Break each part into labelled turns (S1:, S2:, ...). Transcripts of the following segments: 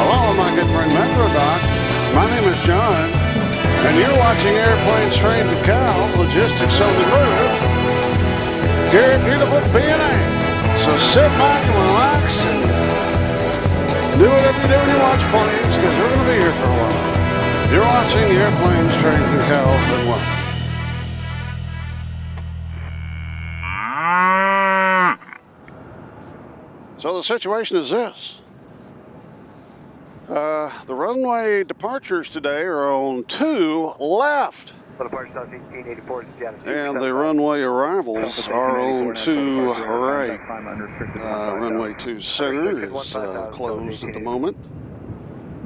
S1: Hello, my good friend Metro Doc. My name is John, and you're watching Airplanes, Trains, and Cows, Logistics on the Move, here at beautiful BNA. So sit back and relax and do whatever you do when you watch planes, because we're going to be here for a while. You're watching Airplanes, Trains, and Cows, and what? So the situation is this. The runway departures today are on 2 left. And the runway arrivals are on 2 right. Runway 2 center is closed at the moment.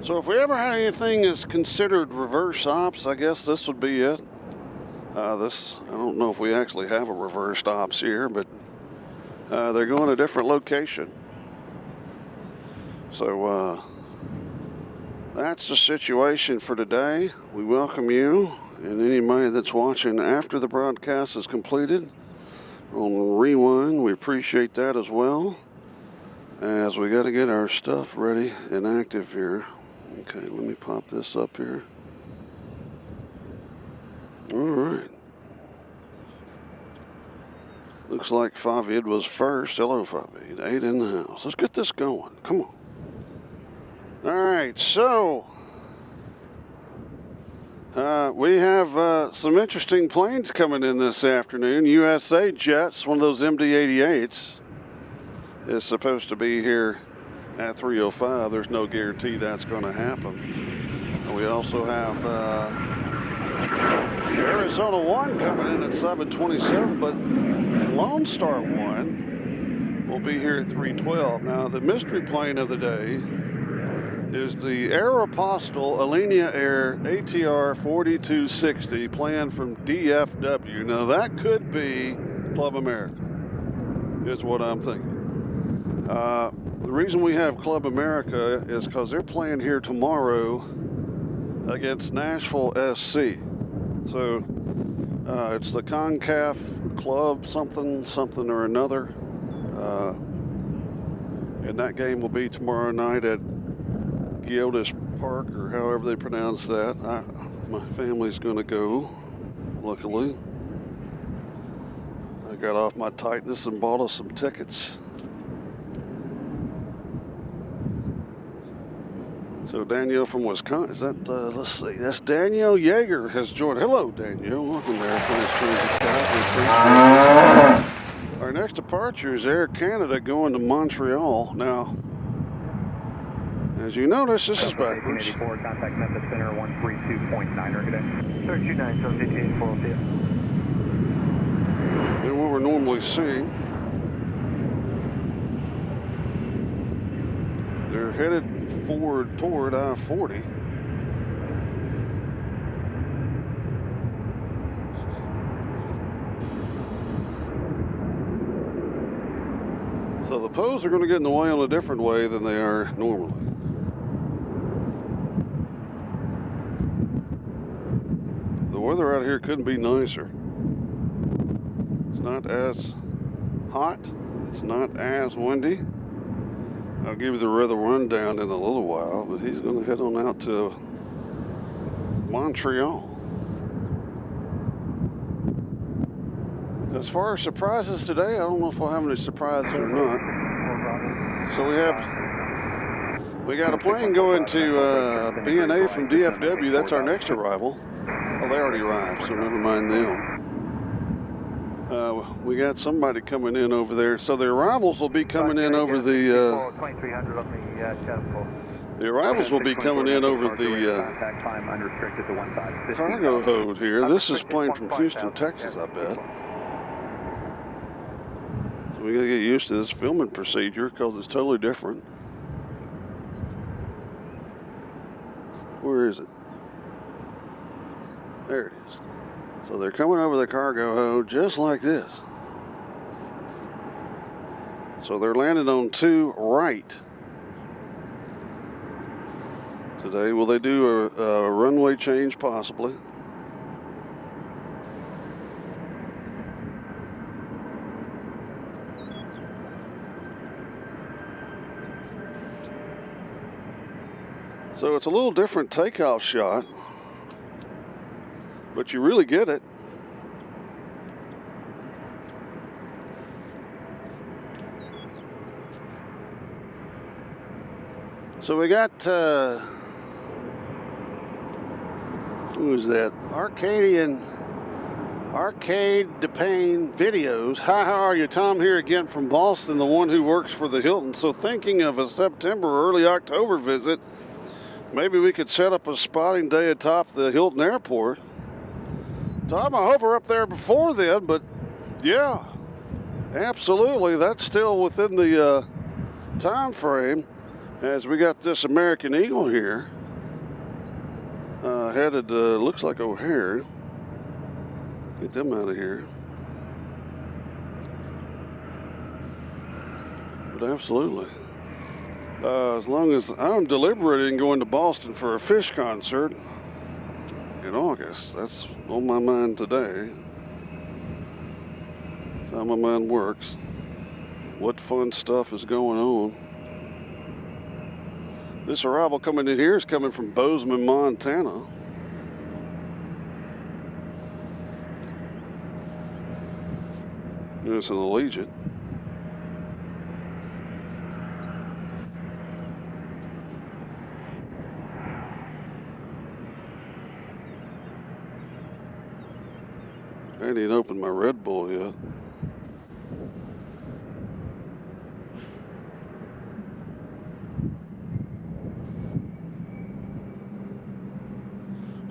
S1: So if we ever had anything that's considered reverse ops, I guess this would be it. I don't know if we actually have a reversed ops here, but they're going to a different location. So that's the situation for today. We welcome you and anybody that's watching after the broadcast is completed on Rewind. We appreciate that as well, as we got to get our stuff ready and active here. Okay, let me pop this up here. All right. Looks like Favid was first. Hello, Favid. 8 in the house. Let's get this going. Come on. All right, so we have some interesting planes coming in this afternoon. USA Jets, one of those MD-88s, is supposed to be here at 3:05. There's no guarantee that's going to happen. We also have Arizona 1 coming in at 7:27, but Lone Star 1 will be here at 3:12. Now, the mystery plane of the day is the Aeropostale Alenia Air ATR 4260 planned from DFW. Now that could be Club America, is what I'm thinking. The reason we have Club America is because they're playing here tomorrow against Nashville SC. So it's the CONCACAF Club something or another. And that game will be tomorrow night at Geodis Park, or however they pronounce that. My family's going to go, luckily. I got off my tightness and bought us some tickets. So Danielle from Wisconsin, is that, let's see, that's Danielle Yeager has joined. Hello, Danielle. Welcome there. Our next departure is Air Canada going to Montreal. Now, as you notice, this is backwards.
S2: Contact Memphis Center 132.9 today. 329, so 404.
S1: And what we're normally seeing, they're headed forward toward I-40. So the posts are going to get in the way on a different way than they are normally. The weather out here couldn't be nicer. It's not as hot. It's not as windy. I'll give you the weather rundown in a little while, but he's going to head on out to Montreal. As far as surprises today, I don't know if we'll have any surprises or not. So we got a plane going to BNA from DFW. That's our next arrival. Oh, they already arrived, so never mind them. We got somebody coming in over there. So the arrivals will be coming in over the arrivals will be coming in over the cargo hold here. This is plane from Houston, Texas, I bet. So we got to get used to this filming procedure because it's totally different. Where is it? There it is. So they're coming over the cargo hold just like this. So they're landing on 2 right today. Will they do a runway change? Possibly. So it's a little different takeoff shot, but you really get it. So we got, who is that? Arcade DePayne Videos. Hi, how are you? Tom here again from Boston, the one who works for the Hilton. So thinking of a September or early October visit, maybe we could set up a spotting day atop the Hilton Airport. Tom, I hope we're up there before then, but yeah, absolutely. That's still within the time frame, as we got this American Eagle here headed, looks like O'Hare. Get them out of here. But absolutely. As long as I'm deliberating going to Boston for a Fish concert in August, that's on my mind today. That's how my mind works. What fun stuff is going on. This arrival coming in here is coming from Bozeman, Montana. It's an Allegiant. I ain't even opened my Red Bull yet.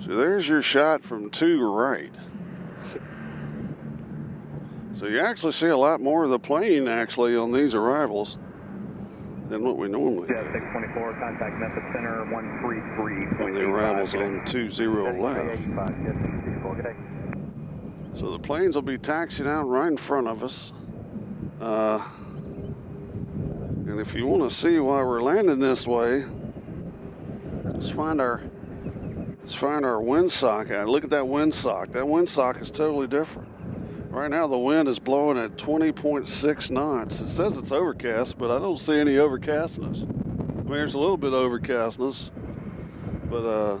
S1: So there's your shot from to right. So you actually see a lot more of the plane actually on these arrivals than what we normally do.
S2: 624, contact message center 133.
S1: On the arrivals on 20 left. So the planes will be taxiing out right in front of us. And if you want to see why we're landing this way, let's find our windsock out. Look at that windsock. That windsock is totally different. Right now the wind is blowing at 20.6 knots. It says it's overcast, but I don't see any overcastness. I mean, there's a little bit of overcastness, but I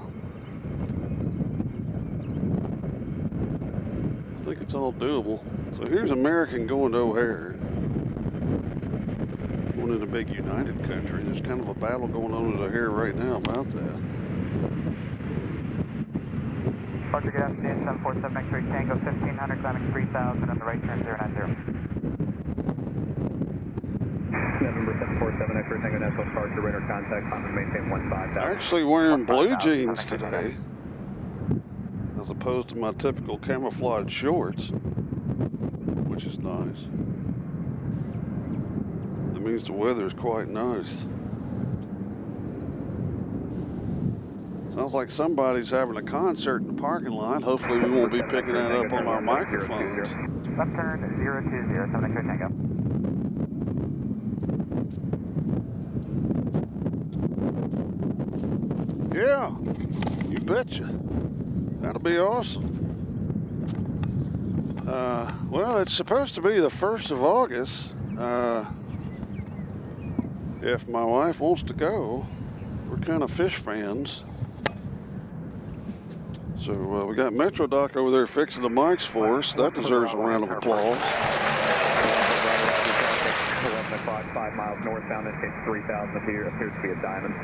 S1: think it's all doable. So here's American going to O'Hare. Going in a big United country. There's kind of a battle going on at O'Hare right now about that.
S2: Roger, good afternoon, 747 X-ray Tango 1500, climbing 3000 on the right turn 090. November 747 X-ray Tango, Nashville, departure, radar contact, climb maintain 15.
S1: Actually wearing blue jeans today, as opposed to my typical camouflage shorts, which is nice. That means the weather is quite nice. Sounds like somebody's having a concert in the parking lot. Hopefully we won't be picking that up on our microphones.
S2: Left turn 020, 7 X-ray Tango.
S1: Yeah, you betcha. That'll be awesome. Well, it's supposed to be the 1st of August. If my wife wants to go, we're kind of fish fans. So we got Metro Doc over there fixing the mics for us. That deserves a round of applause.
S2: 11 o'clock, 5 miles northbound, it takes 3,000 appears to be a diamond.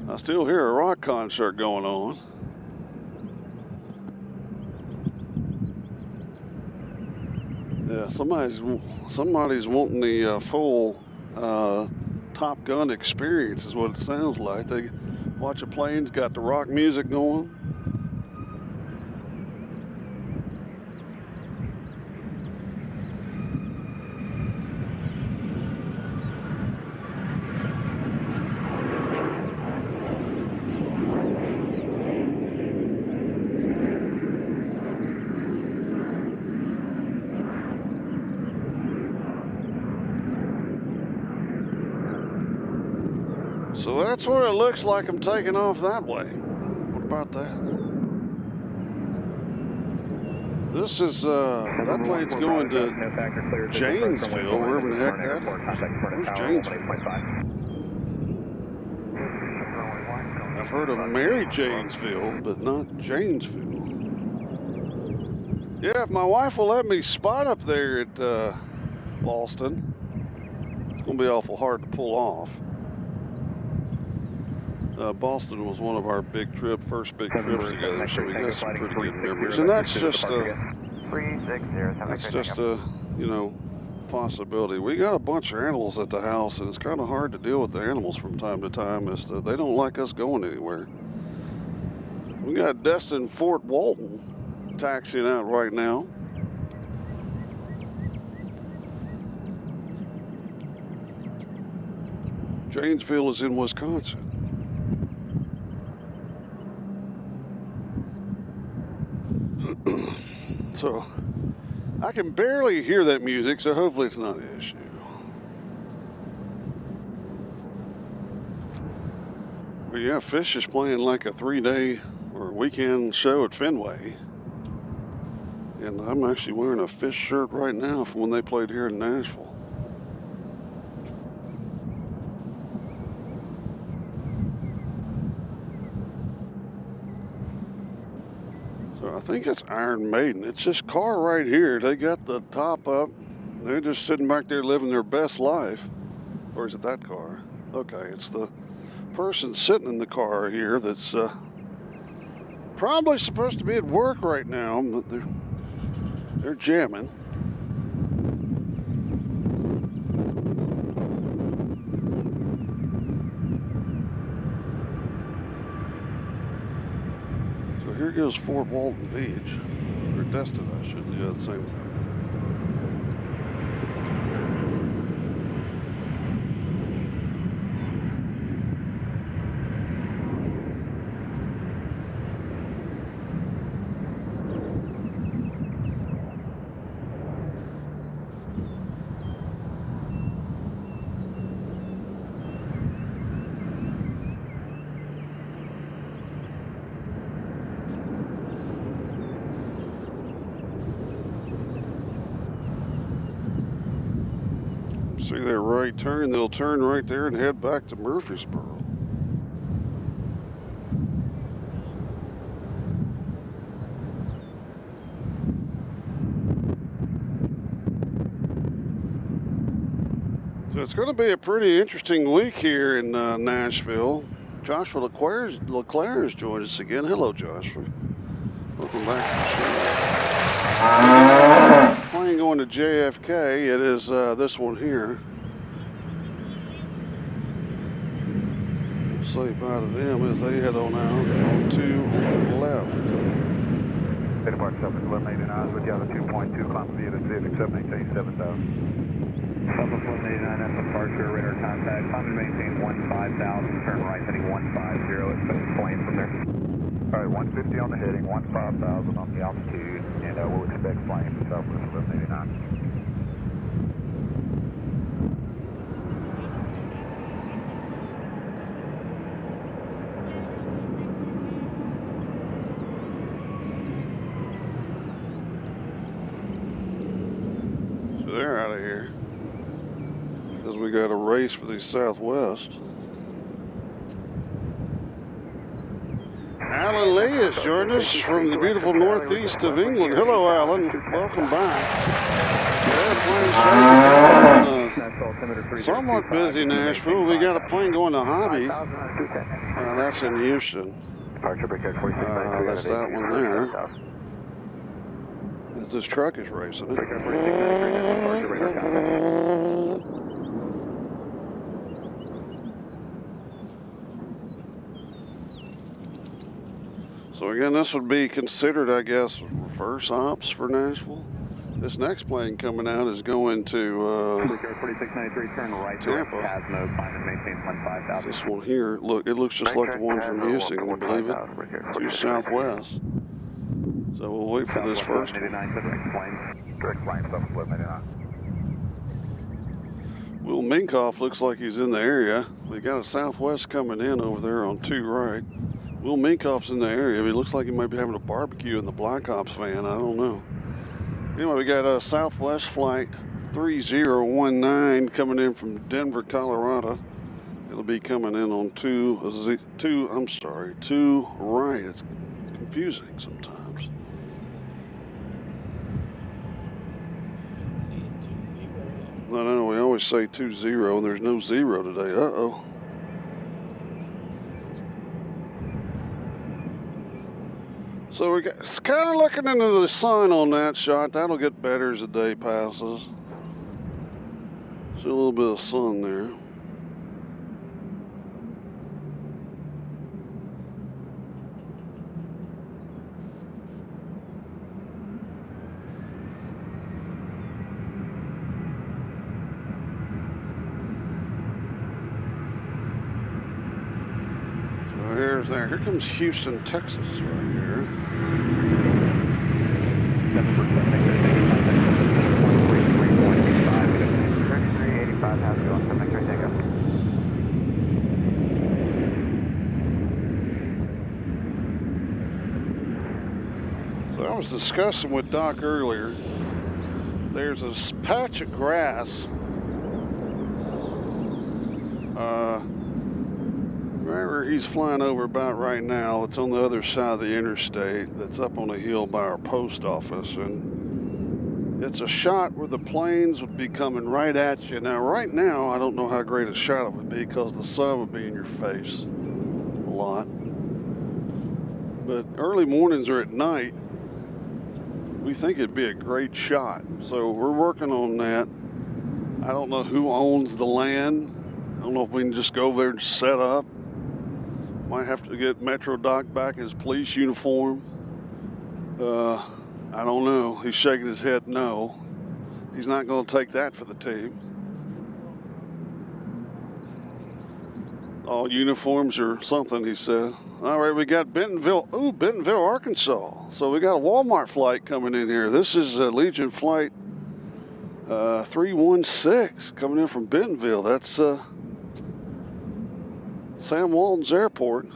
S1: I still hear a rock concert going on. Yeah, somebody's wanting the full Top Gun experience is what it sounds like. They watch the planes, got the rock music going. So that's what it looks like I'm taking off that way. What about that? This is, that plane's going to Janesville, wherever the heck that is. Where's Janesville? I've heard of Mary Janesville, but not Janesville. Yeah, if my wife will let me spot up there at Boston, it's going to be awful hard to pull off. Boston was one of our first big trips together, so we got some pretty good memories. And that's just a, you know, possibility. We got a bunch of animals at the house, and it's kind of hard to deal with the animals from time to time. They don't like us going anywhere. We got Destin Fort Walton taxiing out right now. Janesville is in Wisconsin. So I can barely hear that music, so hopefully it's not an issue. But yeah, Fish is playing like a 3-day or weekend show at Fenway. And I'm actually wearing a Fish shirt right now from when they played here in Nashville. So I think it's Iron Maiden. It's this car right here. They got the top up. They're just sitting back there living their best life. Or is it that car? Okay, it's the person sitting in the car here that's probably supposed to be at work right now, but they're jamming. So here goes Fort Walton Beach, or Destin, I should do the same thing. See their right turn, they'll turn right there and head back to Murfreesboro. So it's going to be a pretty interesting week here in Nashville. Joshua LeClaire has joined us again. Hello, Joshua. Welcome back to the show. Plane going to JFK. It is this one here. We'll say bye to them as they head on out on to left.
S2: Data Park 71189 with you on the 2.2 climb via the Civic 788 7000. 71189 at departure, radar contact. Climb and maintain 15,000, turn right heading 150, expect plane from there. Alright, 150 on the heading, 15,000 on the altitude, and we'll expect flying from Southwest 1189.
S1: They're out of here because we got a race for the Southwest. Alan Lee has joined us from the beautiful northeast of England. Hello, Alan. Welcome back. Somewhat busy Nashville. We got a plane going to Hobby. That's in Houston. That's that one there. This truck is racing it. So again, this would be considered, I guess, reverse ops for Nashville. This next plane coming out is going to Tampa. This one here, look, it looks just like the one from Houston. Can you believe it? To Southwest. So we'll wait for this first one. Will Minkoff looks like he's in the area. We got a Southwest coming in over there on 2 right. Will Minkoff's in the area. He looks like he might be having a barbecue in the Black Ops van. I don't know. Anyway, we got a Southwest flight 3019 coming in from Denver, Colorado. It'll be coming in on two right. It's confusing sometimes. I know, we always say 20, and there's no 0 today. Uh-oh. So we're kind of looking into the sun on that shot. That'll get better as the day passes. See a little bit of sun there. Here comes Houston, Texas, right here. So I was discussing with Doc earlier. There's this patch of grass. Right where he's flying over about right now, it's on the other side of the interstate, that's up on a hill by our post office, and it's a shot where the planes would be coming right at you. Now, right now, I don't know how great a shot it would be because the sun would be in your face a lot. But early mornings or at night, we think it'd be a great shot. So we're working on that. I don't know who owns the land. I don't know if we can just go over there and set up. Might have to get Metro Doc back in his police uniform. I don't know. He's shaking his head no. He's not going to take that for the team. All uniforms or something, he said. All right, we got Bentonville. Ooh, Bentonville, Arkansas. So we got a Walmart flight coming in here. This is Legion Flight 316 coming in from Bentonville. That's Sam Walton's Airport.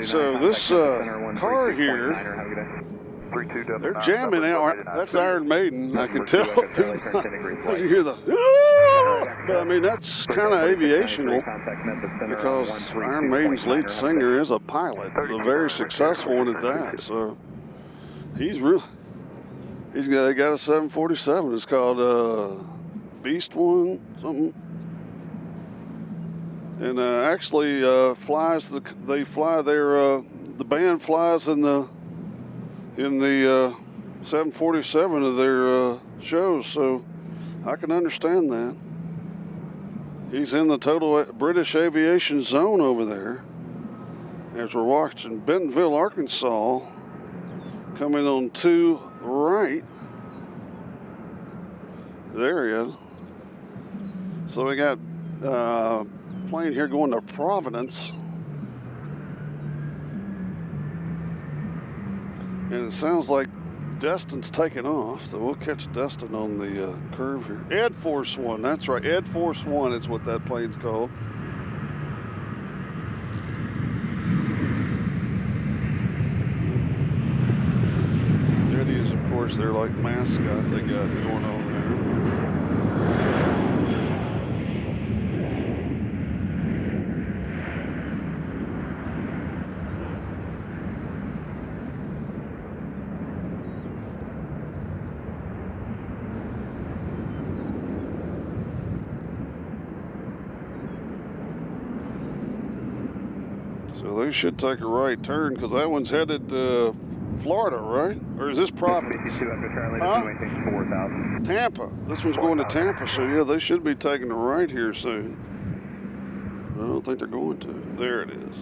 S1: So this car here, they're jamming out. That's Iron Maiden, I can tell. You hear the, but I mean, that's kind of aviational because Iron Maiden's lead singer is a pilot, a very successful one at that. So they got a 747. It's called Beast One something, and actually flies the band flies in the 747 of their shows. So I can understand that. He's in the total British aviation zone over there as we're watching Bentonville, Arkansas, coming on 2 right. There he is. So we got plane here going to Providence. And it sounds like Destin's taking off, so we'll catch Destin on the curve here. Ed Force One, that's right. Ed Force One is what that plane's called. Eddie is, of course, their like mascot they got going on there. So they should take a right turn because that one's headed to Florida, right? Or is this Providence? Huh? Tampa. This one's going to Tampa, so yeah, they should be taking a right here soon. I don't think they're going to. There it is.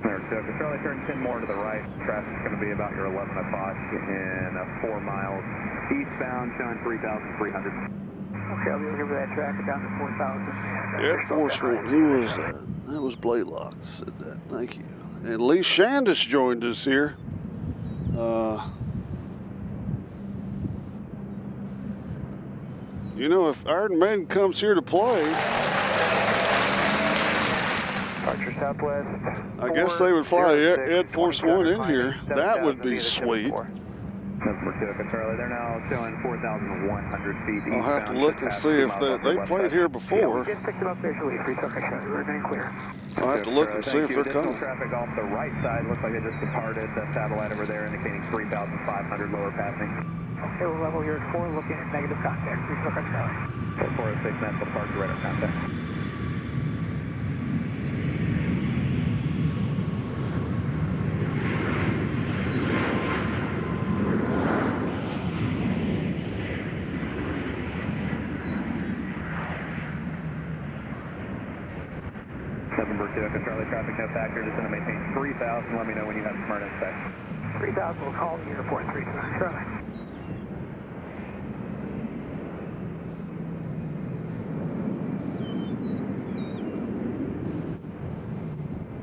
S2: There, Charlie, turn 10 more to the right. Traffic's going to be about your 11 o'clock in 4 miles eastbound, showing 3,300. Okay, I'll be looking for that traffic down to 4,000.
S1: Air Force One, who was that? That was Blaylock said that. Thank you. And Lee Shandis joined us here. You know, if Iron Maiden comes here to play.
S2: Archer Southwest.
S1: I guess they would fly Ed Force One in here. That would be sweet.
S2: They're now showing 4,100 feet.
S1: I'll have to look and see if they played here before.
S2: Just picked them up visually. We're getting clear.
S1: I'll have to look and see if they're coming.
S2: Traffic off the right side looks like they just departed. The satellite over there indicating 3,500 lower passing.
S3: Okay, we'll level here at 4, looking at negative contact. Please look at Charlie.
S2: 406 Nashville departure radar contact. Charlie traffic no factor, just going to maintain 3,000. Let me know when you have smart inspect.
S3: 3,000 will call the airport 329. Charlie.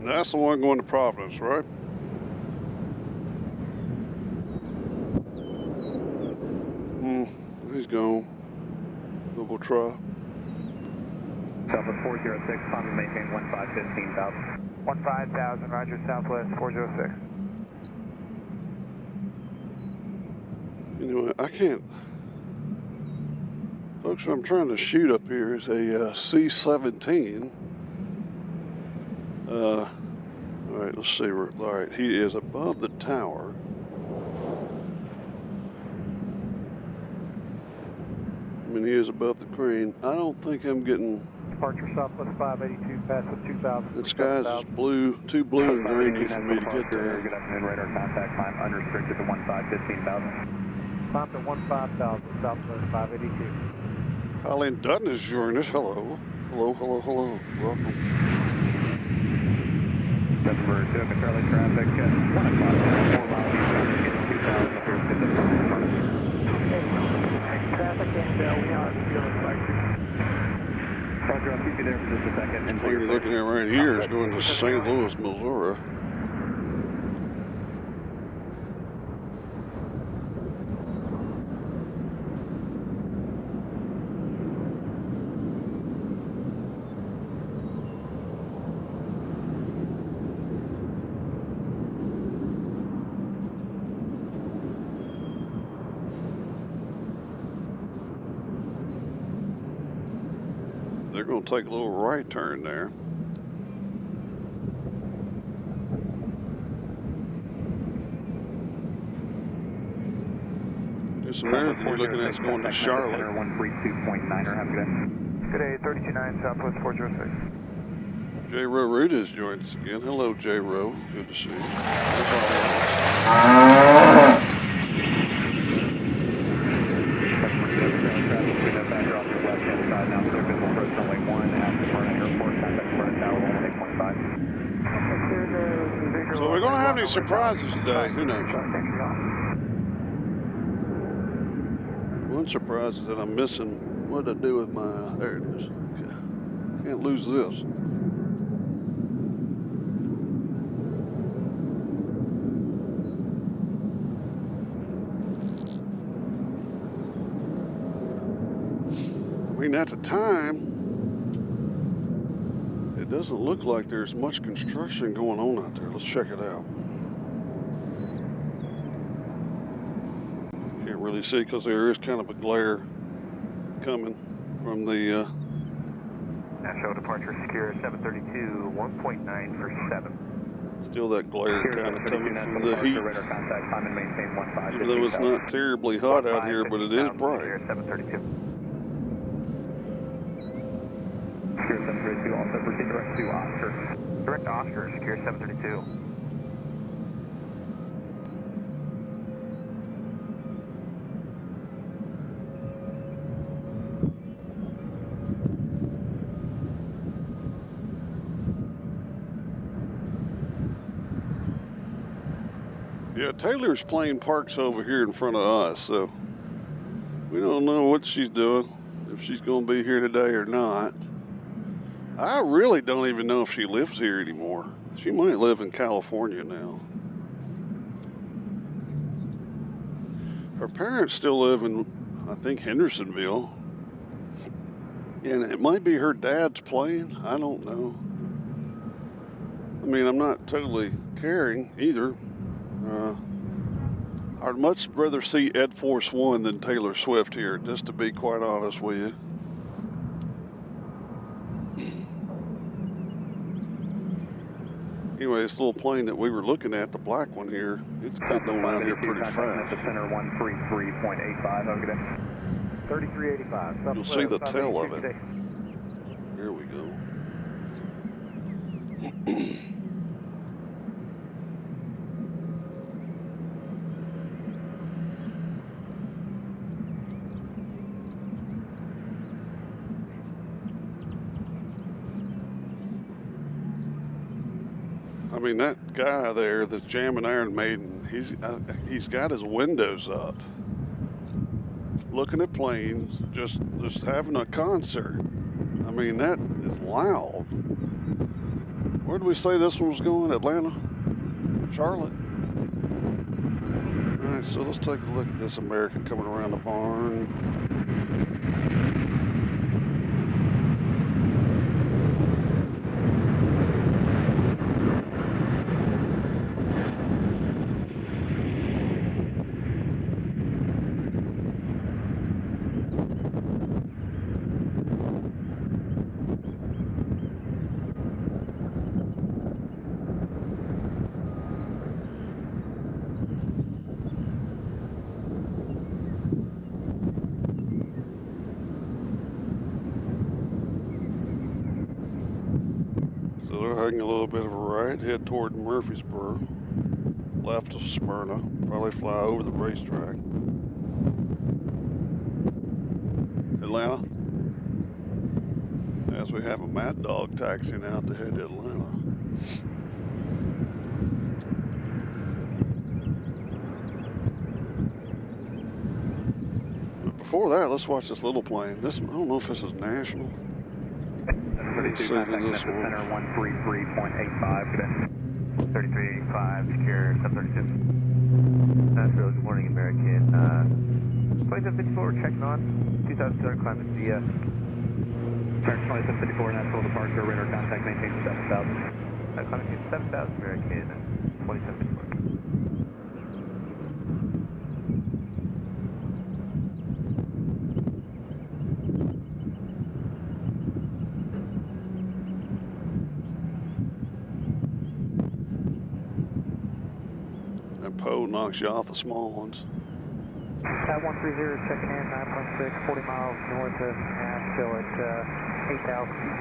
S1: That's the one going to Providence, right? He's gone. We'll try.
S2: Southwest 406, climb and maintain 15,000.
S3: 15,000, roger, Southwest 406.
S1: You know, I can't. Folks, what I'm trying to shoot up here is a C-17. All right, let's see. All right, he is above the tower. I mean, he is above the crane. I don't think I'm getting...
S3: Departure Southwest 582, pass with 2,000.
S1: The skies is blue, too blue and grainy for me to get there.
S2: Good afternoon, radar contact, climb unrestricted to 15,000.
S3: Climb to 15,000, Southwest 582.
S1: Colleen Dutton has joined us. Hello. Hello, hello, hello. Welcome.
S2: Denver, Charlie traffic at 1 o'clock, 4 miles east, 2,000, appears to the front.
S3: Okay, traffic and we are still inspected.
S2: Roger, I'll keep you there for just a second.
S1: What you're looking at right here is going to St. Louis, Missouri. They're going to take a little right turn there. This American you're looking at is going to Charlotte.
S2: 132.9er, have a good day.
S3: Good day, 329 Southwest 406.
S1: J. Rowe Root has joined us again. Hello, J. Rowe. Good to see you. So we're going to have any surprises today. Who knows? One surprise is that I'm missing. What did I do with my... There it is. Okay. Can't lose this. I mean, at the time, it doesn't look like there's much construction going on out there. Let's check it out. Can't really see because there is kind of a glare coming from the...
S2: Nashville departure secure 732, 1.9 for 7.
S1: Still that glare kind of coming from the heat. Even though it's not terribly hot out here, but it is bright.
S2: 732. Secure 732, also proceed direct to Oscar. Direct to Oscar, secure 732.
S1: Yeah, Taylor's plane parks over here in front of us, so we don't know what she's doing, if she's going to be here today or not. I really don't even know if she lives here anymore. She might live in California now. Her parents still live in, I think, Hendersonville. And it might be her dad's plane. I don't know. mean, I'm not totally caring either. I'd much rather see Ed Force One than Taylor Swift here, just to be quite honest with you. Anyway, this little plane that we were looking at, the black one here, it's getting on out here pretty fast.
S2: Center 133.85, okay.
S3: 3385.
S1: You'll see the tail of it. Here we go. I mean, that guy there that's jamming Iron Maiden, he's got his windows up, looking at planes, just having a concert. I mean, that is loud. Where did we say this one was going? Atlanta? Charlotte? All right, so let's take a look at this American coming around the barn. So they're taking a little bit of a right, head toward Murfreesboro, left of Smyrna, probably fly over the racetrack. Atlanta. As we have a Mad Dog taxiing out to head to Atlanta. But before that, let's watch this little plane. I don't know if this is national. Let's see who this was.
S2: Center 133.85, good. 3385, secure, 736.
S4: Nashville, good morning, American. 2754, checking on. 2000 climate via.
S2: Turn 2754, Nashville departure, radar contact, maintain 7000.
S4: Climate 7000, American, 2754.
S1: Poe knocks you off the small ones.
S3: At 130, checking in, 9.6, 40 miles north of Nashville at 8,000 feet.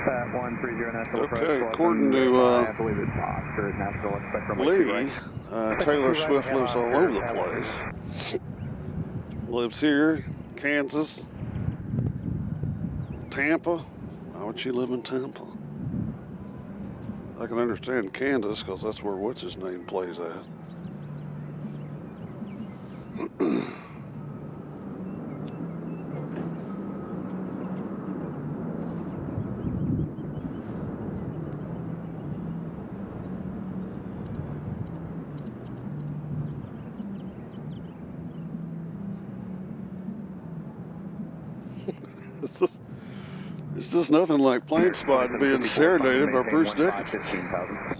S2: At 130, Nashville.
S1: Okay, according to
S2: I believe it's Oscar at Nashville, expect from
S1: Lee, Taylor Swift lives all over the place. Lives here, Kansas, Tampa. Why would she live in Tampa? I can understand Kansas because that's where what's his name plays at. It's just nothing like Planespotting being serenaded by Bruce Dickinson.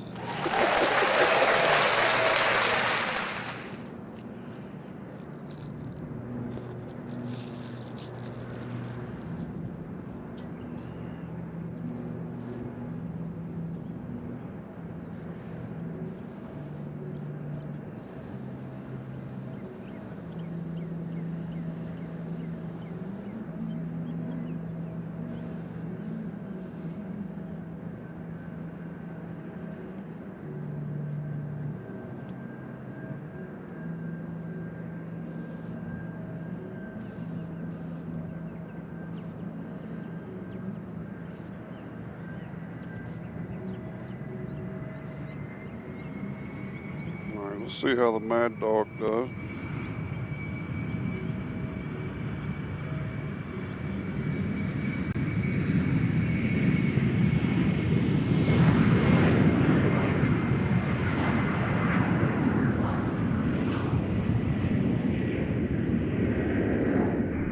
S1: Let's see how the Mad Dog does.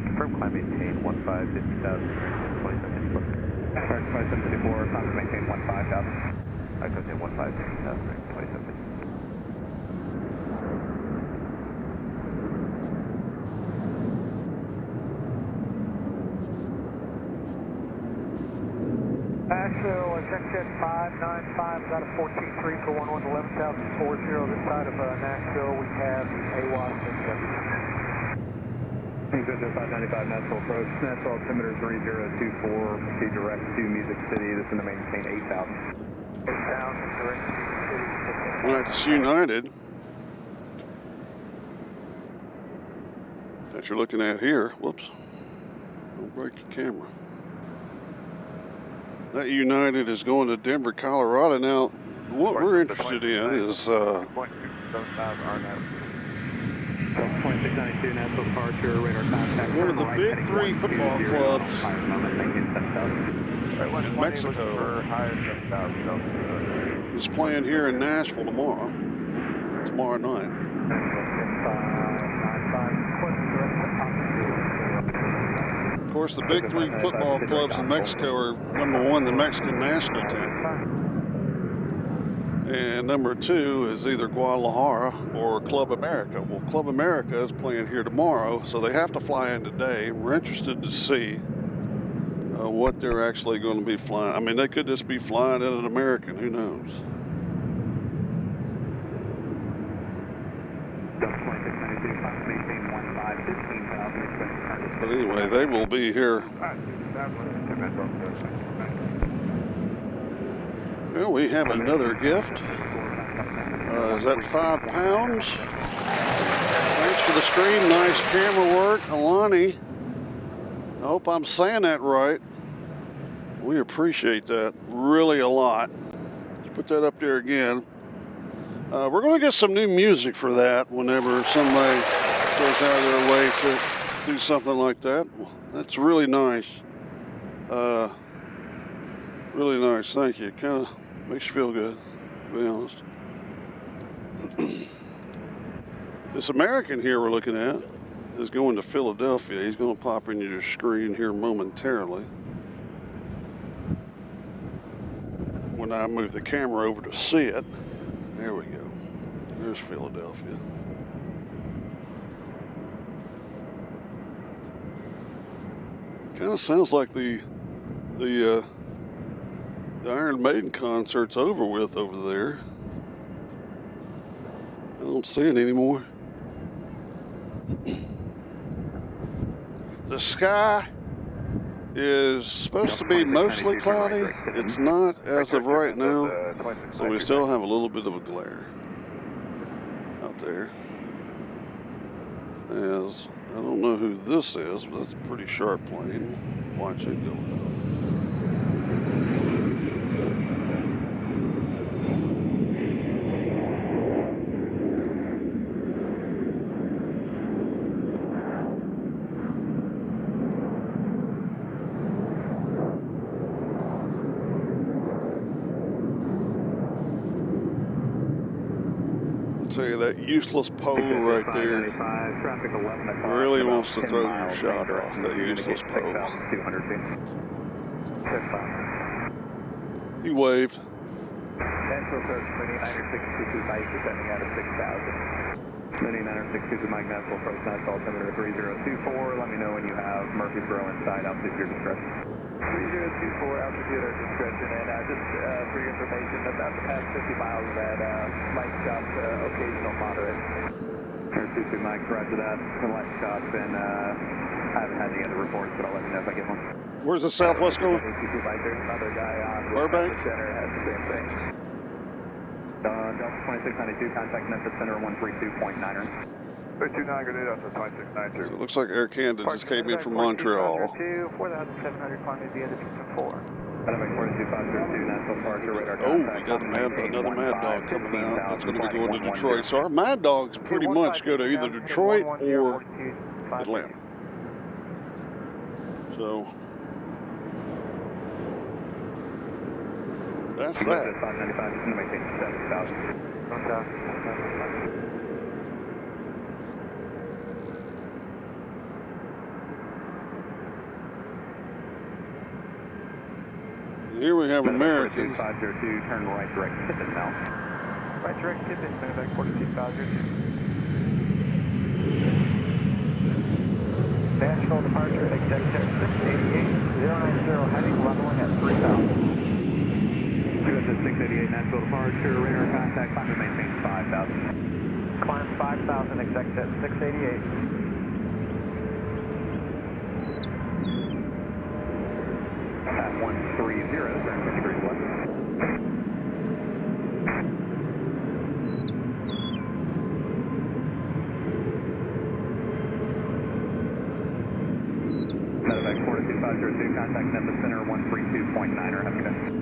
S4: Confirm climb maintain 1550,000, 2754.
S2: Start 2754, climb maintain 15,000.
S4: I could say 153,000, 27.
S3: Nashville, check jet 595, got a 14.3 for 11, 11,040 this side of Nashville. We have the Aviation.
S2: Good, 595 Nashville approach. Nashville altimeter 3024, proceed direct to Music City. This is to maintain 8,000.
S3: 8,000 direct to Music City.
S1: Well, that's United that you're looking at here. Whoops. Don't break your camera. That United is going to Denver, Colorado. Now, what we're interested in is
S2: 2692 Nashville departure, radar contact.
S1: one of the big three football clubs in Mexico is playing here in Nashville tomorrow night. Of course, the big three football clubs in Mexico are number one, the Mexican national team. And number two is either Guadalajara or Club America. Well, Club America is playing here tomorrow, so they have to fly in today. We're interested to see what they're actually going to be flying. I mean, they could just be flying in an American, who knows? But anyway, they will be here. Well, we have another gift. Is that 5 pounds? Thanks for the stream. Nice camera work. Alani, I hope I'm saying that right. We appreciate that really a lot. Let's put that up there again. We're going to get some new music for that whenever somebody goes out of their way to do something like that. That's really nice. Really nice. Thank you. Kind of makes you feel good, to be honest. This American here we're looking at is going to Philadelphia. He's going to pop into your screen here momentarily when I move the camera over to see it. There we go. There's Philadelphia. Kind of sounds like the Iron Maiden concert's over with over there. I don't see it anymore. The sky is supposed to be mostly cloudy. It's not as of right now, so we still have a little bit of a glare out there. As I don't know who this is, but that's a pretty sharp plane. Watch it go out. Tell you, that useless pole right there really wants to throw your shot off, that useless pole. He waved.
S2: Mini 962 Mike Nashville, approach Nashville, altimeter 3024. Let me know when you have Murfreesboro inside, altitude your discretion. 3024, altitude our discretion, and just for your information, about the past 50 miles that light shops, occasional moderate. 222 Mike, roger that. The light shop, and I haven't had any other reports, but I'll let you know if I get one.
S1: Where's the Southwest going?
S2: There's another guy on
S1: Burbank?
S2: Center has the same thing. Delta 2692, contact Memphis Center 132.9er. 229, good day, Delta 2692.
S1: So it looks like Air Canada just came in from Montreal.
S3: 4,700 climbing via the 224.
S1: Oh, we got another Mad Dog coming out. That's going to be going to Detroit. So our Mad Dogs pretty much go to either Detroit or Atlanta. So that's that.
S2: 595, just going to maintain 7,000.
S1: Here we have American.
S2: 502, turn right direct Tippin now.
S3: Right direct Tippin, Medevac 42502. Nashville departure, executive 688, 090, heading leveling at 3,000.
S2: 688, Nashville departure, radar contact, climb and maintain 5,000.
S3: Climb 5,000, executive 688.
S2: At 130, turn 50 degrees left. Medevac 42502, contact Memphis Center 132.9er, have a good day.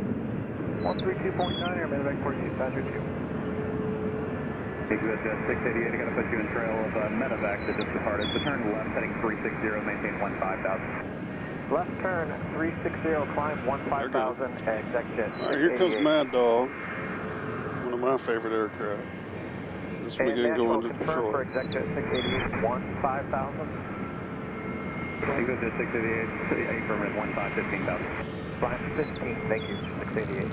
S3: 132.9er, Medevac 42502.
S2: Good, 688, I got to put you in trail of Medevac that just departed. So turn left, heading 360, maintain 15,000.
S3: Left turn 360, climb 15,000, executive.
S1: All right, here comes Mad Dog, one of my favorite aircraft. This one again going to the shore.
S3: For executive 688, 15,000.
S2: Good, 688, affirmative, 15,000.
S3: Climb 15, thank you, 688.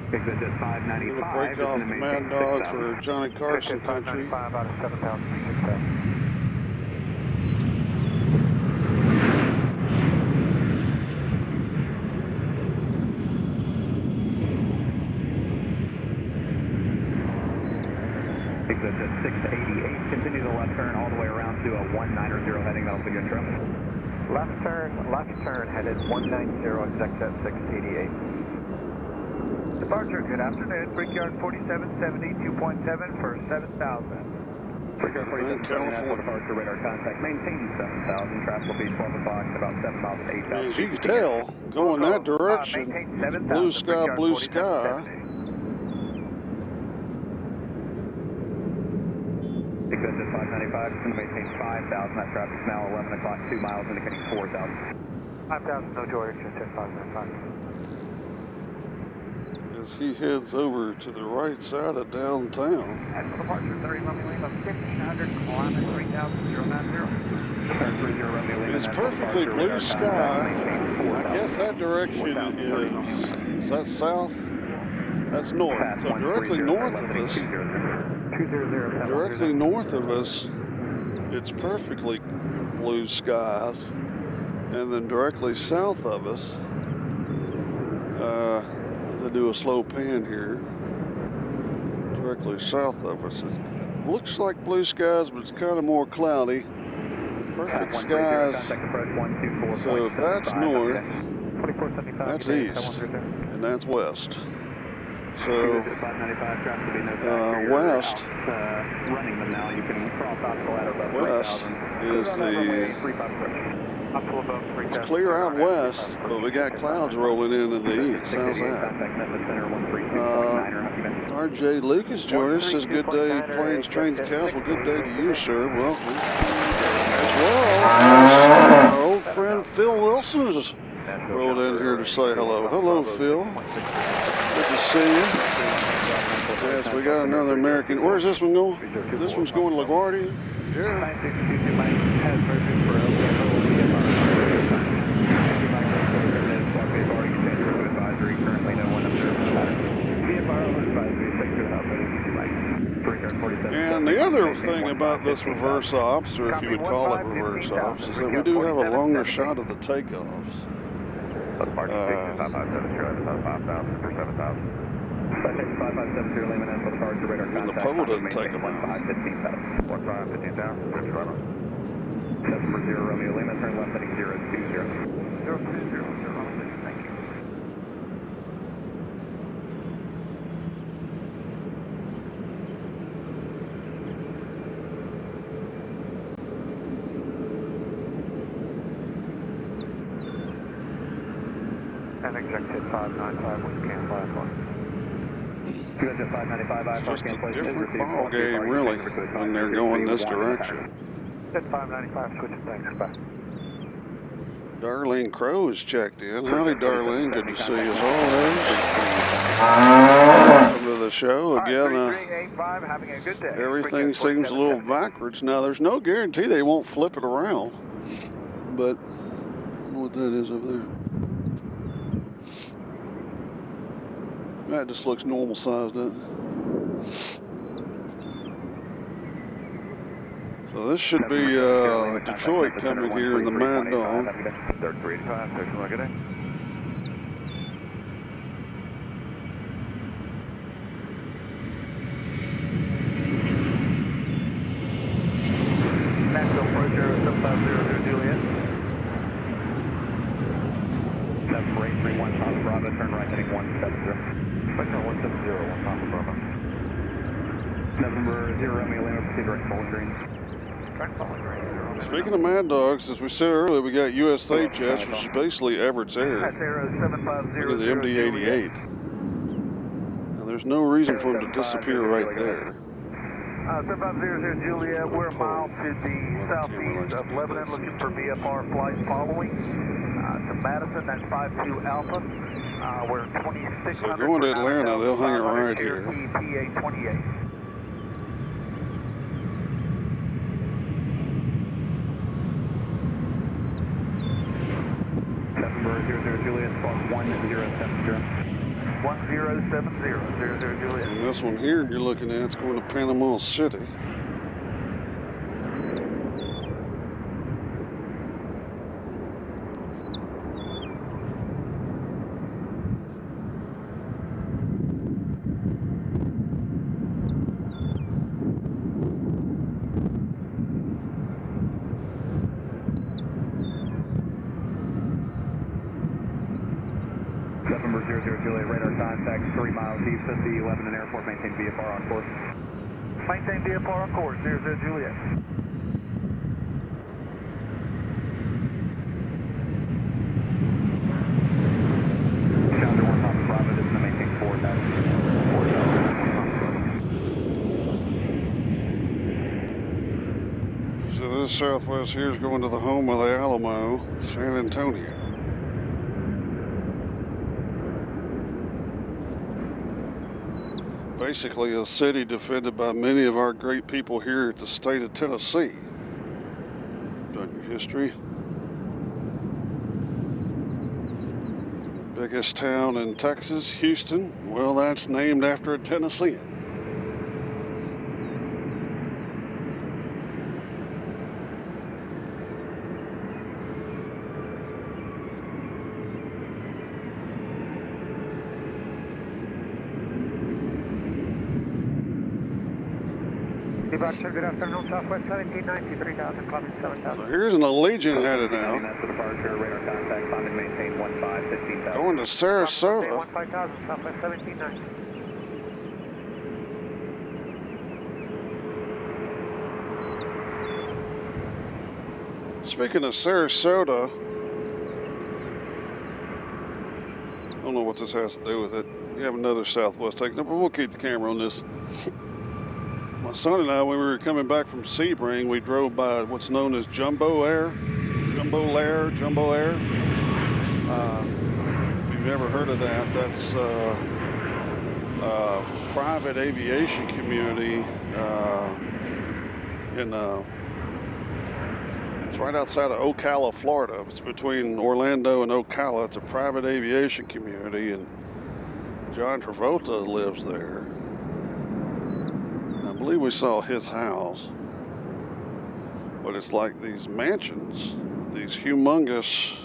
S2: Good, 595.
S1: We're going to break off the Mad Dog for Johnny Carson country.
S3: 595 out of 7,000.
S2: Exit 688, continue the left turn all the way around to a 190 heading, that'll put you in trail.
S3: Left turn, headed 190, executive 688. Departure, good afternoon, Brickyard 4770, 2.7 for 7,000.
S2: Brickyard 4770, departure, radar contact, maintain 7,000, traffic will be 12 o'clock, about 7 miles at 8,000.
S1: As you can tell, going that direction, it's blue sky, blue sky.
S2: Exit 595, just going to maintain 5,000, that traffic's now 11 o'clock, 2 miles, indicating 4,000.
S3: 5,000, no joy, just 595.
S1: As he heads over to the right side of downtown.
S3: At departure 30, Romeo Lima, 1,500, climb 3,090.
S1: It's perfectly blue sky. I guess that direction is that south? That's north. So directly north of us. Directly north of us, it's perfectly blue skies. And then directly south of us, as I do a slow pan here, directly south of us, it looks like blue skies, but it's kind of more cloudy. Perfect skies. So if that's north, that's east, and that's west. So, west is it's clear out west, but we got clouds rolling in the east. How's that? RJ Lucas joined us. Says good day, planes, trains, cows. Well, good day to you, sir. Welcome. As well, our old friend Phil Wilson has rolled in here to say hello. Hello, Phil. Good to see you. Yes, we got another American. Where's this one going? This one's going to LaGuardia? Yeah. And the other thing about this reverse ops, or if you would call it reverse ops, is that we do have a longer shot of the takeoffs. When the pole doesn't take them out.
S2: 7 Romeo Lima, turn left heading 020.
S3: 020, thank you. And executive 595, we can fly one.
S1: It's just a different ball game, really, when they're going this direction.
S3: At 595, switching, thanks, bye.
S1: Darlene Crow is checked in. Howdy, Darlene. Good to see you as always. Welcome to the show again.
S3: Having a good day.
S1: Everything seems a little backwards. Now, there's no guarantee they won't flip it around, but I don't know what that is over there. That just looks normal sized, doesn't it? So this should be Detroit coming here in the Mad Dog.
S2: 3385, section like it is.
S3: Nashville, approach Aero 7500 Juliet.
S2: 74831 Papa Bravo, turn right heading 170. Spectrum 170, 1 Papa Bravo. November 0 Romeo Lima, proceed direct bowling green.
S1: Speaking of Mad Dogs, as we said earlier, we got USA Jets, which is basically Everett's Air. Look at the MD-88. Now, there's no reason for him to disappear right there.
S3: 7500 Juliet, we're a mile to the southeast of Lebanon, looking for VFR flights following. To Madison, that's 52 Alpha. We're 2600.
S1: So going to Atlanta, they'll hang it right here.
S3: PA 28.
S2: Juliet, squawk 1070.
S3: 1070, Juliet.
S1: And this one here you're looking at, it's going to Panama City.
S2: November 00 Juliet, radar contact 3 miles east of the Lebanon airport. Maintain VFR on course.
S3: Maintain VFR on course, 00 Juliet.
S2: Challenger 1 Papa Bravo, this is to maintain 4000.
S1: So this Southwest here is going to the home of the Alamo, San Antonio. Basically a city defended by many of our great people here at the state of Tennessee. Done your history. The biggest town in Texas, Houston, well, that's named after a Tennessean.
S3: Departure, good afternoon, Southwest 1790, 3000, climbing 7000.
S1: So here's an Allegiant headed out.
S2: That's the departure, radar contact, climb and maintain 15, 15,000.
S1: Going to Sarasota.
S3: 15,000, Southwest 1790.
S1: Speaking of Sarasota, I don't know what this has to do with it. We have another Southwest taking up, but we'll keep the camera on this. My son and I, when we were coming back from Sebring, we drove by what's known as Jumbo Air. If you've ever heard of that, that's a private aviation community it's right outside of Ocala, Florida. It's between Orlando and Ocala. It's a private aviation community, and John Travolta lives there. I believe we saw his house, but it's like these mansions, these humongous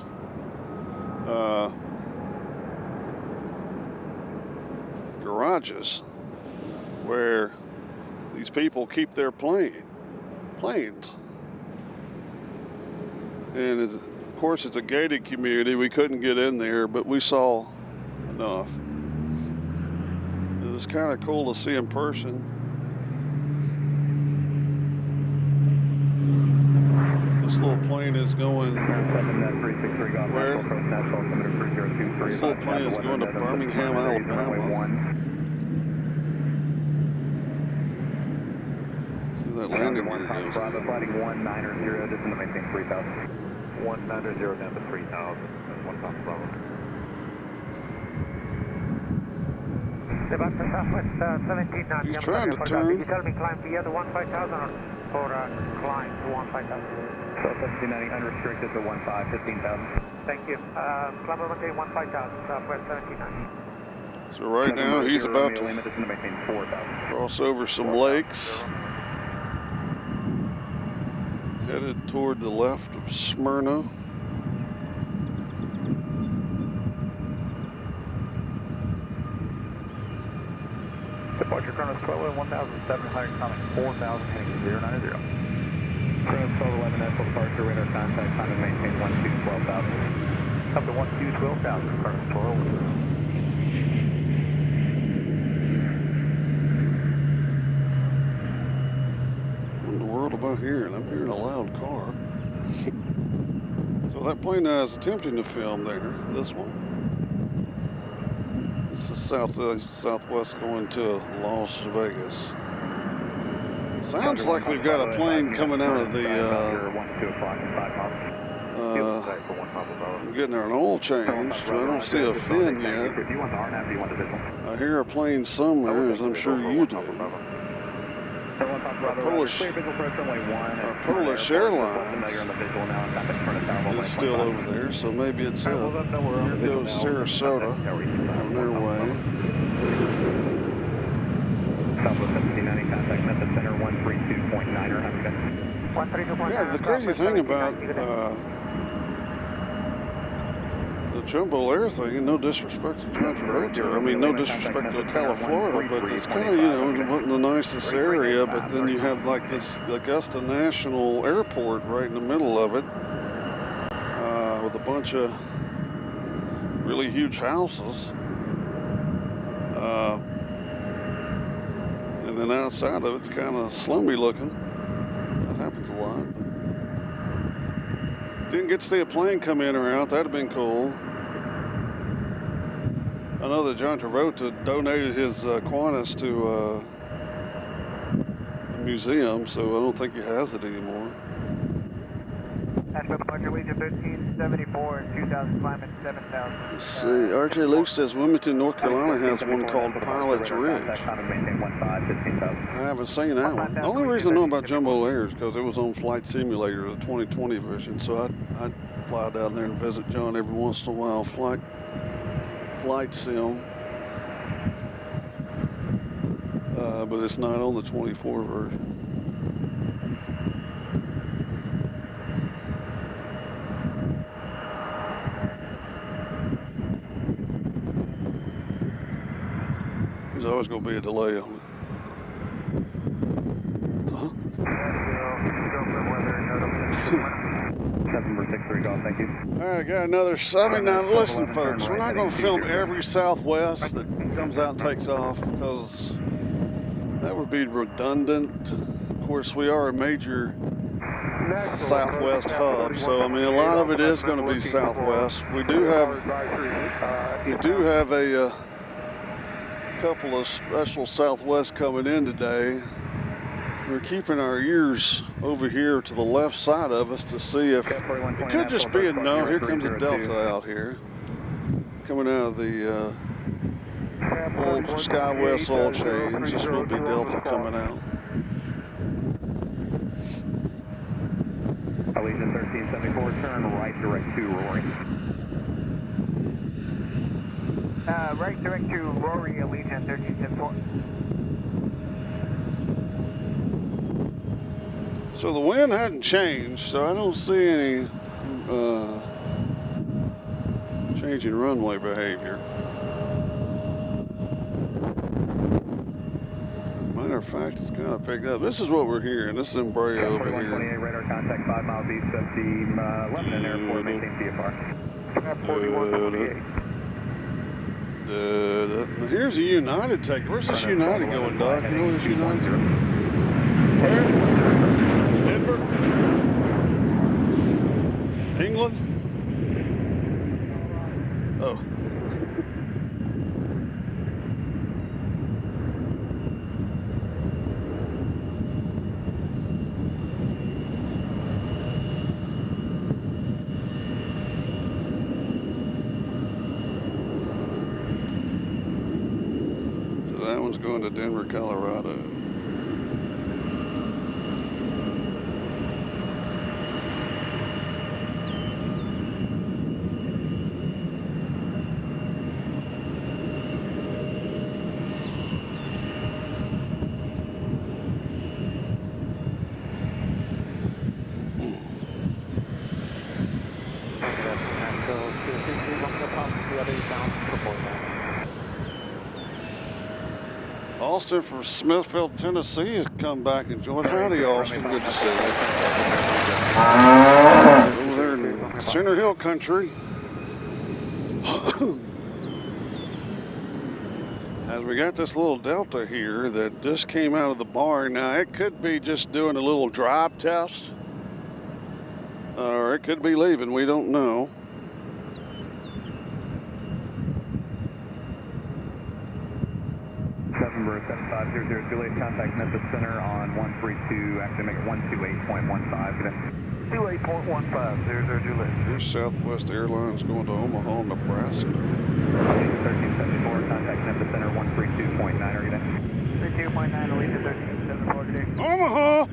S1: garages where these people keep their planes. And of course it's a gated community. We couldn't get in there, but we saw enough. It was kind of cool to see in person. This little plane is going where? This little plane is going to Birmingham, Alabama. See that landing gear goes.
S2: Flighting 190, just to maintain 3,000.
S3: 190 down to 3,000. That's 1 Papa Bravo. Departure Southwest 1790.
S1: He's trying to turn.
S3: Did you tell me climb via the 15000 or climb to 15000?
S2: So 1790 unrestricted to 15,000.
S3: Thank you. Climb and maintain 15000, Southwest 1790.
S1: So right now he's about to
S2: maintain 4,000.
S1: cross over some lakes, headed toward the left of Smyrna.
S2: Departure Kronos 12, 1,700, coming 4,000, heading 090. Kronos 12, 11, Nashville departure, radar contact, time to maintain 12, 12,000. Come to 12, 12,000, Kronos 12.
S1: What in the world am I hearing? I'm hearing a loud car. So that plane I was attempting to film there, this one. This is southwest going to Las Vegas. Sounds like we've got a plane coming out of the, I'm getting an oil change. I don't see a fin yet. I hear a plane somewhere, as I'm sure you do. Polish Airlines is still over there, so maybe it's here goes Sarasota on their way. Yeah, the crazy thing about the Jumbo Air thing, and no disrespect to John Travolta, I mean, no disrespect to Ocala, Florida, but it's kind of, you know, wasn't the nicest area, but then you have like this Augusta National Airport right in the middle of it, with a bunch of really huge houses. And then outside of it's kind of slummy looking. That happens a lot. Didn't get to see a plane come in or out. That'd have been cool. I know that John Travolta donated his Qantas to a museum, so I don't think he has it anymore.
S3: Nashville departure, Legion 1374 and 2,000, climate 7,000.
S1: Let's see. RJ Luke says Wilmington, North Carolina has one called Pilot's Ridge. I haven't seen that one. The only reason I know about Jumbo Air is because it was on Flight Simulator, the 2020 version. So I'd fly down there and visit John every once in a while. Flight sim. But it's not on the 24 version. There's always going to be a delay on it. Huh?
S2: 763, go, thank you.
S1: All right, got another 79. Listen, folks, we're not going to film every Southwest that comes out and takes off because that would be redundant. Of course, we are a major Southwest hub, so I mean, a lot of it is going to be Southwest. We do have a couple of special Southwest coming in today. We're keeping our ears over here to the left side of us to see if it could just be a no. Here comes a Delta out here, coming out of the old SkyWest oil change. This will be Delta coming out.
S2: Allegiant 1374, turn right direct to Rory.
S3: Right direct to Rory, Allegiant 1374.
S1: So the wind hadn't changed, so I don't see any change in runway behavior. As a matter of fact, it's kind of picked up. This is what we're hearing. This is Embraer over here.
S2: 128, radar contact 5 miles east of the Lebanon Airport, maintain VFR. 4128.
S1: Now here's a United take. Where's this United going, Doc? You know where this United's going? Where? Denver? England? Oh. That one's going to Denver, Colorado.
S3: So 233 on the top, the other down, support that.
S1: Austin from Smithfield, Tennessee has come back and joined. Howdy, Austin. Good to see you. Over there in Center Hill country. As we got this little Delta here that just came out of the barn. Now, it could be just doing a little drive test, or it could be leaving. We don't know.
S2: November 7500, Juliet, contact Memphis Center on 132, actually make it 128.15. Good day.
S3: 28.15, 00 Juliet.
S1: Here's Southwest Airlines going to Omaha, Nebraska.
S2: 1374, contact Memphis Center 132.9, good day.
S3: 32.9, Alicia 1374, good day.
S1: Omaha!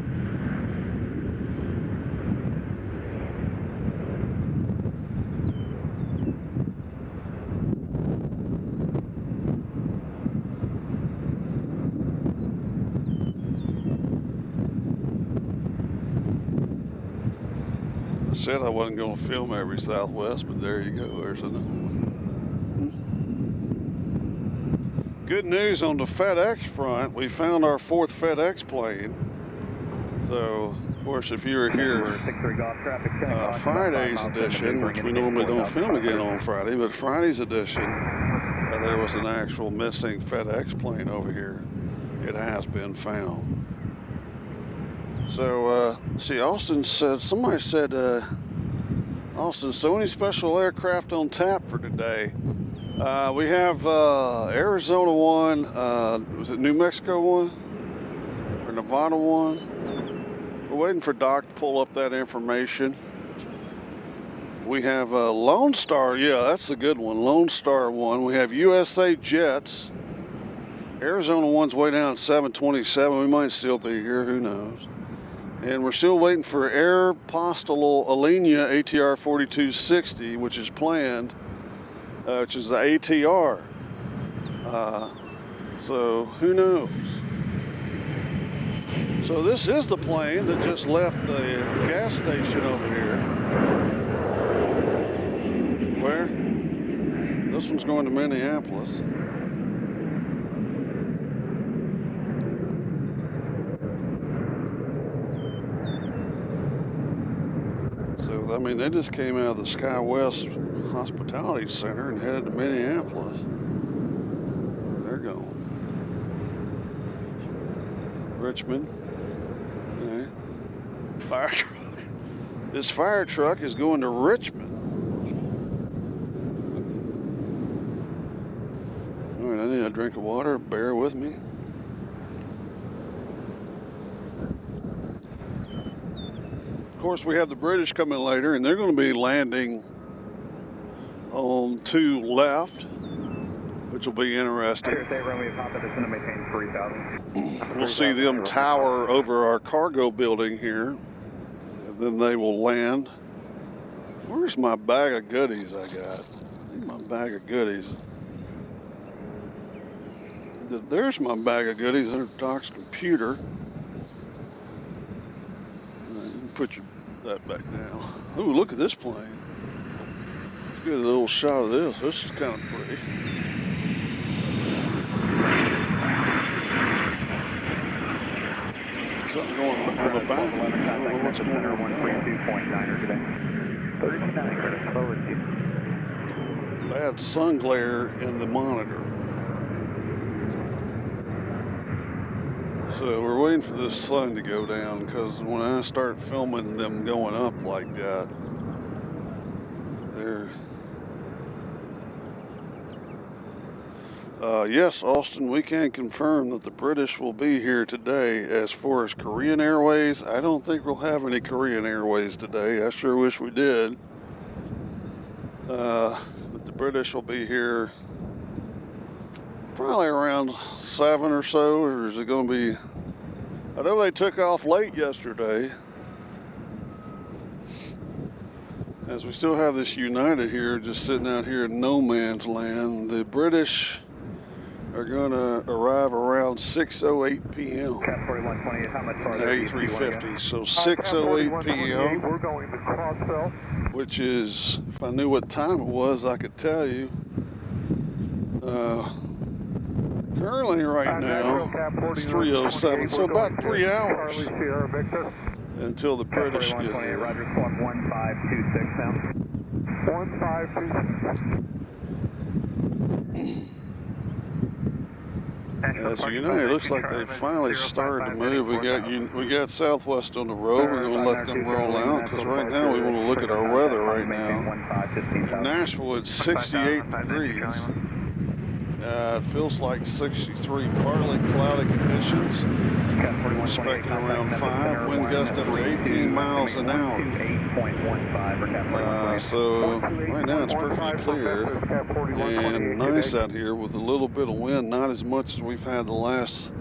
S1: I said I wasn't going to film every Southwest, but there you go. There's another one. Good news on the FedEx front. We found our 4th FedEx plane. So, of course, if you were here Friday's edition, which we normally don't film again on Friday, but Friday's edition, there was an actual missing FedEx plane over here. It has been found. So, see, Austin said, somebody said, Austin, so any special aircraft on tap for today? We have Arizona one, was it New Mexico one? Or Nevada one? We're waiting for Doc to pull up that information. We have Lone Star, yeah, that's a good one, Lone Star one. We have USA Jets. Arizona one's way down at 727. We might still be here, who knows? And we're still waiting for Air Postal Alenia ATR 4260, which is planned, which is the ATR. So who knows? So this is the plane that just left the gas station over here. Where? This one's going to Minneapolis. So, I mean, they just came out of the SkyWest Hospitality Center and headed to Minneapolis. They're going. Richmond. Okay. Fire truck. This fire truck is going to Richmond. All right, I need a drink of water. Bear with me. Of course, we have the British coming later, and they're going to be landing on 2 left, which will be interesting. We'll see them tower over our cargo building here, and then they will land. Where's my bag of goodies I got? I need my bag of goodies. There's my bag of goodies under Doc's computer. Put that back down. Oh, look at this plane. Let's get a little shot of this. This is kind of pretty. Something going on the back. I don't know what's going on with that. Bad sun glare in the monitor. So we're waiting for this sun to go down, because when I start filming them going up like that, they're... Yes, Austin, we can confirm that the British will be here today. As far as Korean Airways, I don't think we'll have any Korean Airways today. I sure wish we did. But the British will be here probably around 7 or so, or is it going to be... I know they took off late yesterday. As we still have this United here, just sitting out here in no man's land. The British are going to arrive around 6:08 p.m.
S2: Cap 4128, how much farther?
S1: A350. So 6:08 p.m.
S3: We're going to Crossville.
S1: Which is, if I knew what time it was, I could tell you. Currently, right now, it's 3:07, so about 3 hours until the British get here.
S2: Roger, squawk 1526 now.
S3: 1526.
S1: As you know, it looks like they finally started to move. We got Southwest on the road. We're going to let them roll out because right now we want to look at our weather right now. In Nashville, it's 68 degrees. It feels like 63. Partly cloudy conditions. Expected around 5. Wind gust up to 18 miles an hour. So right now it's perfectly clear and nice out here with a little bit of wind. Not as much as we've had the last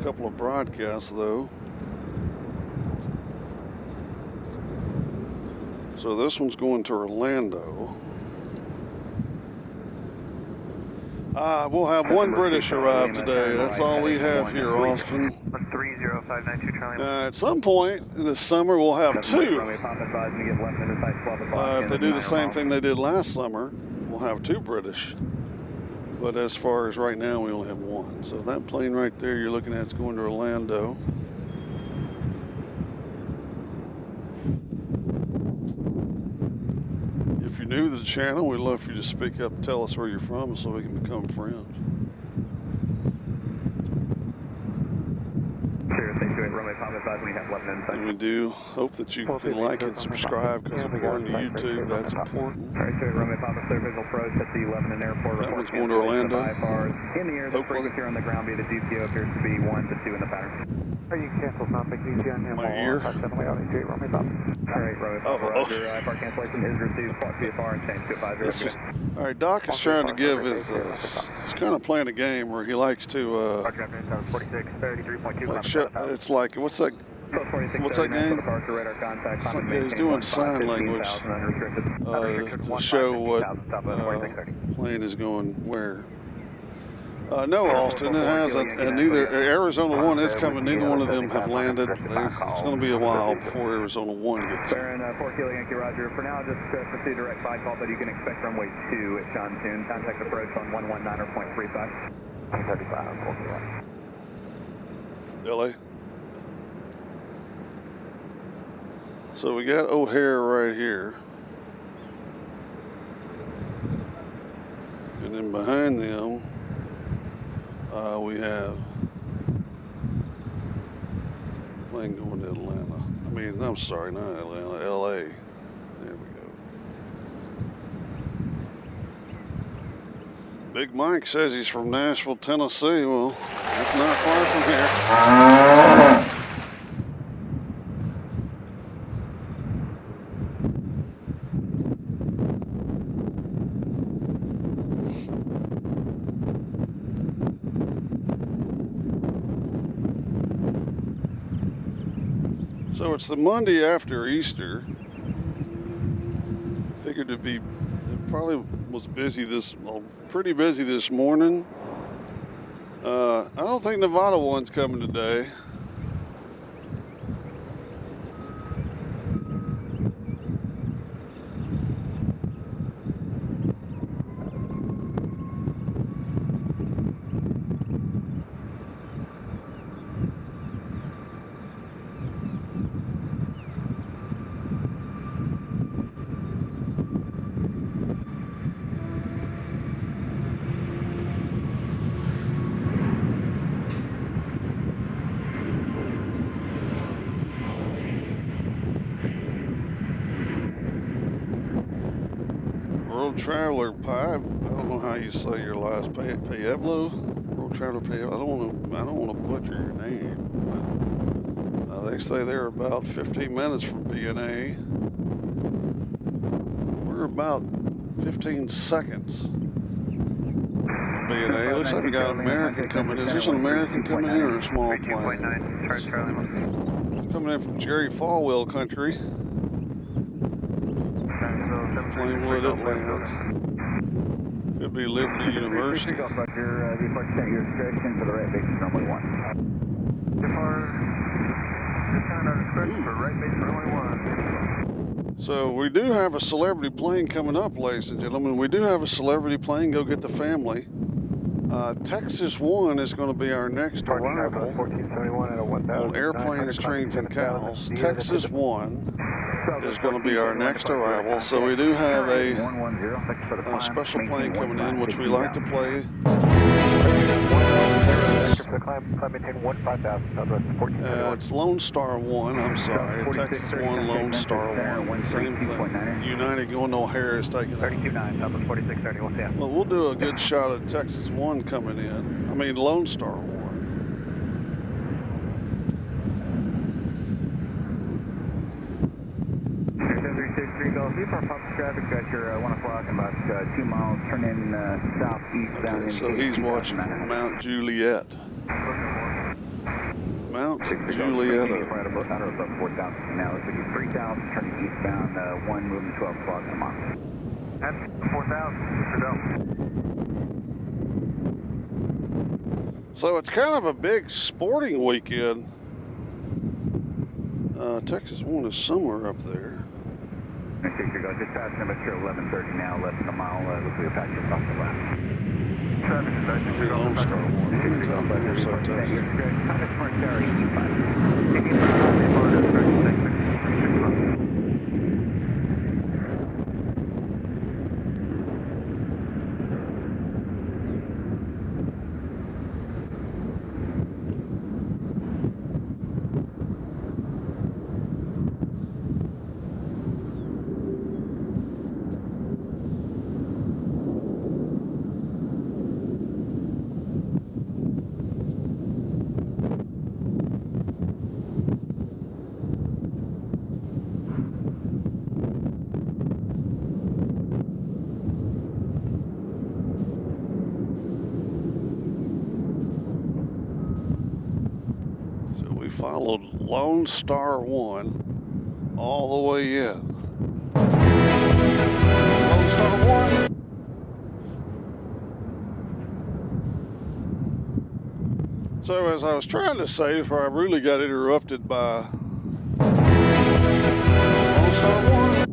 S1: couple of broadcasts though. So this one's going to Orlando. We'll have one British arrive today. That's all we have here, Austin.
S3: 13059 Charlie.
S1: At some point in the summer, we'll have 2. If they do the same thing they did last summer, we'll have 2 British. But as far as right now, we only have 1. So that plane right there you're looking at is going to Orlando. If you're new to the channel, we'd love for you to speak up and tell us where you're from so we can become friends. And we do hope that you can like and subscribe because according to YouTube, that's important. That one's going to Orlando.
S3: Are you cancel traffic DTN?
S1: My ear. All right, Doc is trying to give his, he's kind of playing a game where he likes to, it's like, what's that game? He's doing sign language to show what plane is going where. No, Austin, it hasn't, and neither Arizona 1 is coming. Neither one of them have landed. It's going to be a while before Arizona 1 gets here.
S2: 4 Kilo Yankee Roger. For now, just pursue direct side call, but you can expect runway 2 at Shantoon. Contact approach on 119.35. 135.
S1: LA. So we got O'Hare right here. And then behind them, we have plane going to Atlanta. I'm sorry, not Atlanta, LA. There we go. Big Mike says he's from Nashville, Tennessee. Well, it's not far from here. So it's the Monday after Easter. Figured it probably was pretty busy this morning. I don't think Nevada 1's coming today. Traveler Pie, I don't know how you say your last Payevlo, World Traveler Payevlo. I don't want to butcher your name. They say they're about 15 minutes from BNA. We're about 15 seconds from BNA. Looks like we got an American coming in. Is this an American coming in or a small plane? It's coming in from Jerry Falwell country. Plane would it land. Could be Liberty University.
S2: Golf Roger, depart center your discretion for the right base runway 1.
S3: Depart our discretion for right base runway 1.
S1: So we do have a celebrity plane coming up, ladies and gentlemen. We do have a celebrity plane. Go get the family. Texas 1 is going to be our next arrival
S3: 1471 at a 1,000.
S1: on Airplanes, Trains, and Cows. Texas 1 is going to be our next arrival. So we do have a special plane coming in, which we like to play. It's Lone Star 1, I'm sorry. Texas 1, Lone Star 1. Same thing. United going to O'Hare is taking it.
S2: 32.9, Southwest 4630, we'll see ya.
S1: Well, we'll do a good shot at Texas 1 coming in. I mean, Lone Star 1.
S2: Golf, Newport Pump traffic, got your 1 o'clock and about 2 miles, turn in southeastbound.
S1: Okay, so he's watching from Mount Juliet. Mount Juliet.
S2: Right above 4,000 now. It's 3,000, turning eastbound, 1 moving 12 o'clock in a mile.
S3: That's 4,000.
S1: So it's kind of a big sporting weekend. Texas 1 is somewhere up there.
S2: Just past number 1130 now, less than a mile. Looks like a patch across the left.
S3: Traffic is
S1: Hey, Lone Star 1. How many times have you saw Texas? Followed Lone Star 1 all the way in. Lone Star 1. So as I was trying to say before I really got interrupted by Lone Star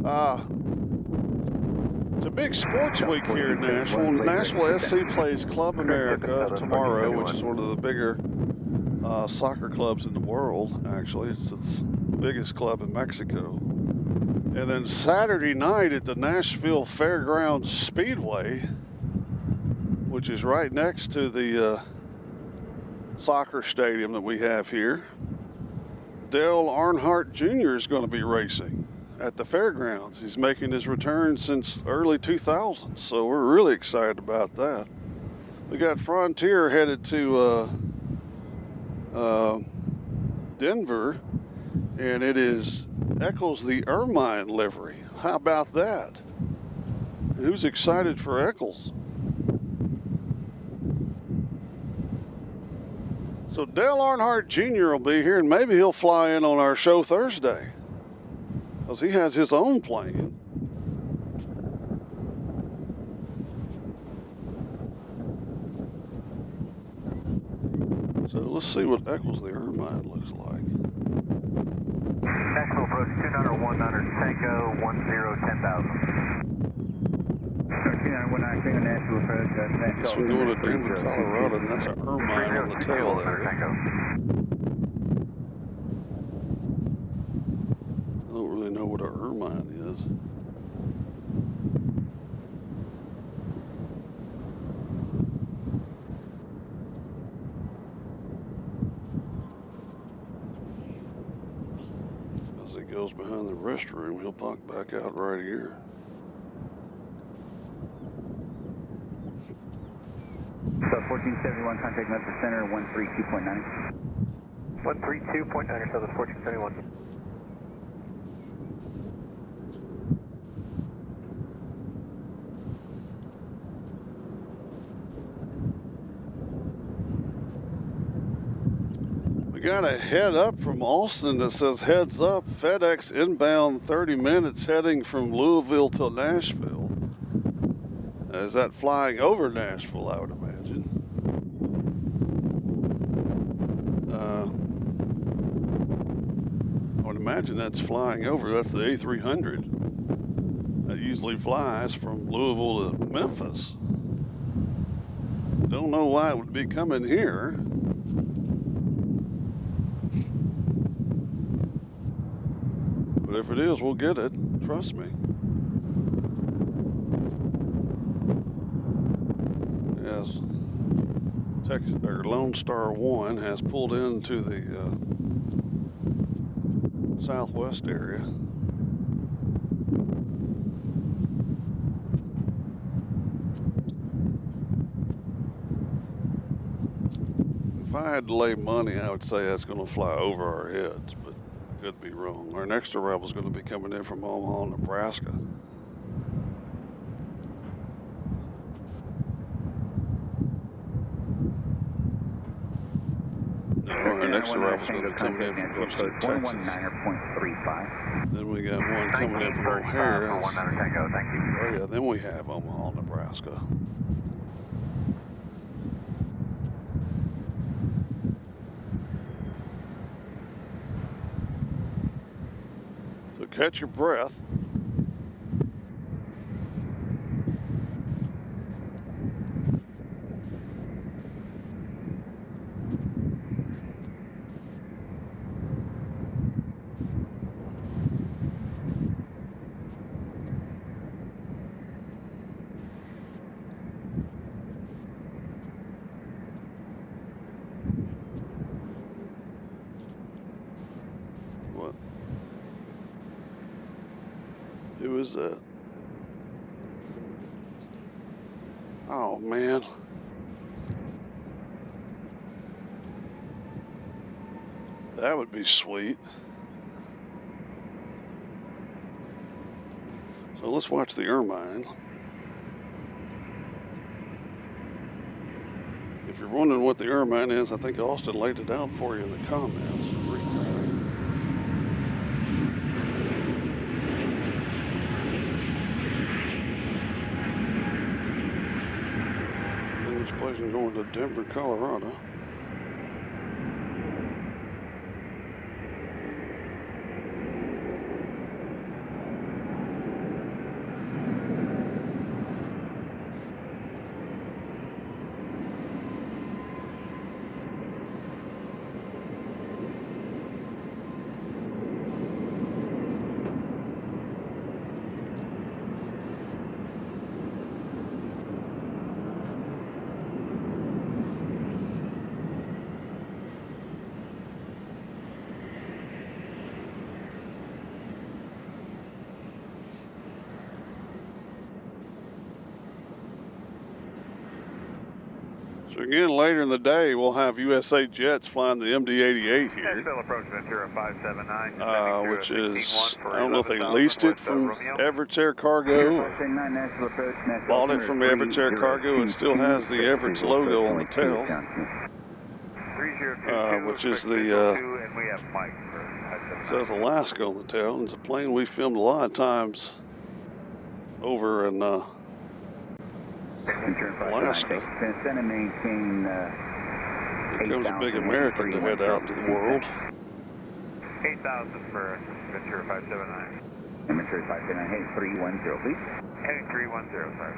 S1: 1, it's a big sports week here in Nashville. Nashville SC plays Club America tomorrow, which is one of the bigger soccer clubs in the world. Actually, it's the biggest club in Mexico. And then Saturday night at the Nashville Fairgrounds Speedway, which is right next to the soccer stadium that we have here, Dale Earnhardt Jr. is going to be racing at the fairgrounds. He's making his return since early 2000s, so we're really excited about that. We got Frontier headed to Denver, and it is Eccles the Ermine livery. How about that? Who's excited for Eccles? So Dale Earnhardt Jr. will be here, and maybe he'll fly in on our show Thursday, because he has his own plane. So let's see what Eccles the Ermine looks like.
S3: Nashville approach 2919 Tango 10,000.
S2: 2919 Nashville approach.
S1: This one going to Denver, Colorado, and that's an Ermine on the tail there. I don't really know what an Ermine is. Goes behind the restroom, he'll pop back out right here.
S2: So 1471, contact Memphis Center, 132.9.
S3: 132.9, so that's 1471.
S1: We got a head up from Austin that says heads up, FedEx inbound 30 minutes heading from Louisville to Nashville. Is that flying over Nashville, I would imagine. I would imagine that's flying over. That's the A300 that usually flies from Louisville to Memphis. Don't know why it would be coming here. But if it is, we'll get it. Trust me. Yes. Texas, or Lone Star 1 has pulled into the southwest area. If I had to lay money, I would say that's going to fly over our heads, but I could be wrong. Our next arrival is going to be coming in from Omaha, Nebraska. Our next arrival is going to be coming in from Houston, Texas. Then we got one coming in from O'Hare. Oh yeah, then we have Omaha, Nebraska. So catch your breath. What? Who is that? Oh man. That would be sweet. So let's watch the Ermine. If you're wondering what the Ermine is, I think Austin laid it out for you in the comments. Read that. Then this place is going to Denver, Colorado. So again, later in the day, we'll have USA Jets flying the MD-88 here,
S2: Nashville approach Ventura 579.
S1: which is, I don't know if they leased it from Everett's Air Cargo or bought it from Everett's Air Cargo. It still has the Everett's logo on the tail, which is the, says Alaska on the tail. And it's a plane we filmed a lot of times over in Alaska. Here comes a big American to head out into the world.
S2: 8,000 for Ventura 579.
S3: Ventura 579, heading 310, please.
S2: Heading 310, sorry.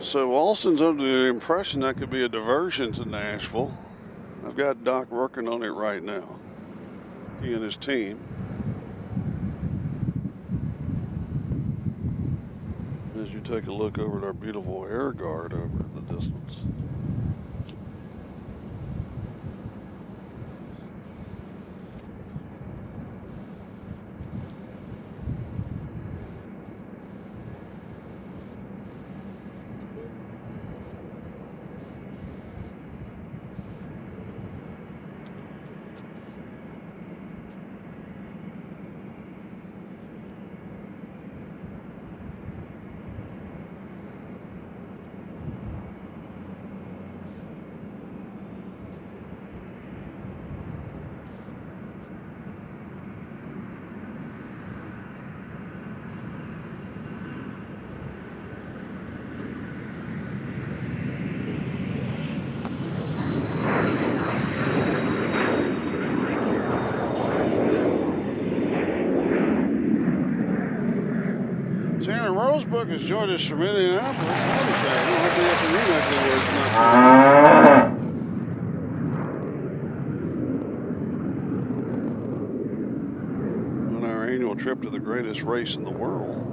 S1: So Alston's under the impression that could be a diversion to Nashville. I've got Doc working on it right now, he and his team. As you take a look over at our beautiful air guard over in the distance. Facebook has joined us from Indianapolis. I'll be up in your neck of the woods not on our annual trip to the greatest race in the world.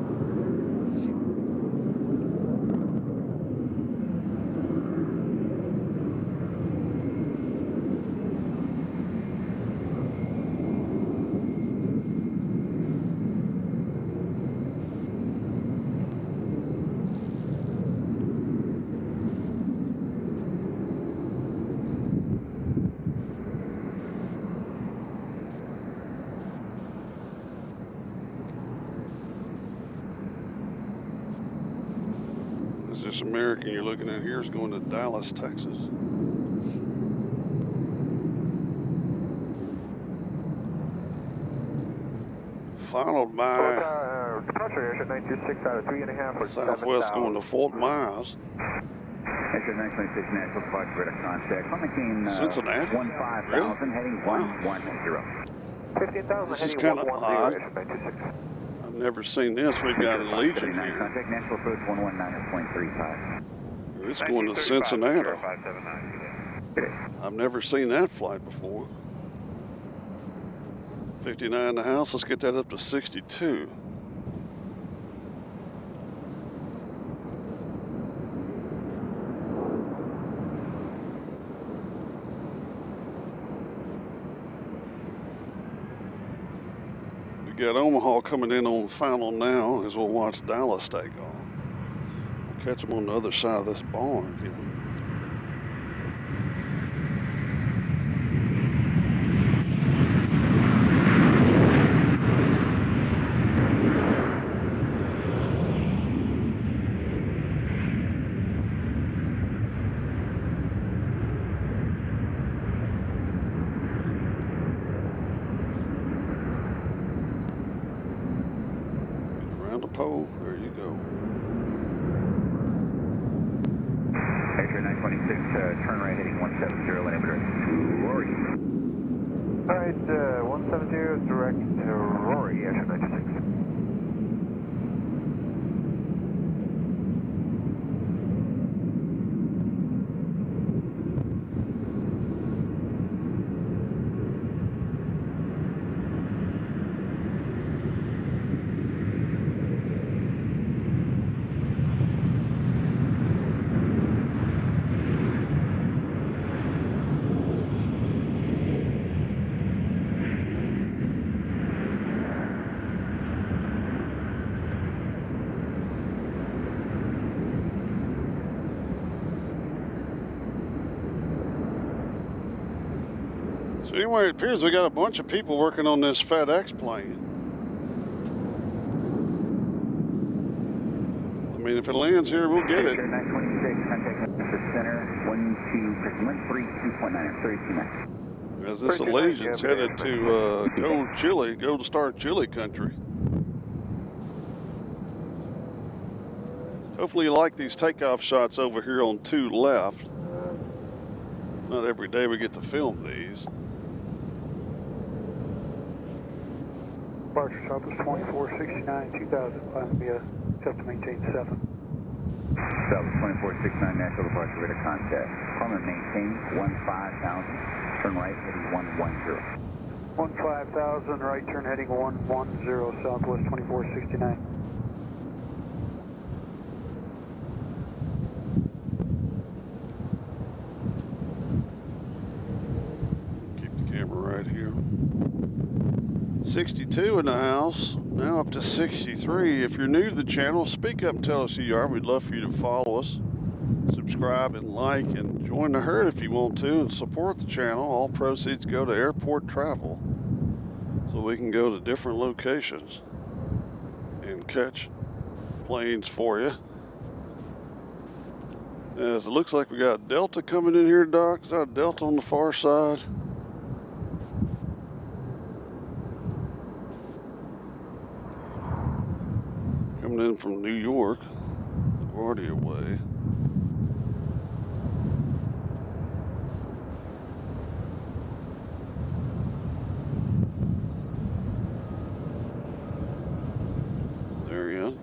S1: This American you're looking at here is going to Dallas, Texas. Followed by
S3: departure Airship 926 out of 3.5 for
S1: Southwest going to Fort Myers.
S2: Airship 926 Nashville departure radar contact. Climate
S1: Cincinnati?
S2: 15,000
S1: Really?
S2: heading
S1: Wow.
S2: 110.
S3: 15,000
S1: This is
S3: heading
S1: kind of
S3: 110
S1: odd.
S3: Airship 926.
S1: I've never seen this. We've got a Legion here.
S2: Contact Nashville approach 119.35.
S1: It's going to Cincinnati. I've never seen that flight before. 59 in the house. Let's get that up to 62. We got Omaha coming in on final now as we'll watch Dallas take off. We'll catch them on the other side of this barn here. Pole, there you go.
S2: Airship 926, turn right heading 170, land to Rory.
S3: Alright, 170 direct to Rory, Airship 926.
S1: So anyway, it appears we got a bunch of people working on this FedEx plane. I mean, if it lands here, we'll get it.
S2: 926, contact the center, 132.9, 32
S1: As this Allegiant's headed to go to start Chile country. Hopefully you like these takeoff shots over here on 2 left. It's not every day we get to film these.
S3: Departure stop is 2469, 2000, climb via, just to maintain 7.
S2: South 2469, Nashville departure radar contact. Climb and maintain 15,000, turn right heading 110.
S3: 15,000, right turn heading 110, Southwest 2469.
S1: Keep the camera right here. 62 in the house, now up to 63. If you're new to the channel, speak up and tell us who you are. We'd love for you to follow us, subscribe and like, and join the herd if you want to, and support the channel. All proceeds go to airport travel, so we can go to different locations and catch planes for you. As it looks like we got Delta coming in here, Doc. Is that a Delta on the far side? Coming in from New York, LaGuardia way. There he is.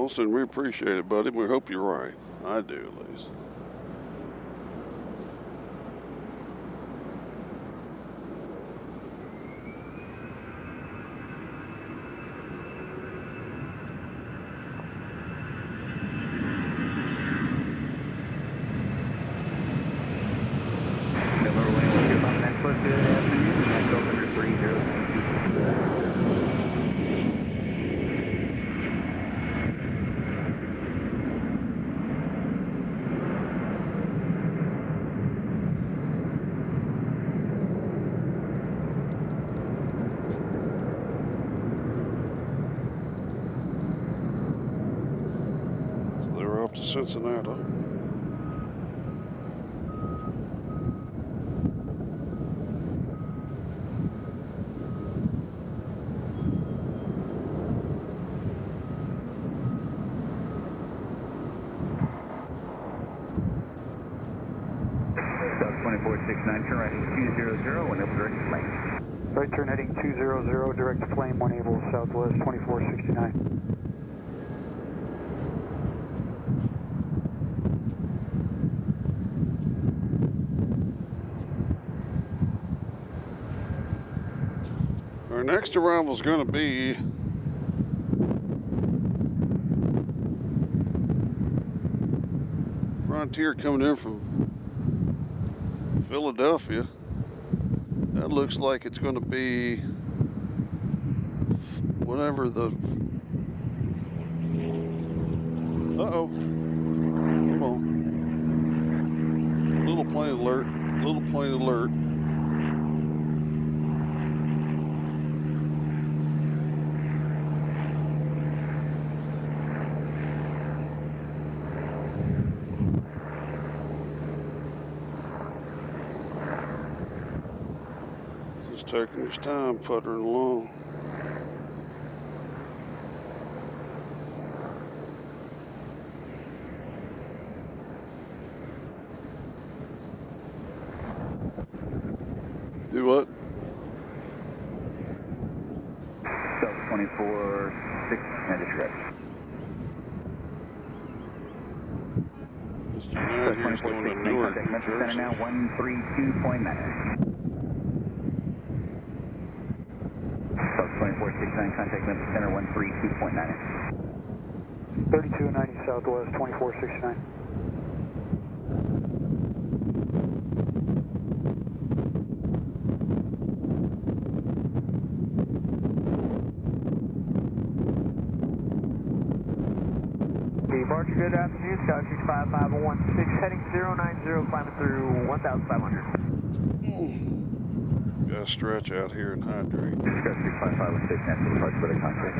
S1: Austin, we appreciate it, buddy. We hope you're right. I do, at least. Cincinnati.
S2: South 2469, turn right 200, one able direct to flame.
S5: Right turn heading 200, direct to flame, one able southwest 2469.
S1: Our next arrival is going to be Frontier coming in from Philadelphia. That looks like it's going to be whatever the... Uh-oh. Hold on. Little plane alert. Little plane alert. Taking his time puttering along. Do what?
S2: South 24, 6, and direct.
S1: Mr. United here's going to Newark, New Jersey.
S2: Now 132.9. 2469, contact Memphis Center 132.9.
S5: 3290 southwest 2469.
S3: Departure, good afternoon, Scout 65516, heading 090, climbing through 1,500.
S1: Gotta stretch out here and hydrate.
S2: Scout 65516, Nashville, departure for the contact.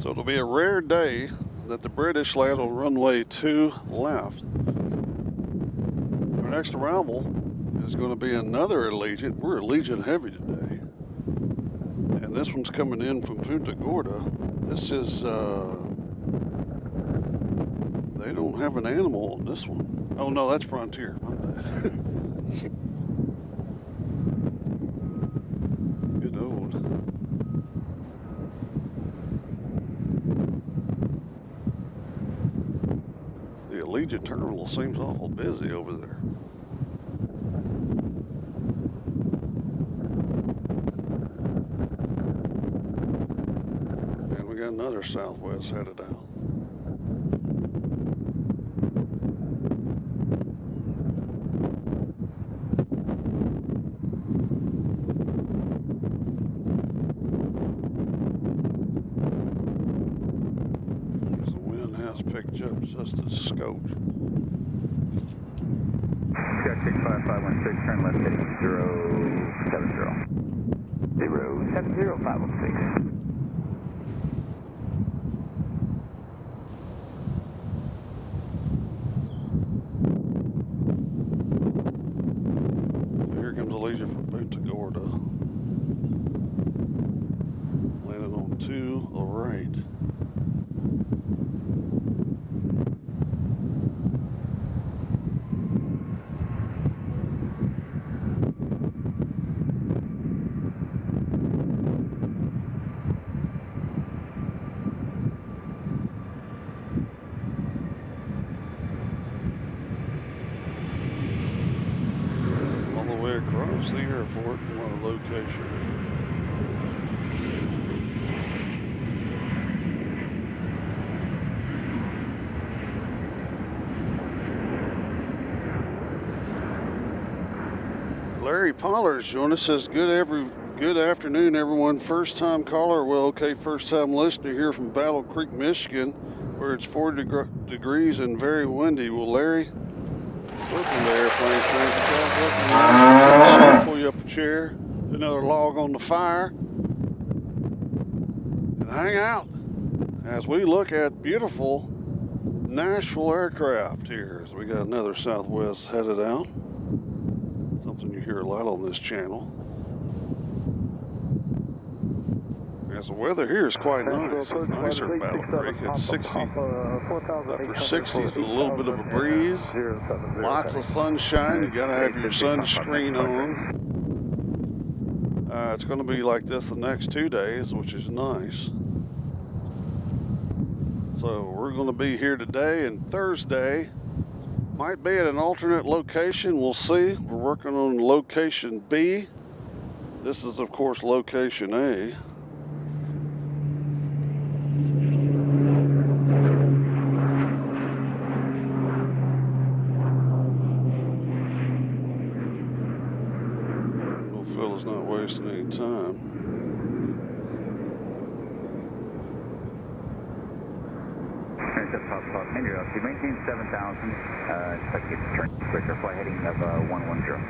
S1: So it'll be a rare day that the British land on runway 2 left. Our next arrival is going to be another Allegiant. We're Allegiant heavy today. And this one's coming in from Punta Gorda. This is, they don't have an animal on this one. Oh no, that's Frontier. My bad. Good old. The Allegiant terminal seems awful busy over there. And we got another Southwest headed out. Picked up just a scope.
S2: Scout 65516, turn left heading 070.
S3: 070516.
S1: Here comes Allegiant from Punta Gorda. Landing on 2, the right. way across the airport from our location. Larry Pollard's joined us. Says good afternoon, everyone. First time caller. Well, okay, first time listener here from Battle Creek, Michigan, where it's 40 degrees and very windy. Well, Larry, welcome to Airplane Transit. Pull you up a chair, another log on the fire, and hang out as we look at beautiful Nashville aircraft here. As we got another Southwest headed out. Something you hear a lot on this channel. As the weather here is quite nice. It's nicer at Battle Creek. It's 60, upper 60s with a little bit of a breeze. Lots of sunshine. You gotta have your sunscreen on. It's gonna be like this the next 2 days, which is nice. So we're gonna be here today and Thursday. Might be at an alternate location, we'll see. We're working on location B. This is, of course, location A. Little fella's not wasting any time.
S2: You maintain 7,000. Expect to get the train quicker flight heading of 110.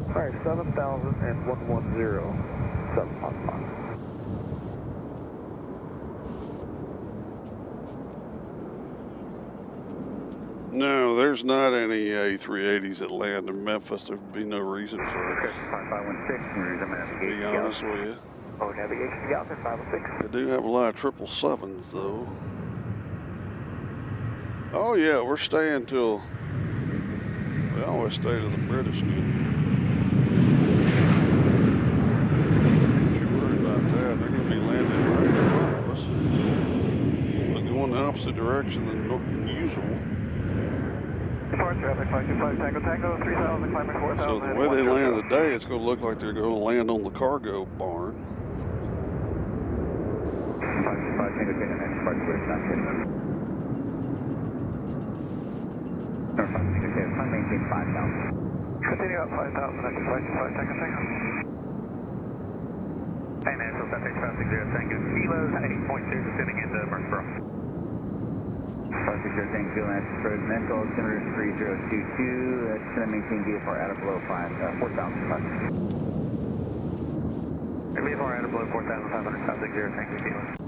S3: All right, 7,000 and 110. 755.
S1: No, there's not any A380s that land in Memphis. There'd be no reason for it.
S2: 5516,
S1: To be honest with you.
S3: Oh, navigation Gallopin 506.
S1: They do have a lot of 777s though. Oh yeah, we're staying till, we always stay to the British good here. Don't you worry about that. They're going to be landing right in front of us. But going the opposite direction than usual.
S3: Departure, Epic 525 Tango Tango, 3,000, climbing 4,000.
S1: So the way they land today, it's going to look like they're going to land on the cargo barn.
S2: 525 Tango Tango, next departure, British 910. Maintain 5,000.
S3: Continue up 5,000, next flight 5 Tango Tango. Hey, Nashville, Southwest traffic 0 Tango, kilos 8.2, descending into Murfreesboro.
S2: 560 Tango, Nashville, Mental, altimeter 3022, that's going to maintain VFR out of below 4,000.
S3: VFR out of below 4,500, 560 Tango, kilos.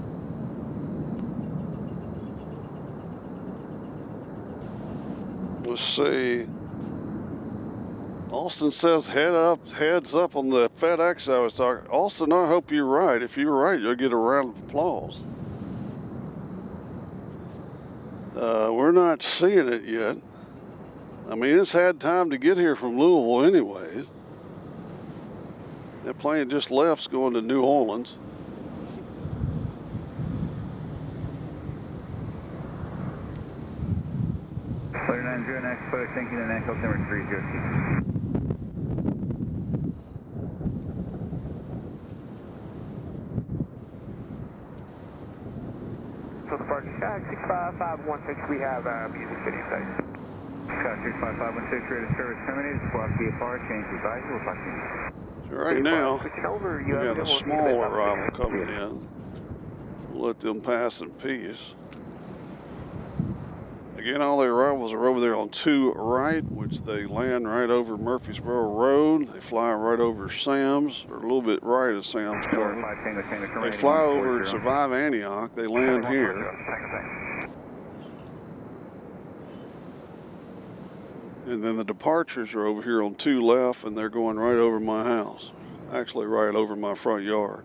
S1: Let's see. Austin says heads up on the FedEx I was talking. Austin, I hope you're right. If you're right, you'll get a round of applause. We're not seeing it yet. I mean, it's had time to get here from Louisville anyways. That plane just left's going to New Orleans.
S2: Next approach, thank you, the next altimeter 302.
S3: So departure Sky 65516, we have Music City in sight.
S2: Sky 65516, rate of service terminated, squawk VFR, change advisor, we'll talk to you.
S1: So right now, we got a small arrival coming in. We'll let them pass in peace. Again, all the arrivals are over there on 2 right, which they land right over Murfreesboro Road. They fly right over Sam's, or a little bit right of Sam's Club. They fly over and survive Antioch. They land here. And then the departures are over here on 2 left, and they're going right over my house. Actually, right over my front yard.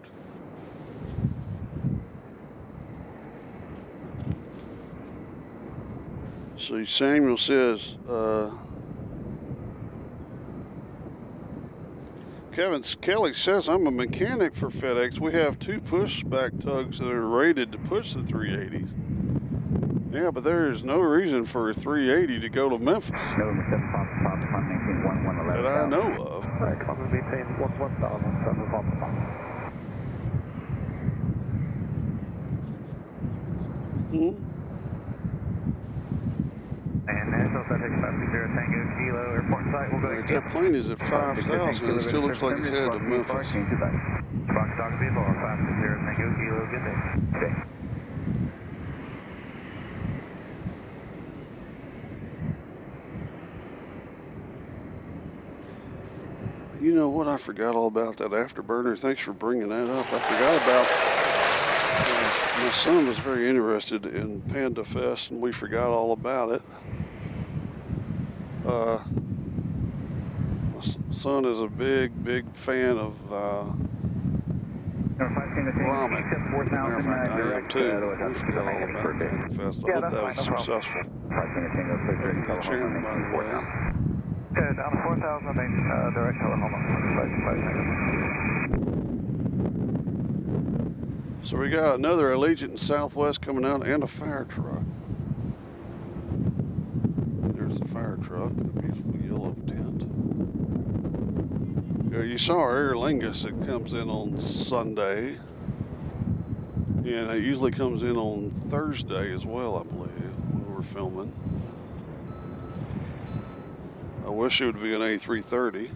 S1: See, Samuel says, Kelly says, I'm a mechanic for FedEx. We have 2 pushback tugs that are rated to push the 380s. Yeah, but there is no reason for a 380 to go to Memphis. that I know of.
S2: Alright, come on, maintain 1,000. And Nashville, Subject 560 Tango Kilo, airport site, we'll go to
S1: That plane is at 5,000. It still looks like it's headed to Memphis.
S2: Fox Dog Vehicle, 560 Tango Kilo, good day. Okay.
S1: You know what? I forgot all about that afterburner. Thanks for bringing that up. I forgot about. My son was very interested in Panda Fest, and we forgot all about it. My son is a big fan of ramen. Matter of fact, I am too. We forgot all about Panda Fest. I hope that was successful. That's Shannon, by the way.
S3: Okay, down to 4,000, direct Oklahoma.
S1: So we got another Allegiant and Southwest coming out and a fire truck. There's the fire truck, a beautiful yellow tent. You saw our Aer Lingus that comes in on Sunday. And it usually comes in on Thursday as well, I believe, when we're filming. I wish it would be an A330.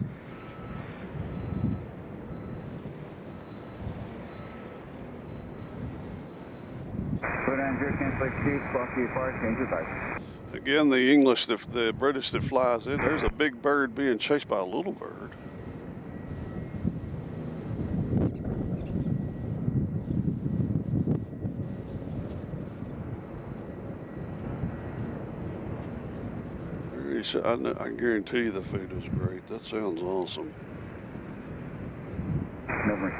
S1: Again, the English, the British that flies in, there's a big bird being chased by a little bird. I guarantee you the food is great. That sounds awesome. We're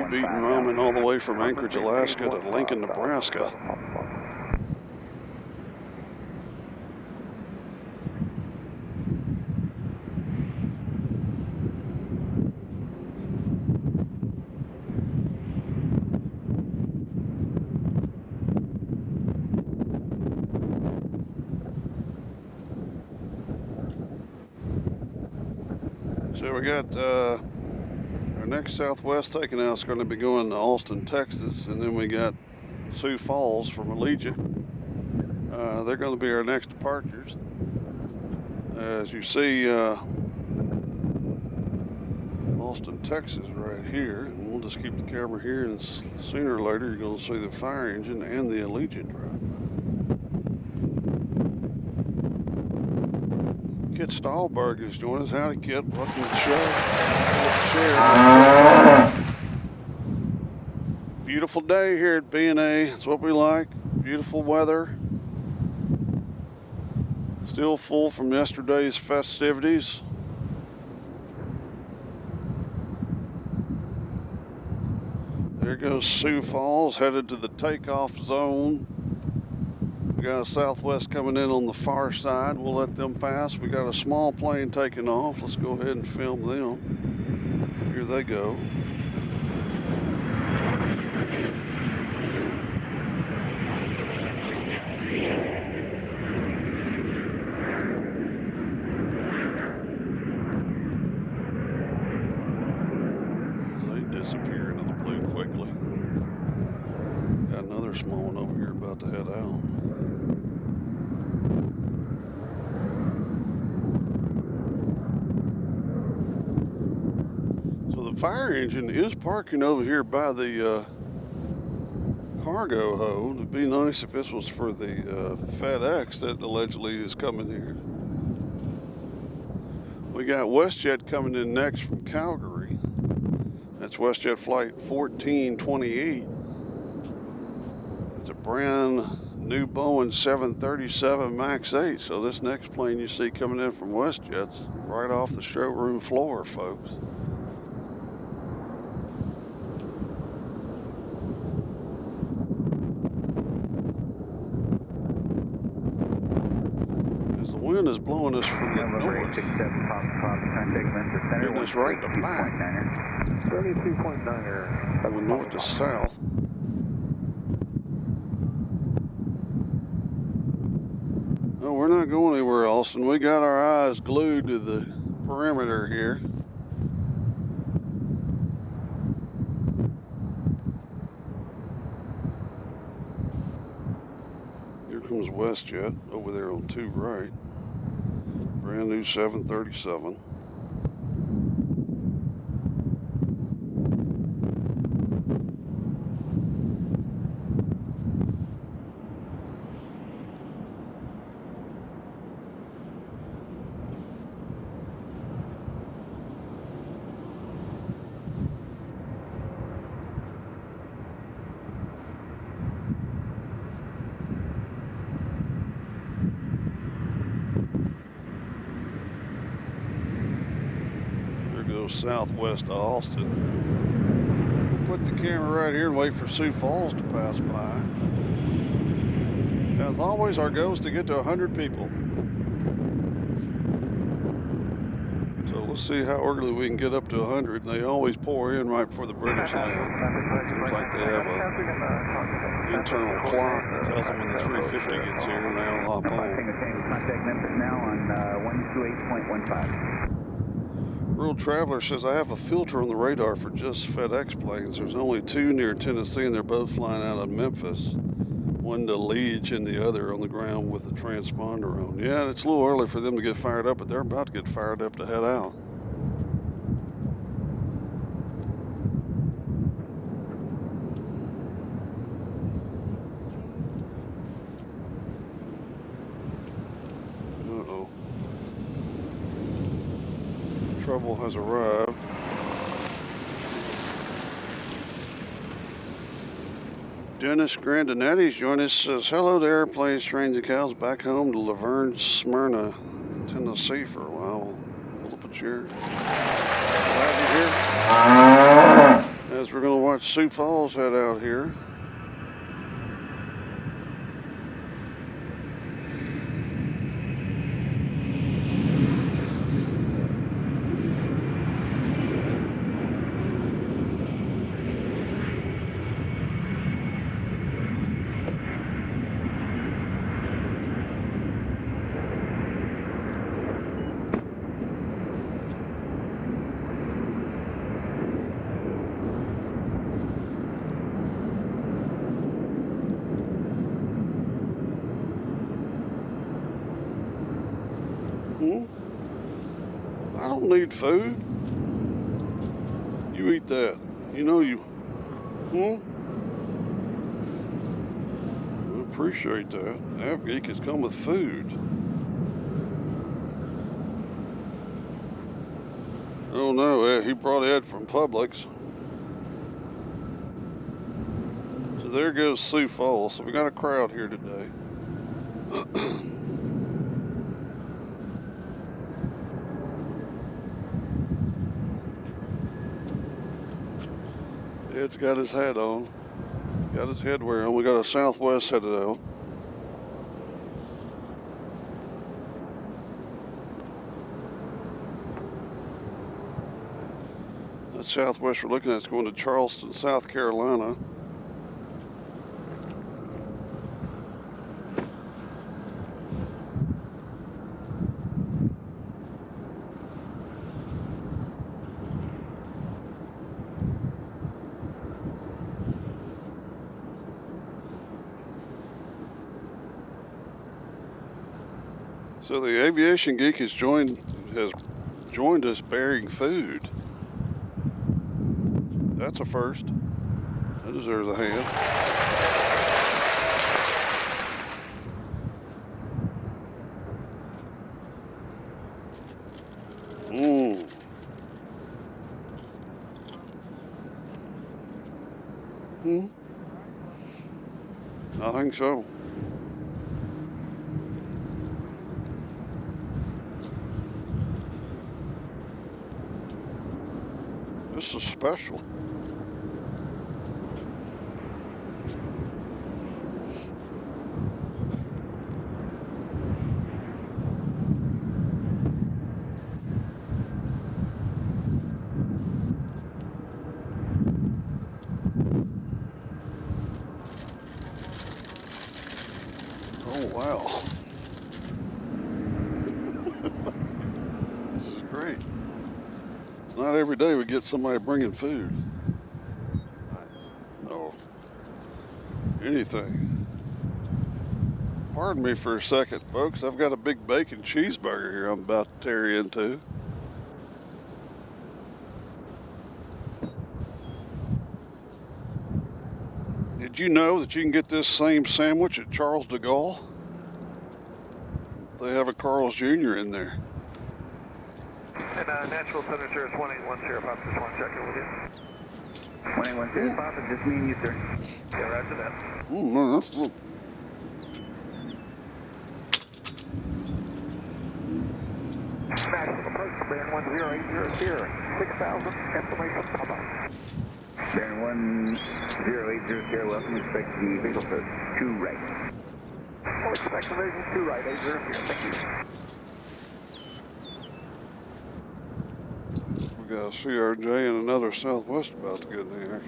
S1: beating ramen all the way from Anchorage, Alaska to Lincoln, Nebraska. So we got our next Southwest taking out is going to be going to Austin, Texas, and then we got Sioux Falls from Allegiant. They're going to be our next departures. As you see, Austin, Texas right here, and we'll just keep the camera here, and sooner or later you're going to see the fire engine and the Allegiant right. Kit Stahlberg is joining us. Howdy, Kit. Welcome to the show. Beautiful day here at BNA. It's what we like. Beautiful weather. Still full from yesterday's festivities. There goes Sioux Falls, headed to the takeoff zone. We got a Southwest coming in on the far side. We'll let them pass. We got a small plane taking off. Let's go ahead and film them. Here they go. They disappear into the blue quickly. Got another small one over here about to head out. The fire engine is parking over here by the cargo hold. It'd be nice if this was for the FedEx that allegedly is coming here. We got WestJet coming in next from Calgary. That's WestJet flight 1428. It's a brand new Boeing 737 MAX 8. So this next plane you see coming in from WestJet's right off the showroom floor, folks. The wind is blowing us from the north, getting us right to back,
S5: 72.9er.
S1: going north to south. No, we're not not going anywhere, Austin. We got our eyes glued to the perimeter here. Here comes WestJet over there on 2 right. Brand new 737. Southwest of Austin. We'll put the camera right here and wait for Sioux Falls to pass by. As always, our goal is to get to 100 people. So let's see how early we can get up to 100. And they always pour in right before the British land. Seems like they have an internal clock that tells them when the 350 gets here and they all hop on.
S2: Contact Memphis now on 128.15.
S1: Rural Traveler says, I have a filter on the radar for just FedEx planes. There's only 2 near Tennessee, and they're both flying out of Memphis. One to Leach and the other on the ground with the transponder on. Yeah, it's a little early for them to get fired up, but they're about to get fired up to head out. Trouble has arrived. Dennis Grandinetti's joined us, says, hello to airplanes, trains, and cows back home to Laverne, Smyrna, Tennessee for a while. Pull up a chair. Glad you're here. As we're going to watch Sioux Falls head out here. I don't need food. You eat that. You know you. I appreciate that. Avgeek has come with food. Oh no, he brought Ed from Publix. So there goes Sioux Falls. So we got a crowd here today. Ed's got his hat on. Got his headwear on. We got a Southwest headed out. That Southwest we're looking at is going to Charleston, South Carolina. So the Aviation Geek has joined us bearing food. That's a first. That deserves a hand. I think so. This is special. Oh, wow. great. Not every day we get somebody bringing food. No. Anything. Pardon me for a second, folks. I've got a big bacon cheeseburger here I'm about to tear into. Did you know that you can get this same sandwich at Charles de Gaulle? They have a Carl's Jr. in there.
S3: And Nashville Center, sir, 1810, just one checking with you.
S2: 1810, just me and you, sir.
S3: Yeah, roger that.
S1: No, that's good.
S3: Nashville approach, bearing 10800 here, 6,000, information, bye-bye.
S2: Bearing 1080 here, welcome, expect the vehicle to 2 right.
S3: We'll expect division 2 right, 80 here, thank you.
S1: We got a CRJ and another Southwest about to get in here.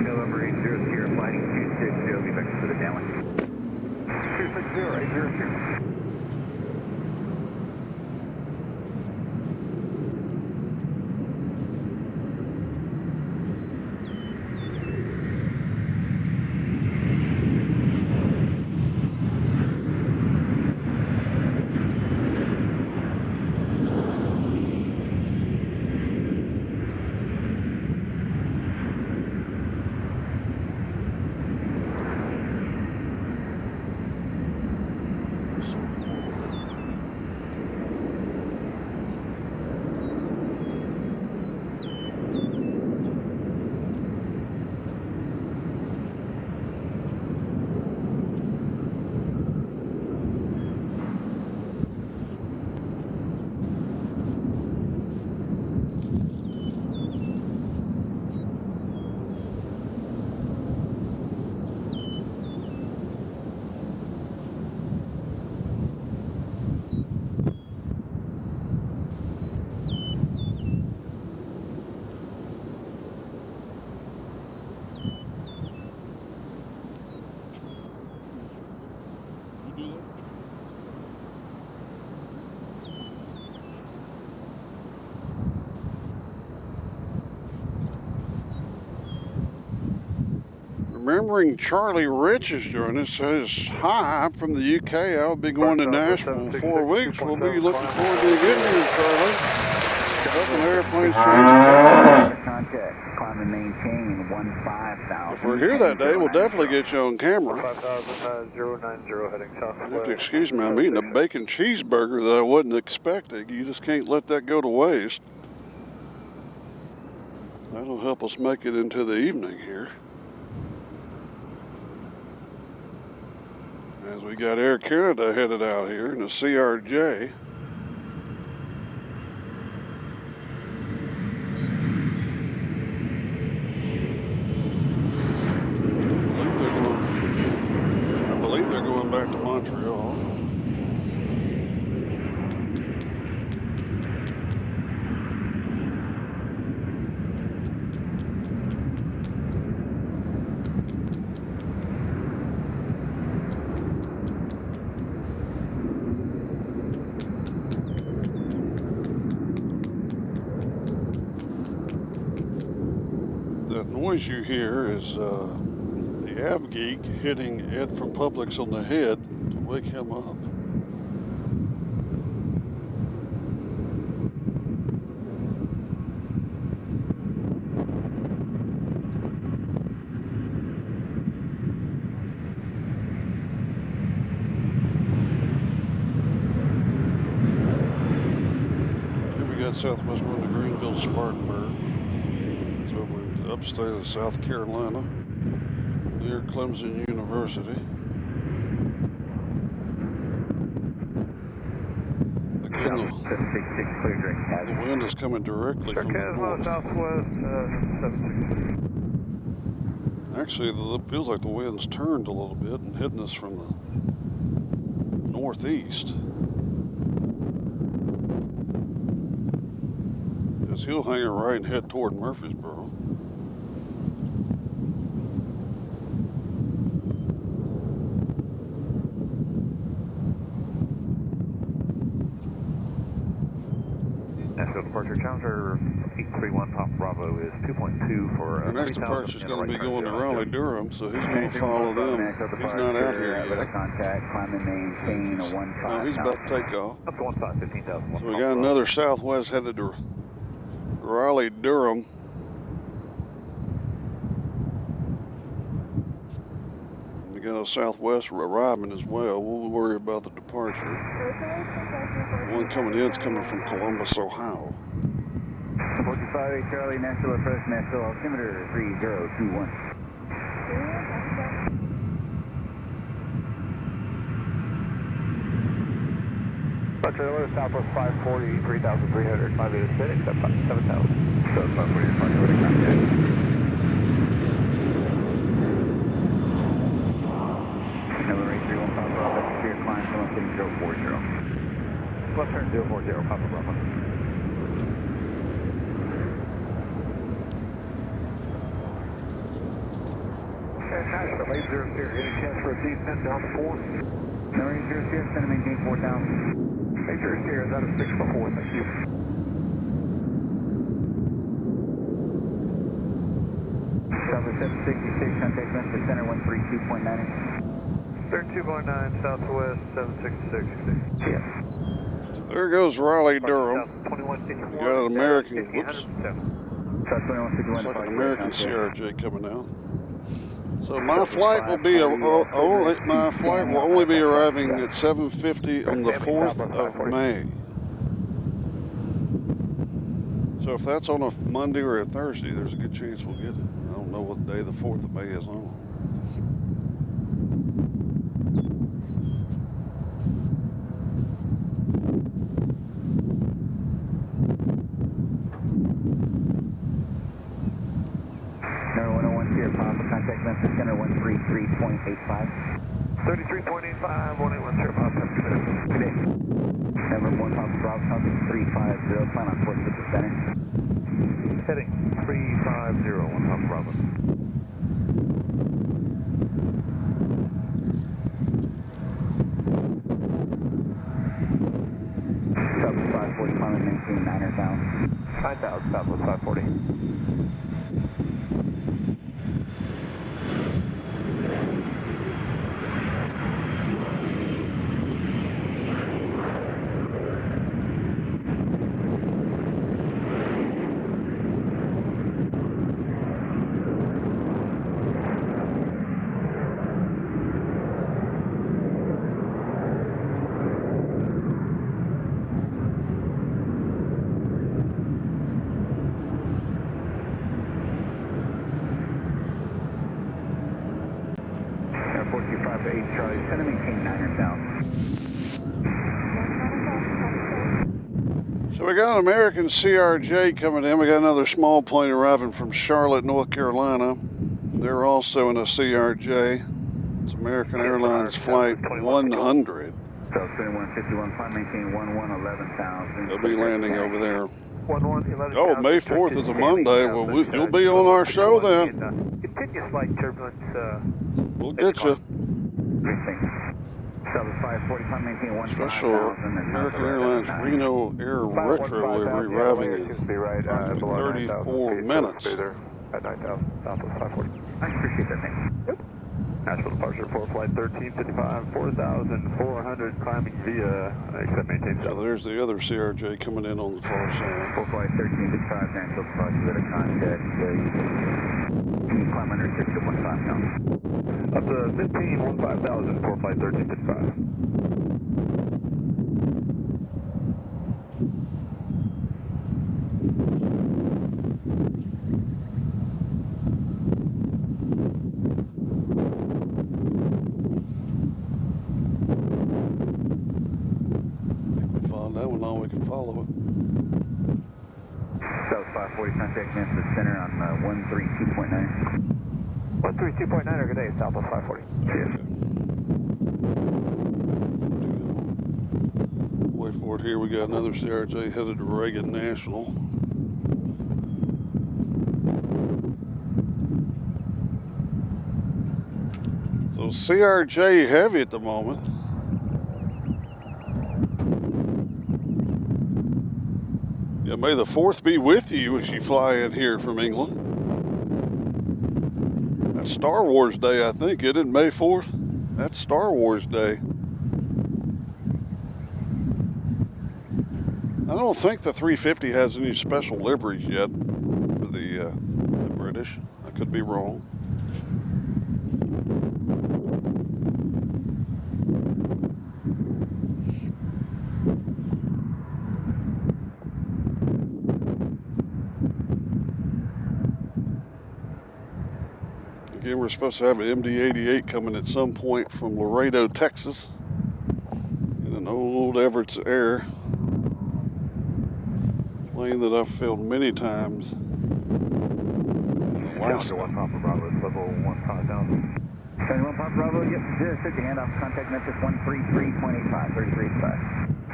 S2: November 80 Sierra, flighting 260, be back to the downwind.
S3: 260, 80 here.
S1: Remembering Charlie Rich is joining us. Says, hi, I'm from the UK. I'll be going to Nashville in 4 weeks. We'll be looking forward to you getting here, Charlie. Welcome airplanes, trains, and cars.
S2: Contact, climb and maintain 15,000.
S1: If we're here that day, we'll definitely get you on camera.
S3: 5,090 heading
S1: You have to
S3: southwest.
S1: excuse me, I'm eating a bacon cheeseburger that I wasn't expecting. You just can't let that go to waste. That'll help us make it into the evening here. As we got Air Canada headed out here in a CRJ. I believe they're going back to Montreal. That noise you hear is the Av Geek hitting Ed from Publix on the head to wake him up. head southwest going to Greenville, Spartanburg. It's over in the upstate of South Carolina, near Clemson University. Again, the wind is coming directly from the north.
S3: Southwest, 766.
S1: Actually, it feels like the wind's turned a little bit and hitting us from the northeast. Because he'll hang it right and head toward Murfreesboro.
S2: Nashville departure Challenger 831 Papa Bravo is 2.2 for
S1: The next departure is going to be going to Raleigh, Durham, so he's going to follow them. He's not out here yet.
S5: Contact, climb and maintain a 15.
S1: No, he's about to take off.
S2: Up to 15,000.
S1: So we got another Southwest headed to Raleigh, Durham. We got a Southwest arriving as well. We'll worry about the departure. One coming in is coming from Columbus, Ohio.
S5: 45 Charlie, Nashville approach, Nashville altimeter 3021.
S2: Departure Southwest 540, 3,300, 5 to 6, except 7,000. So 540 departure with a contact.
S5: Accelerate 31 Papa Bravo, clear climb, 040.
S2: Left turn 040, Papa Bravo.
S3: Nashville 800, any chance for a descent down to 4?
S5: No 800, send maintain 4,000.
S3: 800 is out of 6 before, thank you.
S5: Southwest 766, contact Memphis Center 132.9.
S3: 32.9, Southwest 766.
S5: Yes.
S1: There goes Raleigh, Durham.
S3: 2151.
S1: You got an American, whoops,
S5: South 2151.
S1: looks like an American CRJ coming out. So my flight will be only be arriving at 7:50 on the 4th of May. So if that's on a Monday or a Thursday, there's a good chance we'll get it. I don't know what day the 4th of May is on.
S5: Contact Memphis Center 133.85.
S3: 33.85, 181 Papa.
S5: Today. Number 1 Papa Bravo, contact 350, plan on course with the center.
S2: Heading 350, 1 Papa Bravo.
S5: Southwest 540, climb and maintain 9,000.
S2: 9,000, Southwest 540.
S5: Charlie, center maintain 9,000.
S1: So we got an American CRJ coming in. We got another small plane arriving from Charlotte, North Carolina. They're also in a CRJ. It's American Airlines Flight 100.
S5: So 2151, climb maintain 11,000.
S1: They'll be landing over there.
S3: 11,000.
S1: Oh, May 4th is a Monday. Well, you'll be on our show then.
S3: Continuous light turbulence.
S1: We'll get you.
S5: Southwest 540, climb maintain 15,000.
S1: Special American Airlines Reno Air Retro livery arriving in 34 minutes.
S2: At 9,000, Southwest 540.
S5: I appreciate that, Nick.
S2: Yep. Nashville departure for flight 1355, 4,400 climbing via, except maintain.
S1: So there's the other CRJ coming in on the far side.
S5: For flight 1355, Nashville departure at a contact. Climb under 615 now.
S2: Up to 15,000 for flight 1355.
S1: follow it.
S5: South 540, contact Memphis Center on 132.9.
S3: 132.9, good day, South of 540.
S5: Cheers.
S1: Wait for it here. We got another CRJ headed to Reagan National. So CRJ heavy at the moment. Yeah, may the 4th be with you as you fly in here from England. That's Star Wars Day, I think, isn't it? May 4th? That's Star Wars Day. I don't think the 350 has any special liveries yet for the British. I could be wrong. Again, we're supposed to have an MD-88 coming at some point from Laredo, Texas, in an old Everett's Air. Plane that I've filmed many times.
S2: Challenger 1 Papa Bravo, level 15000.
S5: 71 Papa Bravo, yep, 06, handoff, contact Memphis 133.85, 3385.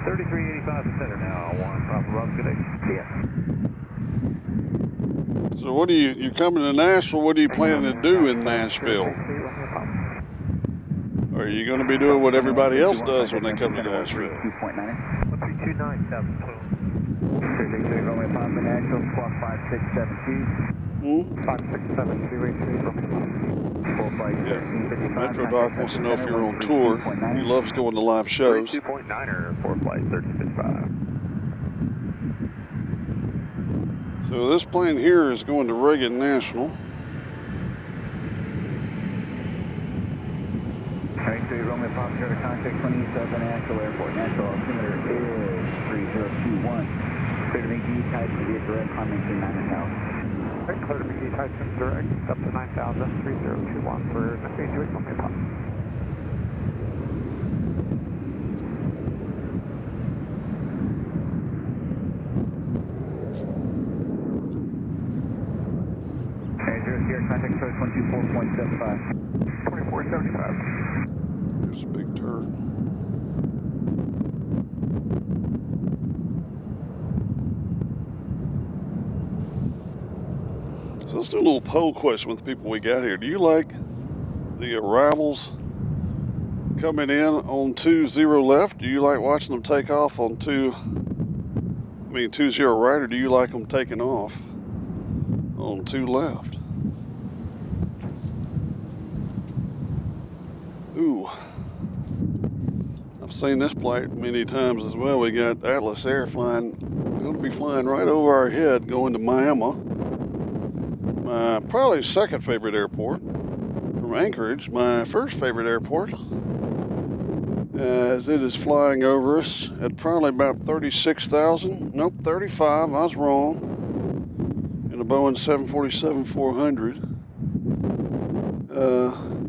S2: 3385 to center now, 1 Papa Bravo, good day.
S5: Yeah.
S1: So what do you're coming to Nashville, what are you planning to do in Nashville? Are you going to be doing what everybody else does when they come to Nashville?
S3: 132.9, South of
S5: 363, Runway 5 in Nashville, squawk 5672.
S3: 5672,
S1: Yeah. Metro Doc wants to know if you're on tour. He loves going to live shows.
S2: 2.9er, 4 flight 3055.
S1: So this plane here is going to Reagan National.
S5: Alright, so Romeo Papa Charter contact 27 Nashville Airport. Nashville altimeter is 3021. Clear to make type to be a direct climb into 9,000.
S3: Right, clear to be type direct up to 9,000, 3021 for Nashville, Romeo Papa.
S5: Contact choice 124.75.
S3: 2475.
S1: Here's a big turn. So let's do a little poll question with the people we got here. Do you like the arrivals coming in on 20 left? Do you like watching them take off on 20 right, or do you like them taking off on 2 left? Ooh, I've seen this flight many times as well. We got Atlas Air flying, going to be flying right over our head going to Miami. My probably second favorite airport from Anchorage, my first favorite airport, as it is flying over us at probably about 36,000, nope, 35, I was wrong, in a Boeing 747-400,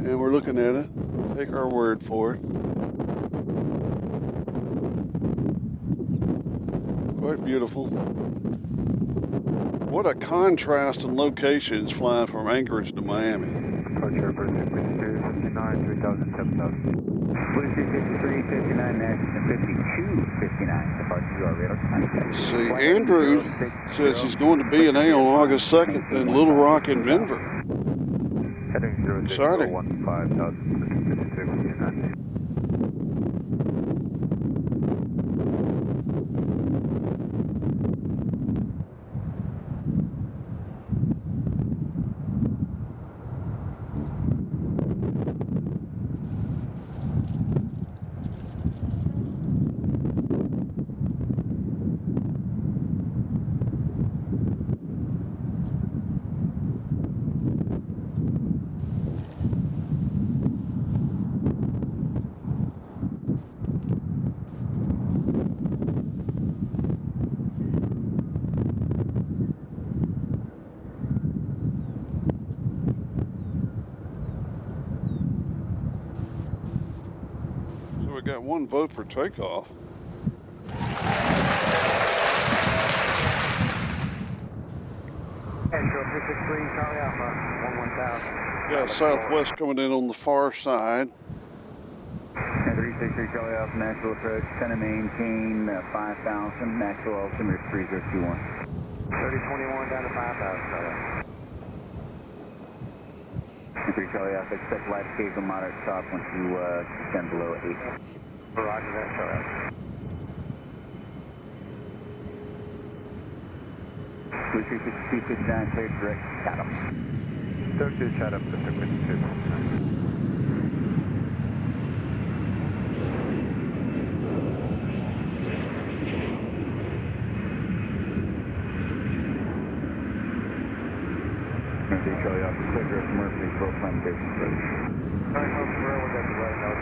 S1: and we're looking at it. Take our word for it. Quite beautiful. What a contrast in locations flying from Anchorage to Miami.
S2: Departure for 59, 3000, 7000.
S5: 4353, 59, Nashville, 5259. Departure to our radar contact.
S1: Let's see, Andrew says he's going to BNA on August 2nd in Little Rock and Denver.
S2: Heading 06,
S1: Exciting.
S2: 15,000.
S1: Got one vote for takeoff.
S3: 363, Charlie Alpha, 11000.
S1: Got southwest coming in on the far side.
S5: 363 Charlie Alpha, Nashville approach, kind of maintain 5,000, Nashville altimeter 3021.
S3: 3021 down to 5,000, Charlie Alpha.
S5: 3 Charlie Alpha, expect light occasional moderate stop once you descend below 8.
S3: Roger that, Charlie Alpha.
S5: 259 cleared direct Chatham.
S2: 32 Chatham, District 52.
S5: Charlie Alpha, clear direct Murphy, full plantation approach.
S3: Alright, Murphy, we'll get the right note.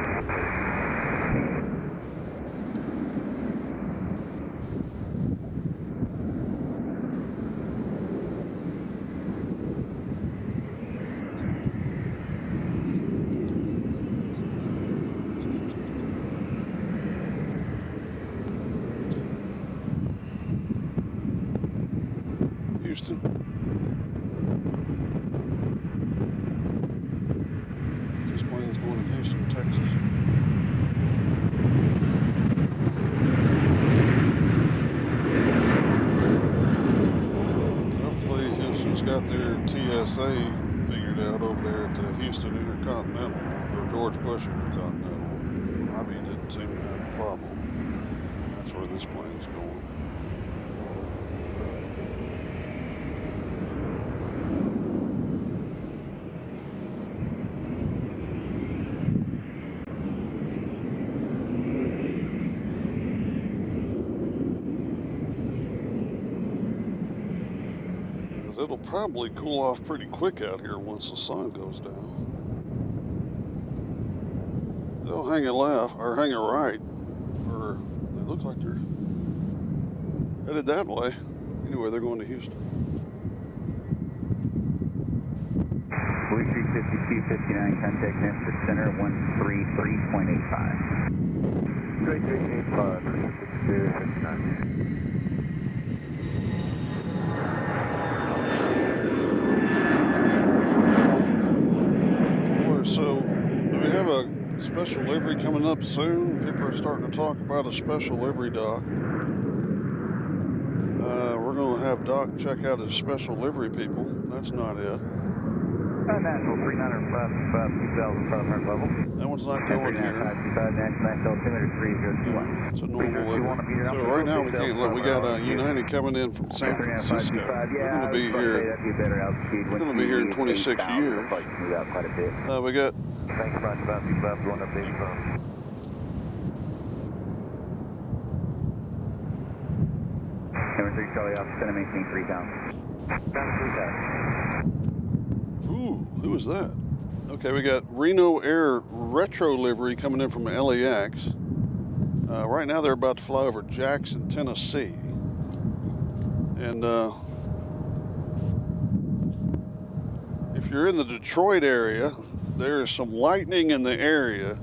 S1: Houston. This plane's going to Houston, Texas. Hopefully Houston's got their TSA figured out over there at the Houston Intercontinental, or George Bush Intercontinental. Bobby didn't seem to have a problem. That's where this plane's going. It'll probably cool off pretty quick out here once the sun goes down. They'll hang a left, or hang a right, or they look like they're headed that way. Anyway, they're going to Houston.
S5: 435259, contact Nashville Center, 133.85.
S2: 3385, 362, 59.
S1: So, do we have a special livery coming up soon? People are starting to talk about a special livery dock. We're going to have Doc check out his special livery people. That's not it.
S2: Nashville 3905, 2,500 level.
S1: That one's not going here.
S5: National altimeter 3021.
S1: It's a normal livery. So right now we can't look. We got United coming in from San Francisco. They're going to be here. They're going to be here in 26 years. We got.
S2: Thanks, Roger, about 25, going up the phone.
S5: Number 3 Charlie Alpha, center maintain 3,000.
S2: Down to 3,000.
S1: Ooh, who was that? Okay, we got Reno Air retro livery coming in from LAX. Right now they're about to fly over Jackson, Tennessee. And if you're in the Detroit area, there is some lightning in the area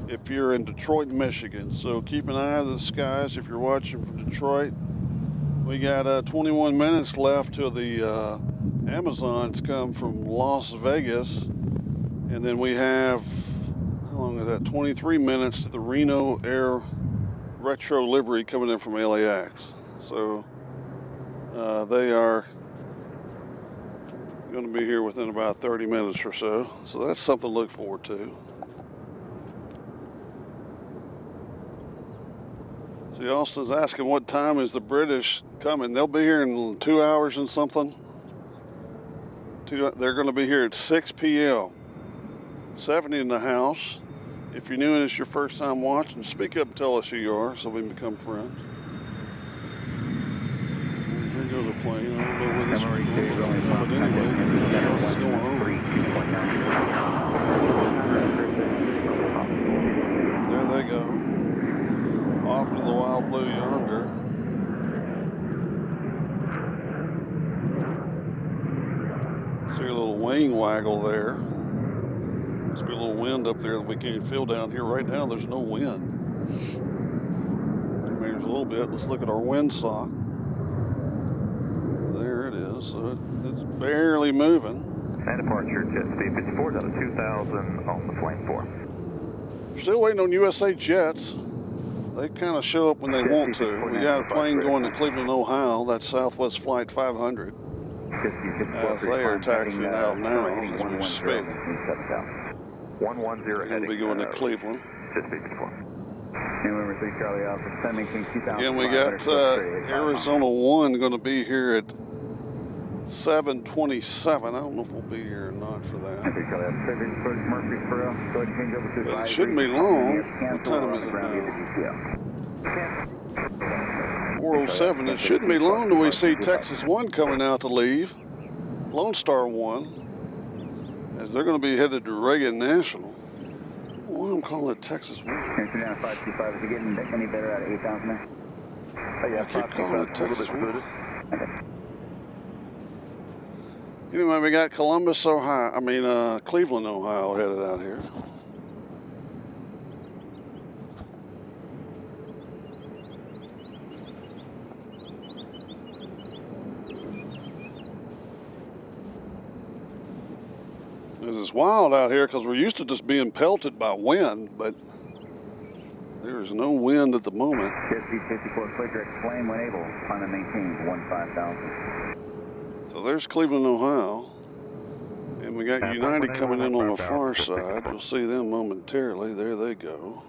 S1: if you're in Detroit, Michigan. So keep an eye on the skies if you're watching from Detroit. We got 21 minutes left till the Amazons come from Las Vegas. And then we have, how long is that? 23 minutes to the Reno Air retro livery coming in from LAX. So they are going to be here within about 30 minutes or so. So that's something to look forward to. See, Austin's asking what time is the British coming. They'll be here in 2 hours and something. They're going to be here at 6 p.m. 70 in the house. If you're new and it's your first time watching, speak up and tell us who you are so we can become friends. Here goes a plane. I don't know where this is going, but anyway, what else is going on? There they go. Off into the wild blue yonder. See a little wing waggle there. Must be a little wind up there that we can't feel down here. Right now there's no wind. Maybe there's a little bit. Let's look at our windsock. There it is. So but it's barely moving.
S2: And departure jet speed 54 out of 2,000 on the flame 4.
S1: Still waiting on USA Jets. They kind of show up when they want to. We got a plane going to Cleveland, Ohio. That's Southwest Flight 500. As they are taxiing out now as we speak.
S2: 110
S1: Going to be going to Cleveland.
S2: Jet speed 54.
S1: Again, we got Arizona 1 going to be here at 7:27. I don't know if we'll be here or not for that. But it shouldn't be long. What time is it now? 4:07. It shouldn't be long till we see Texas 1 coming out to leave. Lone Star 1. As they're going to be headed to Reagan National. Why I'm calling it Texas 1.
S5: Is it getting any better out of 8,000 there?
S1: I keep calling it Texas 1. Anyway, we got Columbus, Ohio. Cleveland, Ohio headed out here. It's wild out here because we're used to just being pelted by wind, but there is no wind at the moment.
S5: Jet 54 clear direct flame when able. Climb and maintain 15,000.
S1: So there's Cleveland, Ohio. And we got United coming in on the far side. You'll see them momentarily. There they go.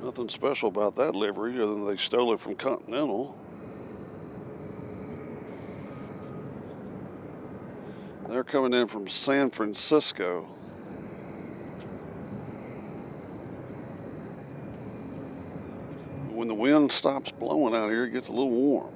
S1: Nothing special about that livery other than they stole it from Continental. They're coming in from San Francisco. When the wind stops blowing out here, it gets a little warm.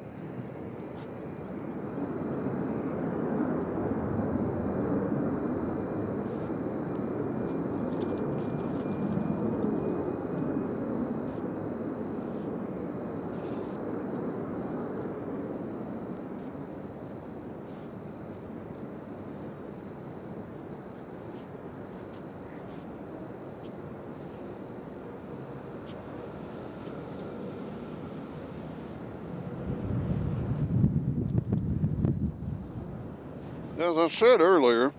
S1: As I said earlier,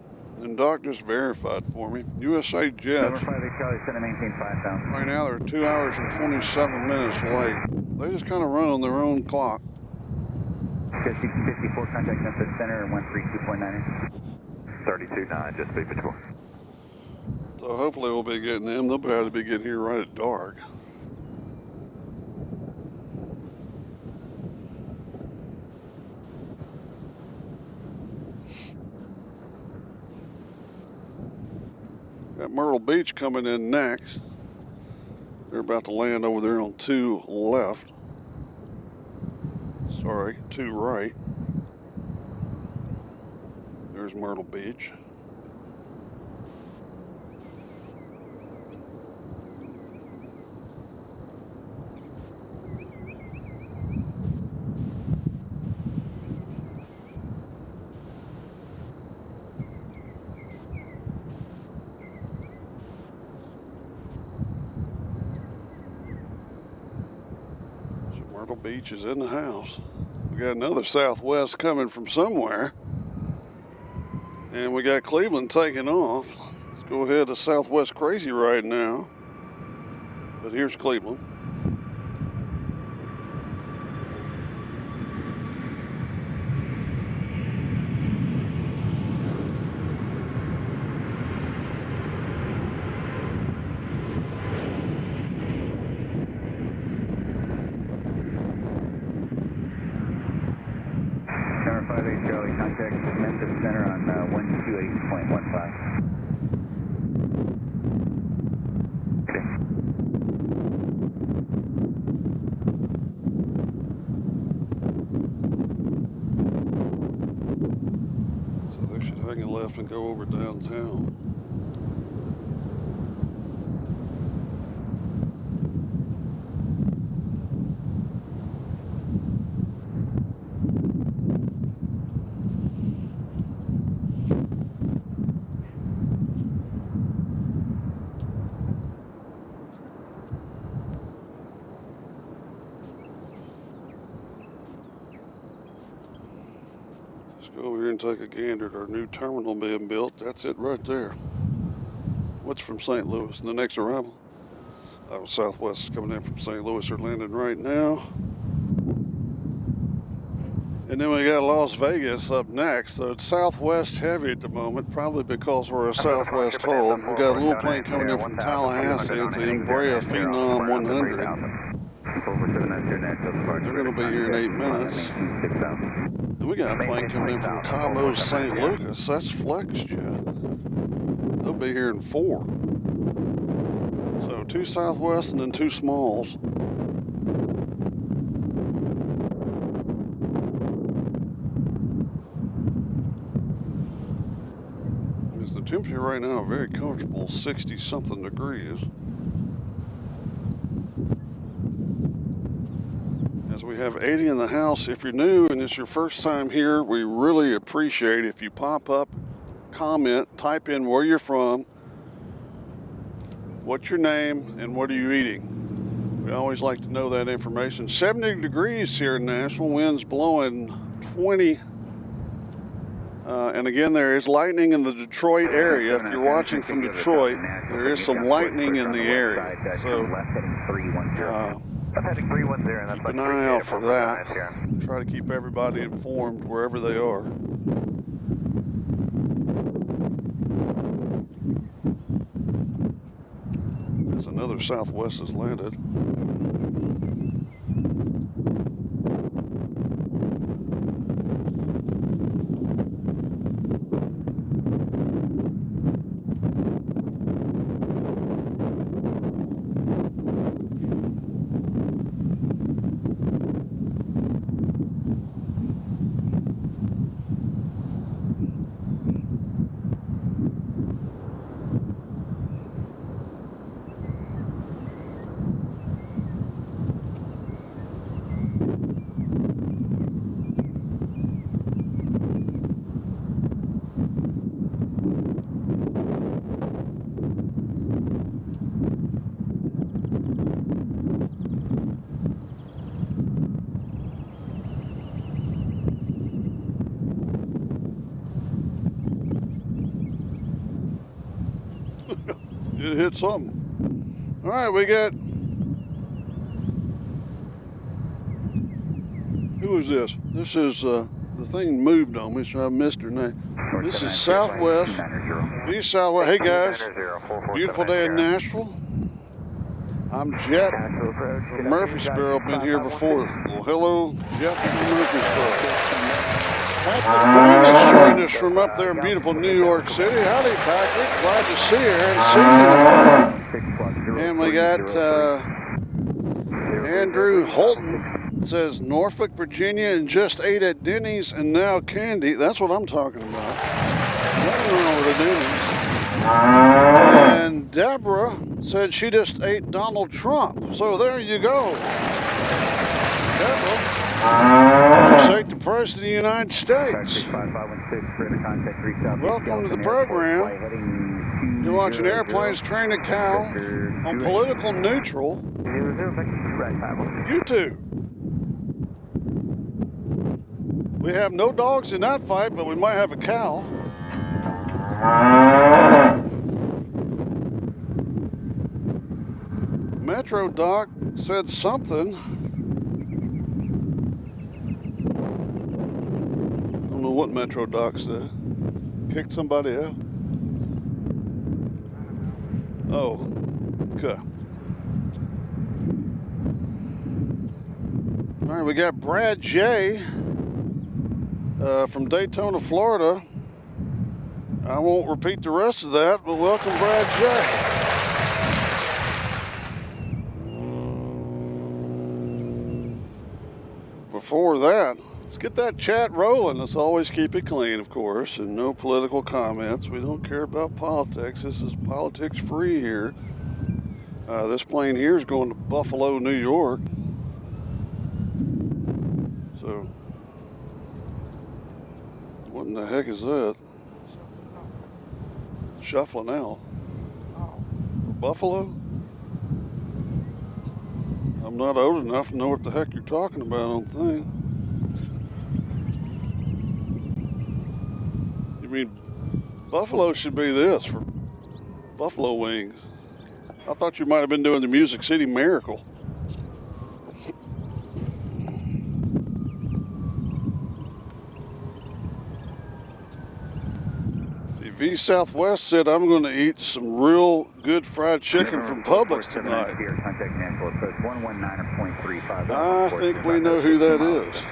S1: and Doc just verified for me, USA Jets, right now they're 2 hours and 27 minutes late. They just kind of run on their own clock.
S5: 54 contact Memphis Center and 132.9.
S2: 32.9, jet speed 54.
S1: So hopefully we'll be getting them. They'll probably be getting here right at dark. Got Myrtle Beach coming in next. They're about to land over there on 2 left. Sorry, 2 right. There's Myrtle Beach. Myrtle Beach is in the house. We got another Southwest coming from somewhere. And we got Cleveland taking off. Let's go ahead to Southwest Crazy right now. But here's Cleveland.
S5: Charlie, contact Memphis Center on 128.15.
S1: So they should hang a left and go over downtown. Go over here and take a gander at our new terminal being built. That's it right there. What's from St. Louis? The next arrival? Oh, Southwest is coming in from St. Louis. They're landing right now. And then we got Las Vegas up next. So it's Southwest heavy at the moment, probably because we're a Southwest hold. We got a little plane coming in from Tallahassee. It's the Embraer Phenom 100. They're going to be here in 8 minutes. And we got a plane coming in from Cabo, St. Lucas. That's FlexJet. They'll be here in 4. So 2 Southwest and then 2 smalls. The temperature right now very comfortable, 60 something degrees. As we have 80 in the house. If you're new and it's your first time here, we really appreciate if you pop up, comment, type in where you're from, what's your name, and what are you eating. We always like to know that information. 70 degrees here in Nashville, winds blowing 20. And again, there is lightning in the Detroit area. If you're watching from Detroit, there is some lightning in the area. So keep an eye out for that. Try to keep everybody informed wherever they are. There's another Southwest has landed. It hit something. All right, we got. Who is this? This is the thing moved on me, so I missed her name. This is Southwest. East Southwest. Hey guys, beautiful day in Nashville. I'm Jet from Murfreesboro. Been here before. Well, hello, Jet from Murfreesboro. Patrick is joining us from up there in beautiful New York City. Howdy, Patrick. Glad to see you. Haven't seen you. And we got Andrew Holton. Says Norfolk, Virginia, and just ate at Denny's and now candy. That's what I'm talking about. Nothing wrong with the Denny's. And Deborah said she just ate Donald Trump. So there you go. Deborah. Just ate the President of the United States. Welcome to the program. You're watching Airplanes Train a Cow on Political Neutral. YouTube. We have no dogs in that fight, but we might have a cow. Metro Doc said something. I don't know what Metro Doc said. Kicked somebody out. Oh, okay. All right, we got Brad J. From Daytona, Florida. I won't repeat the rest of that, but welcome, Brad J. Before that, let's get that chat rolling. Let's always keep it clean, of course, and no political comments. We don't care about politics. This is politics free here. This plane here is going to Buffalo, New York. So, what in the heck is that? Shuffling out. Buffalo? I'm not old enough to know what the heck you're talking about, I don't think. mean, Buffalo should be this for buffalo wings. I thought you might have been doing the Music City Miracle. V Southwest said I'm going to eat some real good fried chicken from Publix tonight. I think we know who that is.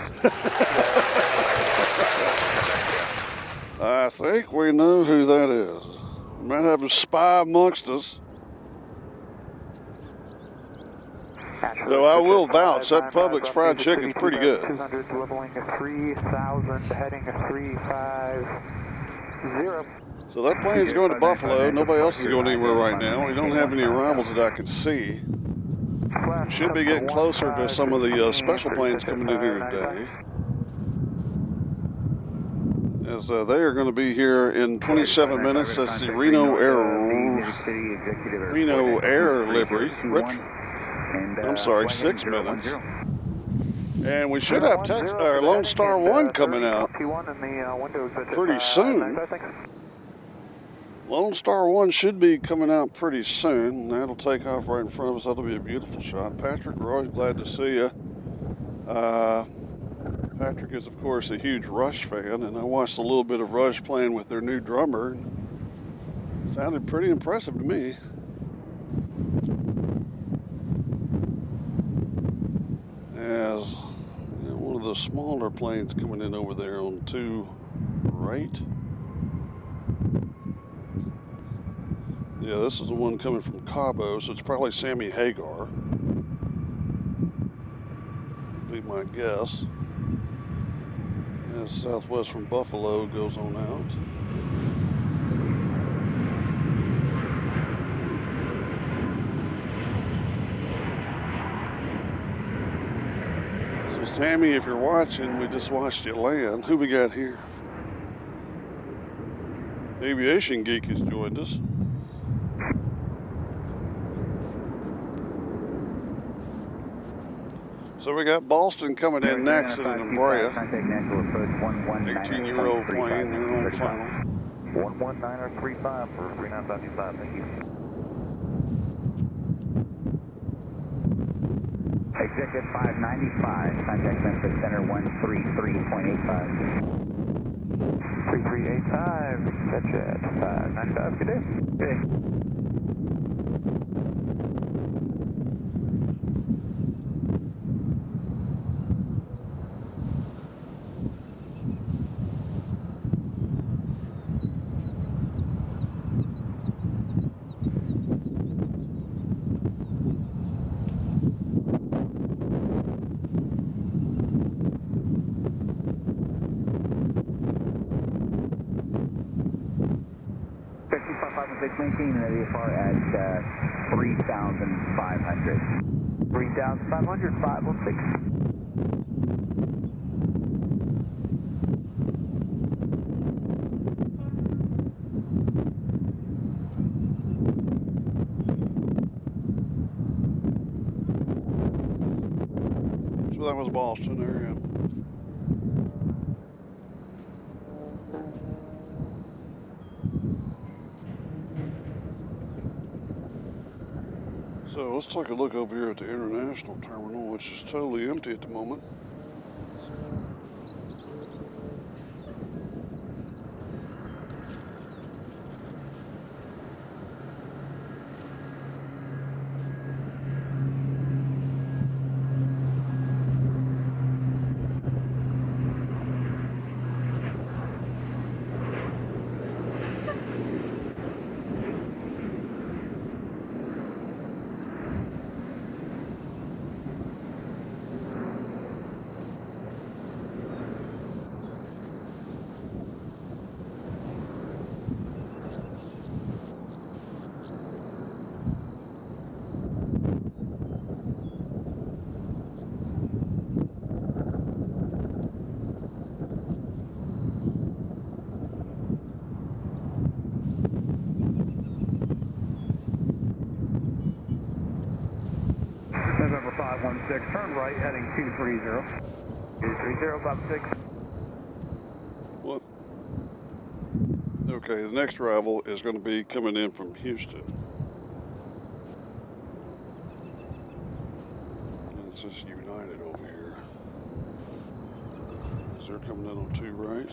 S1: I think we know who that is. We might have a spy amongst us. Though I will vouch, that Publix fried chicken's pretty good.
S3: 200 leveling 3,000, heading 350.
S1: So that plane's going to Buffalo. Nobody else is going anywhere right now. We don't have any arrivals that I can see. We should be getting closer to some of the special planes coming in here today, as they are going to be here in 27 minutes. That's the Reno Air livery. I'm sorry, 6 minutes. And we should have Lone Star 1 coming out pretty soon. Lone Star 1 should be coming out pretty soon. That'll take off right in front of us. That'll be a beautiful shot. Patrick, we're always glad to see you. Patrick is, of course, a huge Rush fan, and I watched a little bit of Rush playing with their new drummer. It sounded pretty impressive to me. As one of the smaller planes coming in over there on 2 right. Yeah, this is the one coming from Cabo, so it's probably Sammy Hagar. Be my guess. As Southwest from Buffalo goes on out. So Sammy, if you're watching, we just watched you land. Who we got here? Aviation Geek has joined us. So we got Boston coming in next in an Embraer. 18-year-old plane, they're on final.
S3: 11935 for 3955, thank you.
S5: Executive 595, contact Memphis Center 133.85.
S3: 3385, catch at 595, good day. Good day.
S5: Maintaining the AFR at 3,500.
S3: 3,500, 516.
S1: So that was Boston there, yeah. So let's take a look over here at the international terminal, which is totally empty at the moment.
S2: November 516, turn right, heading 230. 230, 56.
S1: What? Okay, the next arrival is going to be coming in from Houston. And it's just United over here. So they're coming in on 2 right.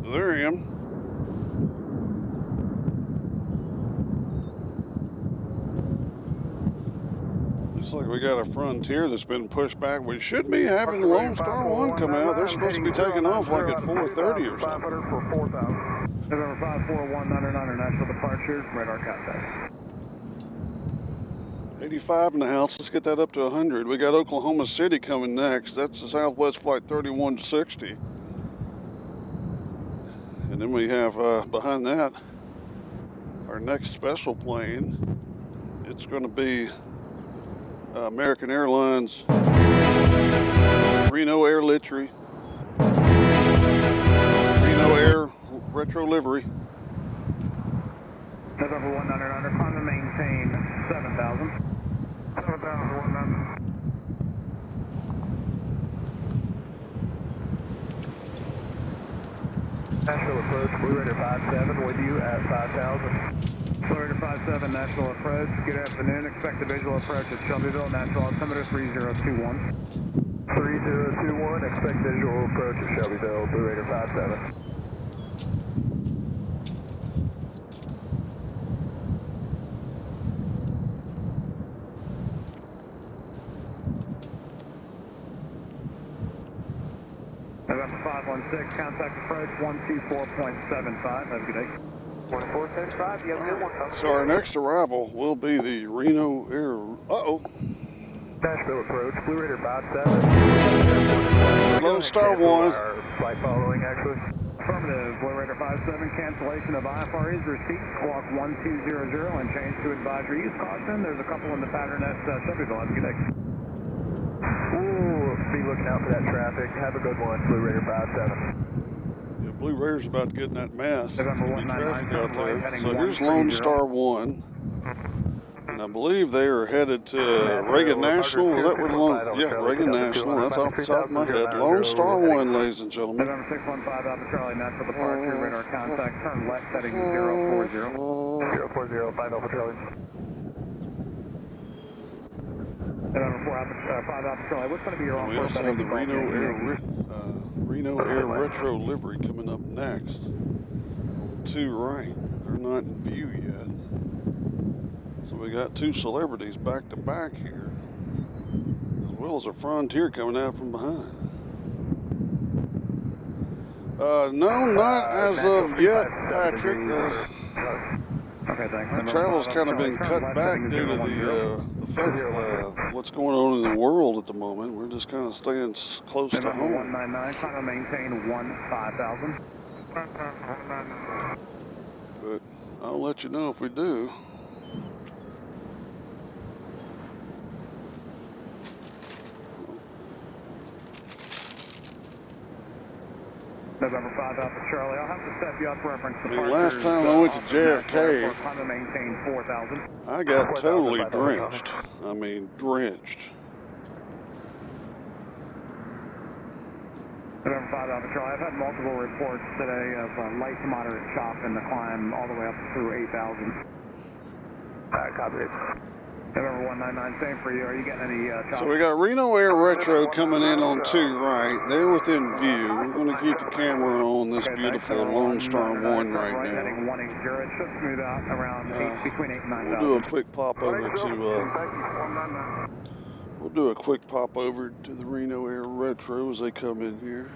S1: There I am. Looks like we got a Frontier that's been pushed back. We should be having the Lone Star 1 come out. They're supposed to be taking off like at 4:30 or something.
S2: November 54199, Nashville departure, radar contact.
S1: 85 in the house. Let's get that up to 100. We got Oklahoma City coming next. That's the Southwest Flight 3160. And then we have behind that our next special plane. It's going to be American Airlines Reno Air Livery, Reno Air Retro Livery.
S2: November 199, climb and maintain 7,000. 7,199. Nashville approach, Blue Raider 57 with you at 5,000. Blue Raider 57, Nashville approach. Good afternoon. Expect a visual approach at Shelbyville, Nashville altimeter 3021. 3021, expect visual approach at Shelbyville, Blue Raider 57. November 516, contact approach 124.75. Have a good day. 1475, you have a good one.
S1: So our next arrival will be the Reno Air.
S2: Nashville approach, Blue Raider 57.
S1: Lone Star 1.
S2: Flight following, actually. Affirmative, Blue Raider 57, cancellation of IFRE's receipt, squawk 1200 and change to advisory. Use caution, there's a couple in the pattern at Shelbyville. Have a good day. Be looking out for that traffic. Have a good one, Blue Raider 57.
S1: Yeah, Blue Raider's about to get in that mess. There's
S2: November
S1: gonna be traffic out
S2: 199,
S1: there.
S2: heading
S1: So here's Lone
S2: 130.
S1: Star 1. And I believe they are headed to Reagan National. Is that where Lone? Yeah, Reagan National. That's off the top of my head. Lone Star 1, ladies and gentlemen.
S2: November 615, Alpha Charlie, Nashville departure, radar contact, turn left, heading 040. 040, 5 Alpha Charlie. November 4 Alpha, 5 Alpha Charlie, what's going to be your
S1: We also have the Reno Air Retro Livery coming up next. 2 right. They're not in view yet. So we got 2 celebrities back to back here, as well as a Frontier coming out from behind. No, not as of yet, Patrick.
S2: Okay, thanks.
S1: Our travel's kind of been cut back due to the effect what's going on in the world at the moment. We're just kind of staying close to home.
S2: 199, trying to maintain 15,000.
S1: But I'll let you know if we do.
S2: November 5 Alpha Charlie, I'll have to step you up reference
S1: I mean, last time I went to JFK,
S2: trying to maintain 4,000.
S1: I got totally drenched. I mean, drenched.
S2: November 5 Alpha Charlie, I've had multiple reports today of light to moderate chop in the climb all the way up through 8,000. Copy it. November 199, same for you. Are you getting any chop?
S1: So we got Reno Air Retro coming in on 2 right. They're within view. We're going to keep the camera on this beautiful Lone Star 1 right now.
S2: Heading 180. It should smooth out around between 8 and 9,000.
S1: We'll do a quick pop over to the Reno Air Retro as they come in here.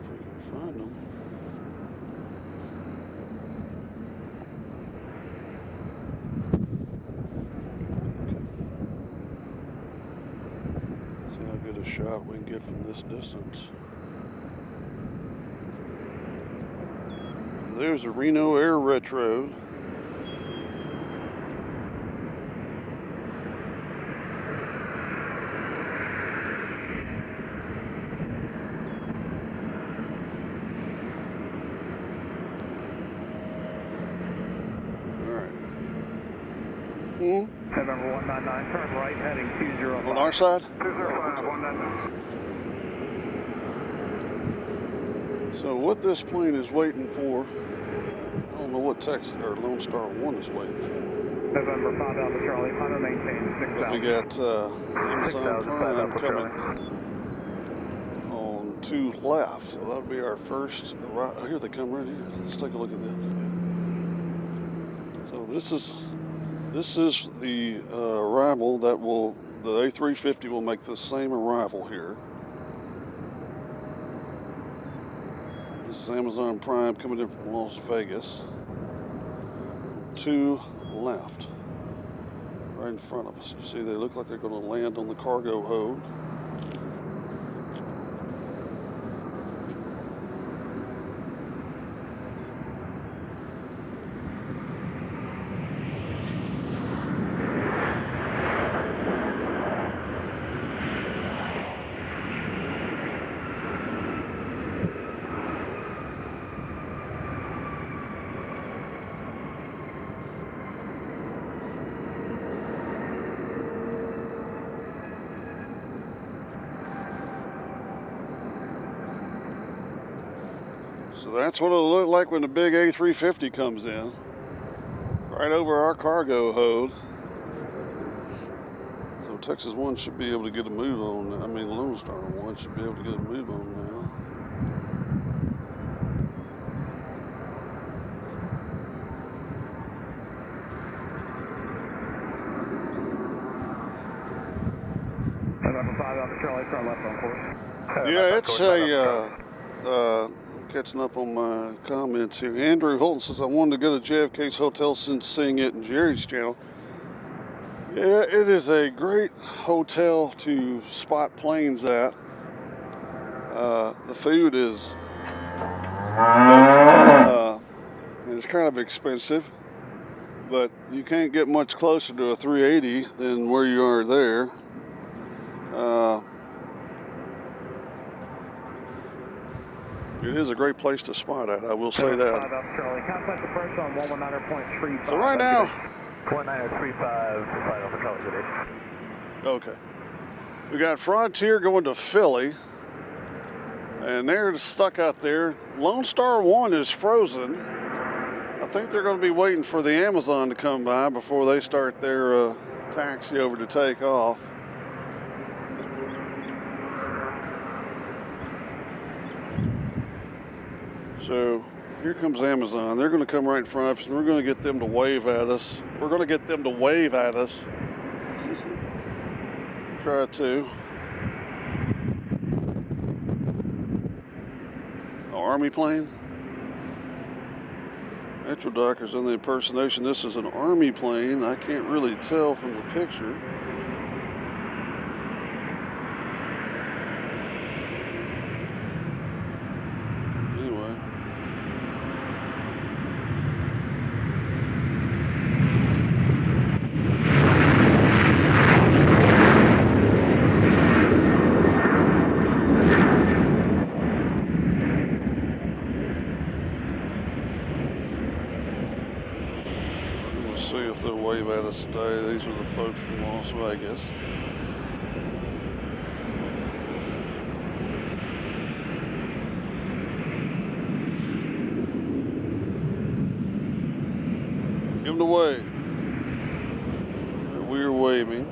S1: If we can find them. See how good a shot we can get from this distance. there's the Reno Air Retro.
S2: November 199, turn right heading 205.
S1: On our side?
S2: 205, 199.
S1: So what this plane is waiting for, I don't know what Texas or Lone Star 1 is waiting for.
S2: November 5 Alpha Charlie, Hunter maintain 6,000.
S1: We got Amazon Prime coming on 2 left, so that'll be our first arrival. Here they come right here. Let's take a look at this. So this is the arrival that will, the A350 will make the same arrival here. This is Amazon Prime coming in from Las Vegas. 2 left, right in front of us. You see, they look like they're going to land on the cargo hold. So that's what it'll look like when the big A350 comes in, right over our cargo hold. So Texas 1 should be able to get a move on, I mean Lone Star 1 should be able to get a move on now.
S2: November 5 Alpha Charlie, turn left on course.
S1: Yeah, it's catching up on my comments here. Andrew Holton says, I wanted to go to JFK's hotel since seeing it in Jerry's channel. Yeah, it is a great hotel to spot planes at. The food is it's kind of expensive, but you can't get much closer to a 380 than where you are there. It is a great place to spot at, I will say that.
S2: Charlie, contact the first on 119.35.
S1: So right now,
S2: 119.35, Charlie today.
S1: okay, we got Frontier going to Philly, and they're stuck out there. Lone Star 1 is frozen. I think they're going to be waiting for the Amazon to come by before they start their taxi over to take off. So here comes Amazon. They're going to come right in front of us, and we're going to get them to wave at us. We're going to get them to wave at us. Try to. Army plane. Metro Docker's in the impersonation. This is an Army plane. I can't really tell from the picture. See if they'll wave at us today. These are the folks from Las Vegas. Give them the wave. We're waving.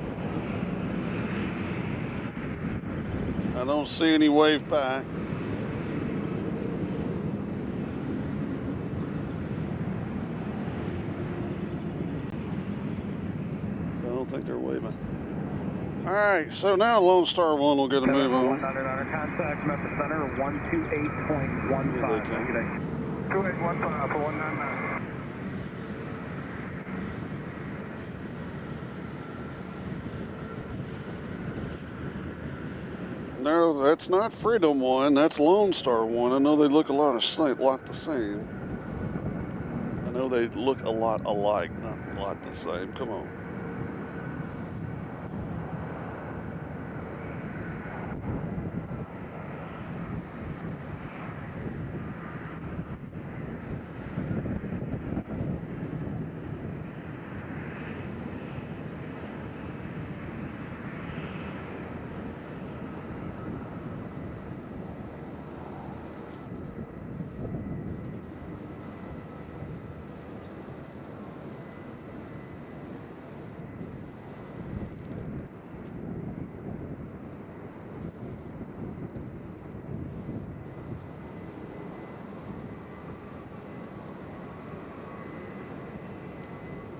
S1: I don't see any wave back. I don't think they're waving. All right, so now Lone Star 1 will get a move on.
S2: 199 contact Memphis Center 128.15. 2815 for 199.
S1: No, that's not Freedom 1. That's Lone Star 1. I know they look a lot the same. know they look a lot alike, not a lot the same. Come on.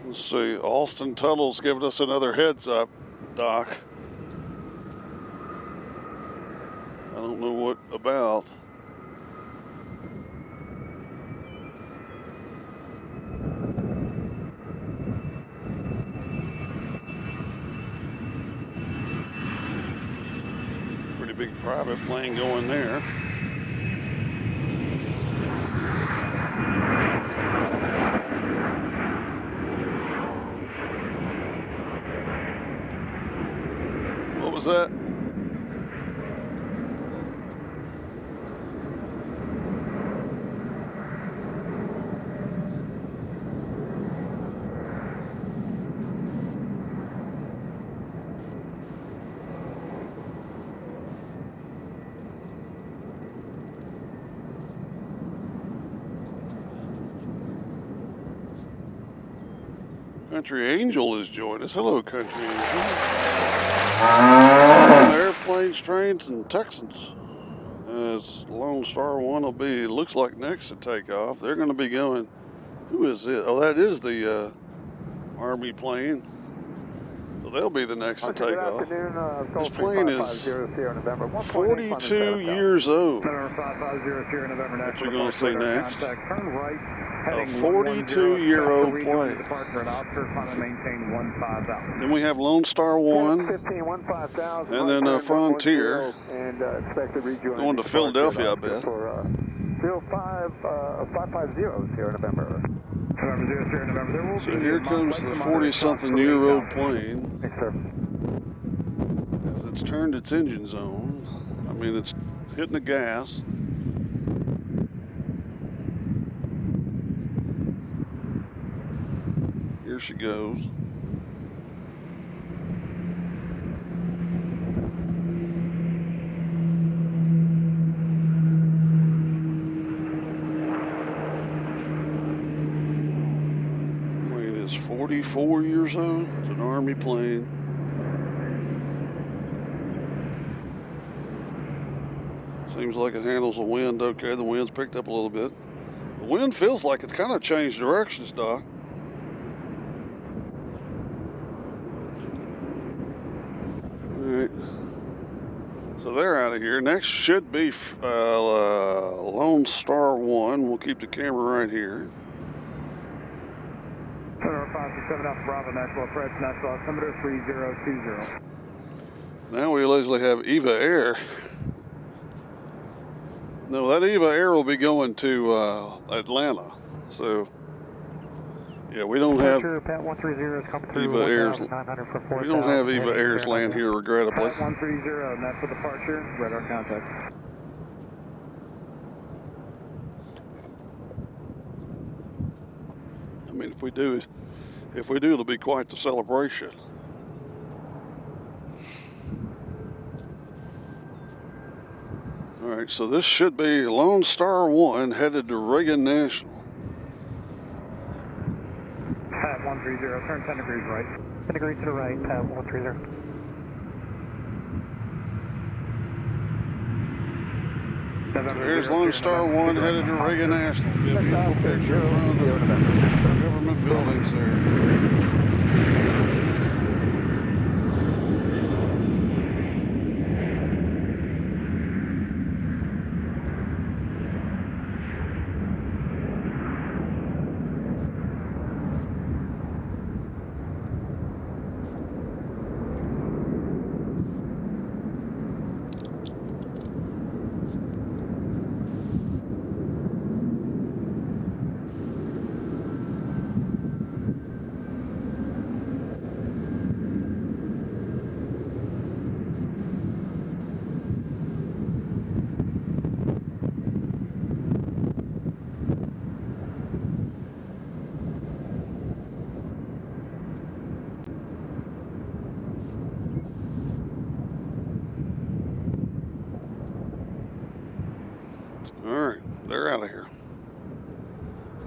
S1: Let's see, Austin Tuttle's giving us another heads up, Doc. I don't know what about. Pretty big private plane going there. What was that? Country Angel has joined us. Hello, Country Angel. Airplanes, trains, and Texans. As Lone Star 1 will be, looks like next to take off. They're going to be going, who is it? Oh, that is the Army plane. So they'll be the next to take off. This plane is 42 years old. What you're going to see next. A 42-year-old plane. Then we have Lone Star 1, and then Frontier, going to Philadelphia, I bet.
S3: Field 550 here in November.
S1: So here comes the 40-something-year-old plane. As it's turned its engines on. I mean, it's hitting the gas. Here she goes. Plane is 44 years old. It's an Army plane. Seems like it handles the wind okay. The wind's picked up a little bit. The wind feels like it's kind of changed directions, Doc. Alright, so they're out of here. Next should be Lone Star 1. We'll keep the camera right here.
S3: 567 Alpha Bravo, Nashville approach, Nashville altimeter 3020.
S1: Now we allegedly have Eva Air. No, that Eva Air will be going to Atlanta. So, yeah, we don't have Eva Airs. We don't have Eva Airs land here, regrettably.
S3: 130, and that's for departure. Radar contact.
S1: I mean, if we do, it'll be quite the celebration. All right, so this should be Lone Star 1 headed to Reagan National.
S3: Pat 130, turn 10 degrees right. 10 degrees to the right, Pat 130.
S1: So here's Lone Star 1 headed to Reagan National. Be a beautiful picture in front of the government buildings there.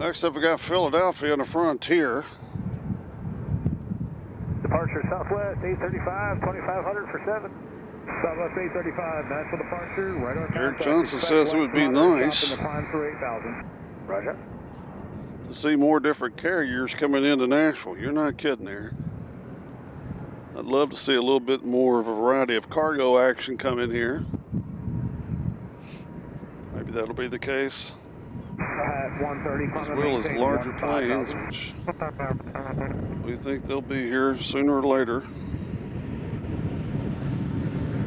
S1: Next up, we got Philadelphia and the Frontier.
S3: Departure Southwest 835, 2500 for 7. Southwest 835, Nashville departure, right on
S1: Eric Johnson says it would be nice
S3: Roger.
S1: to see more different carriers coming into Nashville. You're not kidding there. I'd love to see a little bit more of a variety of cargo action come in here. Maybe that'll be the case. As well as larger planes, which we think they'll be here sooner or later.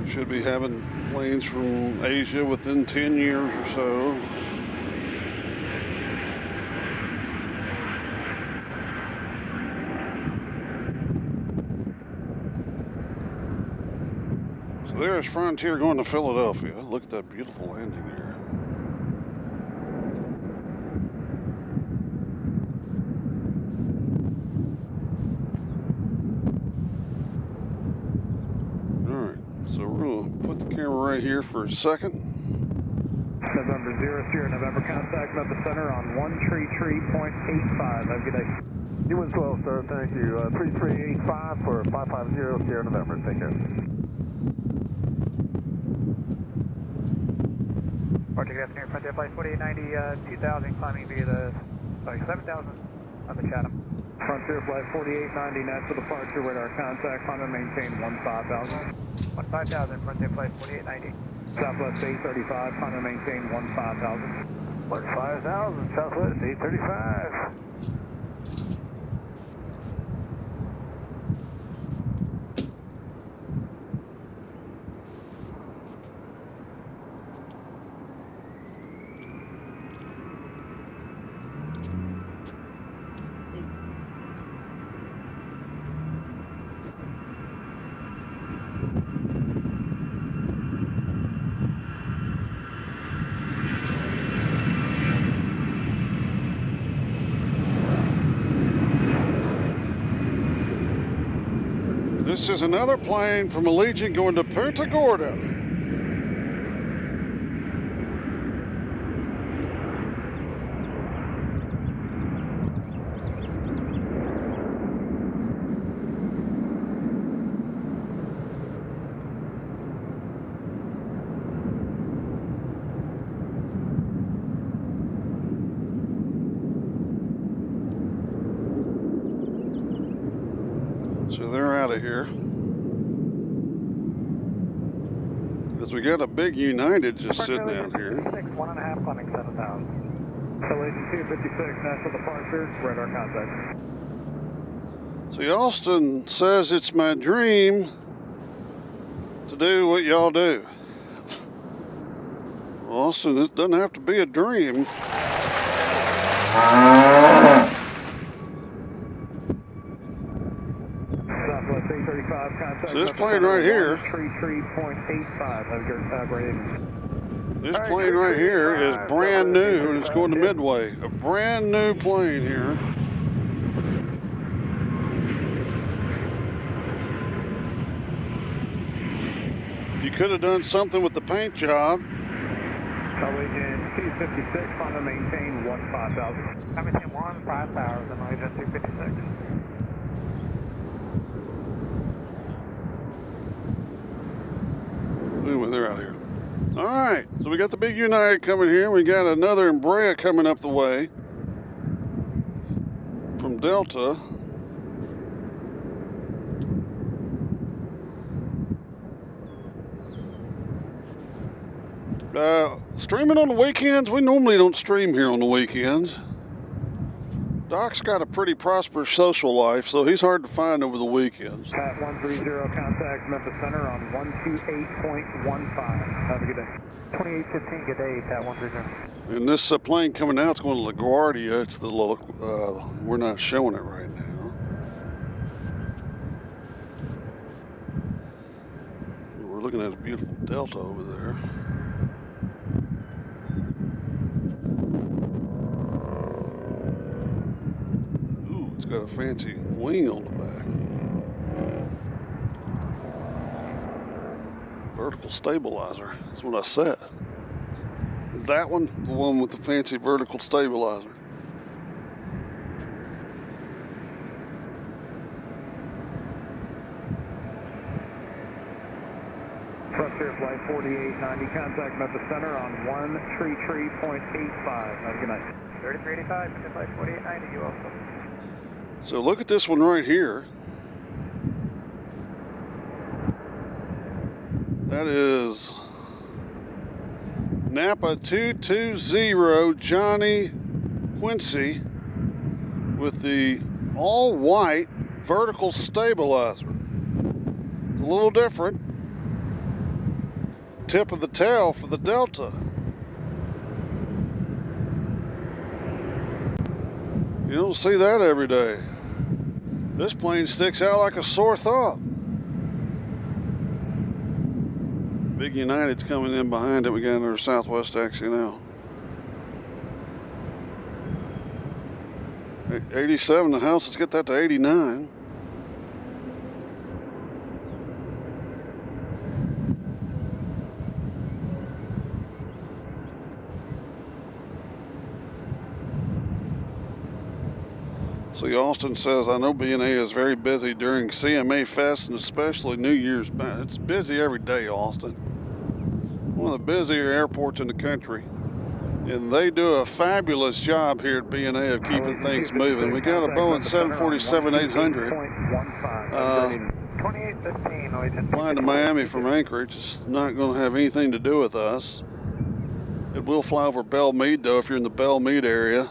S1: Should be having planes from Asia within 10 years or so. So there's Frontier going to Philadelphia. Look at that beautiful landing here. So we're going to put the camera right here for a second.
S3: November 0, Sierra November, contact Memphis Center on 133.85. Have a good day. U-12, sir, thank you. 3385 for 550 Sierra November, take care.
S6: Roger, good afternoon, Frontier Flight 4890, 2000, climbing via the, 7000 on the Chatham.
S3: Frontier Flight 4890, Nashville departure, radar contact, Honda maintain 15,000.
S6: 15,000, Frontier Flight 4890.
S3: Southwest 835, Honda maintain 15,000. 15,000, Southwest 835.
S1: This is another plane from Allegiant going to Punta Gorda. So they're out of here. Because we got a big United just sitting down here.
S6: 1.5, climbing 7,000.
S3: Allegiant 256, Nashville departure, radar contact.
S1: See, Austin says it's my dream to do what y'all do. Well, Austin, it doesn't have to be a dream. So this plane right here, this plane right here is brand new and it's going to Midway. A brand new plane here. You could have done something with the paint job.
S3: Allegiant 256, Honda maintain 15,000.
S6: I'm maintain 15,000, Allegiant 256.
S1: Anyway, they're out of here. All right, so we got the big United coming here. We got another Embraer coming up the way from Delta. Streaming on the weekends, we normally don't stream here on the weekends. Doc's got a pretty prosperous social life, so he's hard to find over the weekends.
S3: Pat 130, contact Memphis Center on 128.15. Have a good day.
S6: 2815, good day, Pat 130.
S1: And this plane coming out is going to LaGuardia. It's the little, we're not showing it right now. We're looking at a beautiful Delta over there. It's got a fancy wing on the back. Vertical stabilizer, that's what I said. Is that one the one with the fancy vertical stabilizer?
S3: Foxtrot flight 4890, contact Memphis Center on 133.85. Have a good night.
S6: 3385, Memphis flight 4890, you also.
S1: So look at this one right here. That is Napa 220 Johnny Quincy with the all-white vertical stabilizer. It's a little different. Tip of the tail for the Delta. You don't see that every day. This plane sticks out like a sore thumb. Big United's coming in behind it. We got another Southwest taxi now. 87 the house. Let's get that to 89. See, Austin says, I know BNA is very busy during CMA Fest and especially New Year's. It's busy every day, Austin. One of the busier airports in the country. And they do a fabulous job here at BNA of keeping things moving. We got a Boeing 747-800 flying to Miami from Anchorage. It's not going to have anything to do with us. It will fly over Belle Meade, though, if you're in the Belle Meade area.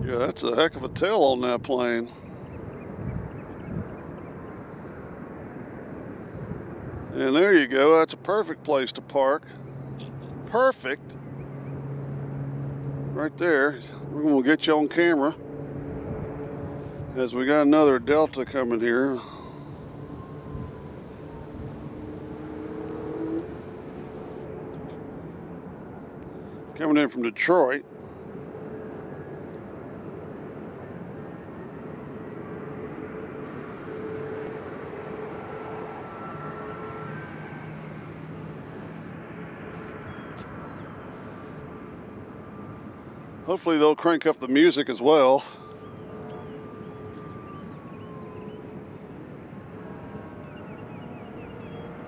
S1: Yeah, that's a heck of a tail on that plane. And there you go. That's a perfect place to park. Perfect. Right there. We're going to get you on camera as we got another Delta coming here. Coming in from Detroit. Hopefully they'll crank up the music as well.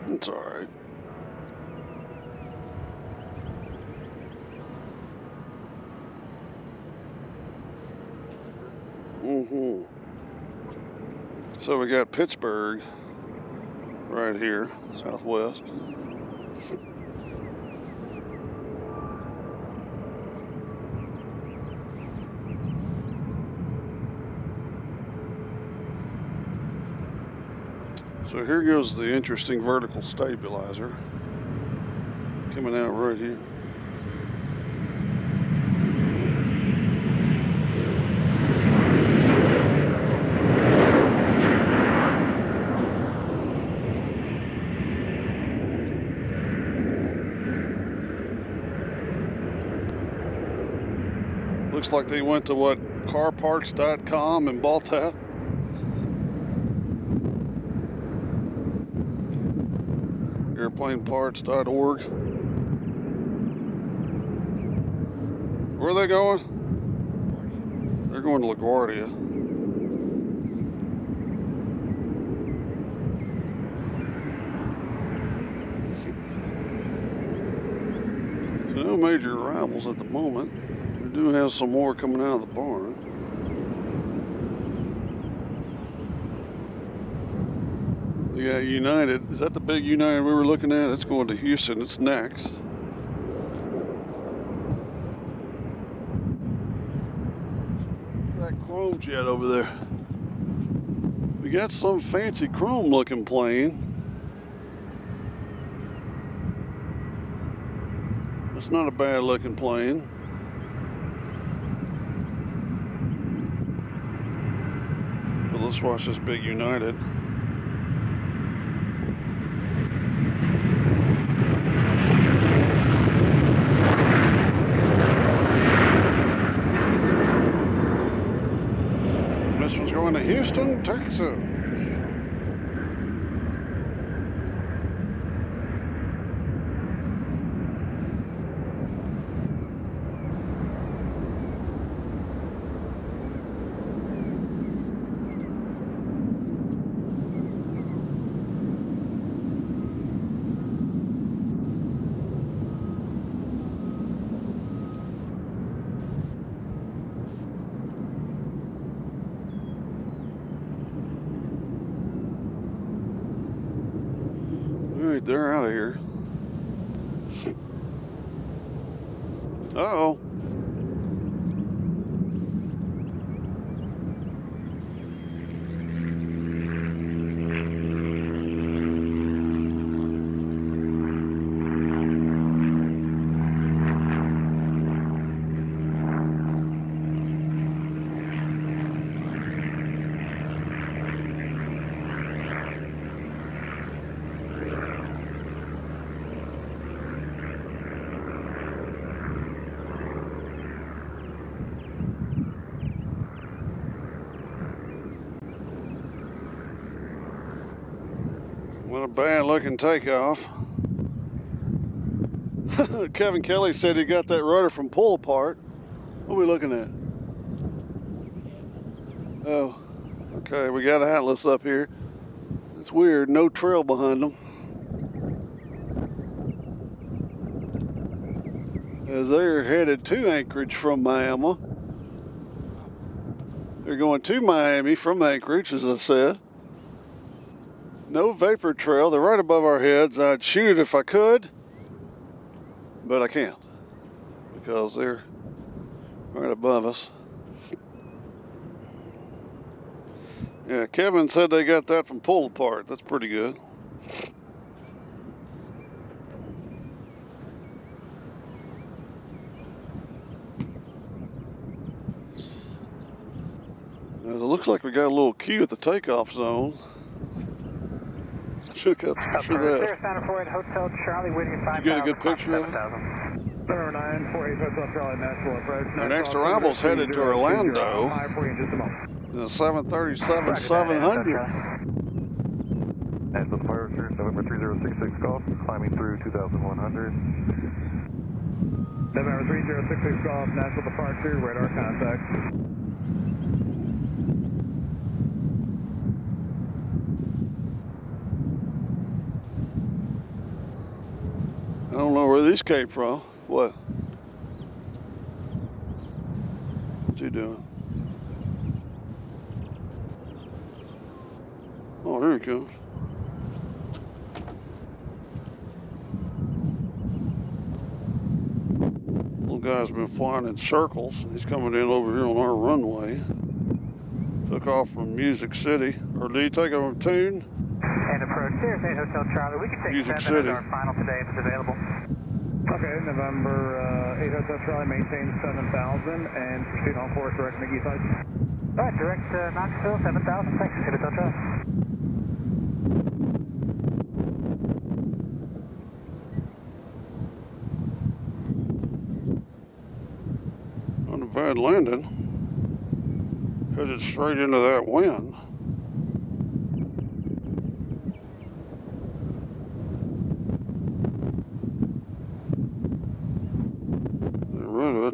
S1: It's all right. So we got Pittsburgh right here, Southwest. So here goes the interesting vertical stabilizer coming out right here. Looks like they went to what, carparts.com and bought that. Airplaneparts.org. Where are they going? They're going to LaGuardia. So no major arrivals at the moment. We do have some more coming out of the barn. Yeah, United. Is that the big United we were looking at? It's going to Houston. It's next. That chrome jet over there. We got some fancy chrome looking plane. That's not a bad looking plane. But let's watch this big United. This one's going to Houston, Texas. Sweet, they're out of here. Uh-oh. What a bad looking takeoff. Kevin Kelly said he got that rudder from pull apart. What are we looking at? Oh, okay, we got Atlas up here. It's weird, no trail behind them. As they're headed to Anchorage from Miami. They're going to Miami from Anchorage, as I said. No vapor trail. They're right above our heads. I'd shoot it if I could, but I can't because they're right above us. Yeah, Kevin said they got that from pull apart. That's pretty good. It looks like we got a little queue at the takeoff zone. Should have kept a picture of that.
S6: Hotel Charlie, waiting 5,000.
S1: Did you get a good picture of it?
S3: 948 Hotel Charlie, Nashville approach.
S1: Our next arrival's headed to Orlando. In a 737-700.
S2: Nashville departure, November 3066 Golf, climbing through 2100.
S3: November 3066 Golf, Nashville departure, radar contact.
S1: I don't know where these came from. What? What's he doing? Oh, here he comes. Little guy's been flying in circles. He's coming in over here on our runway. Took off from Music City. Or did he take off from Tune?
S6: And approach Sirius 8 Hotel Charlie. We can take
S1: Music
S6: 7
S1: City.
S6: as our final today if it's available.
S3: Okay, November 8 Hotel Charlie, maintain 7,000 and proceed on course direct McGee side.
S6: All right, direct Knoxville, 7,000. Thanks, Hotel Charlie.
S1: On a bad landing. Headed straight into that wind.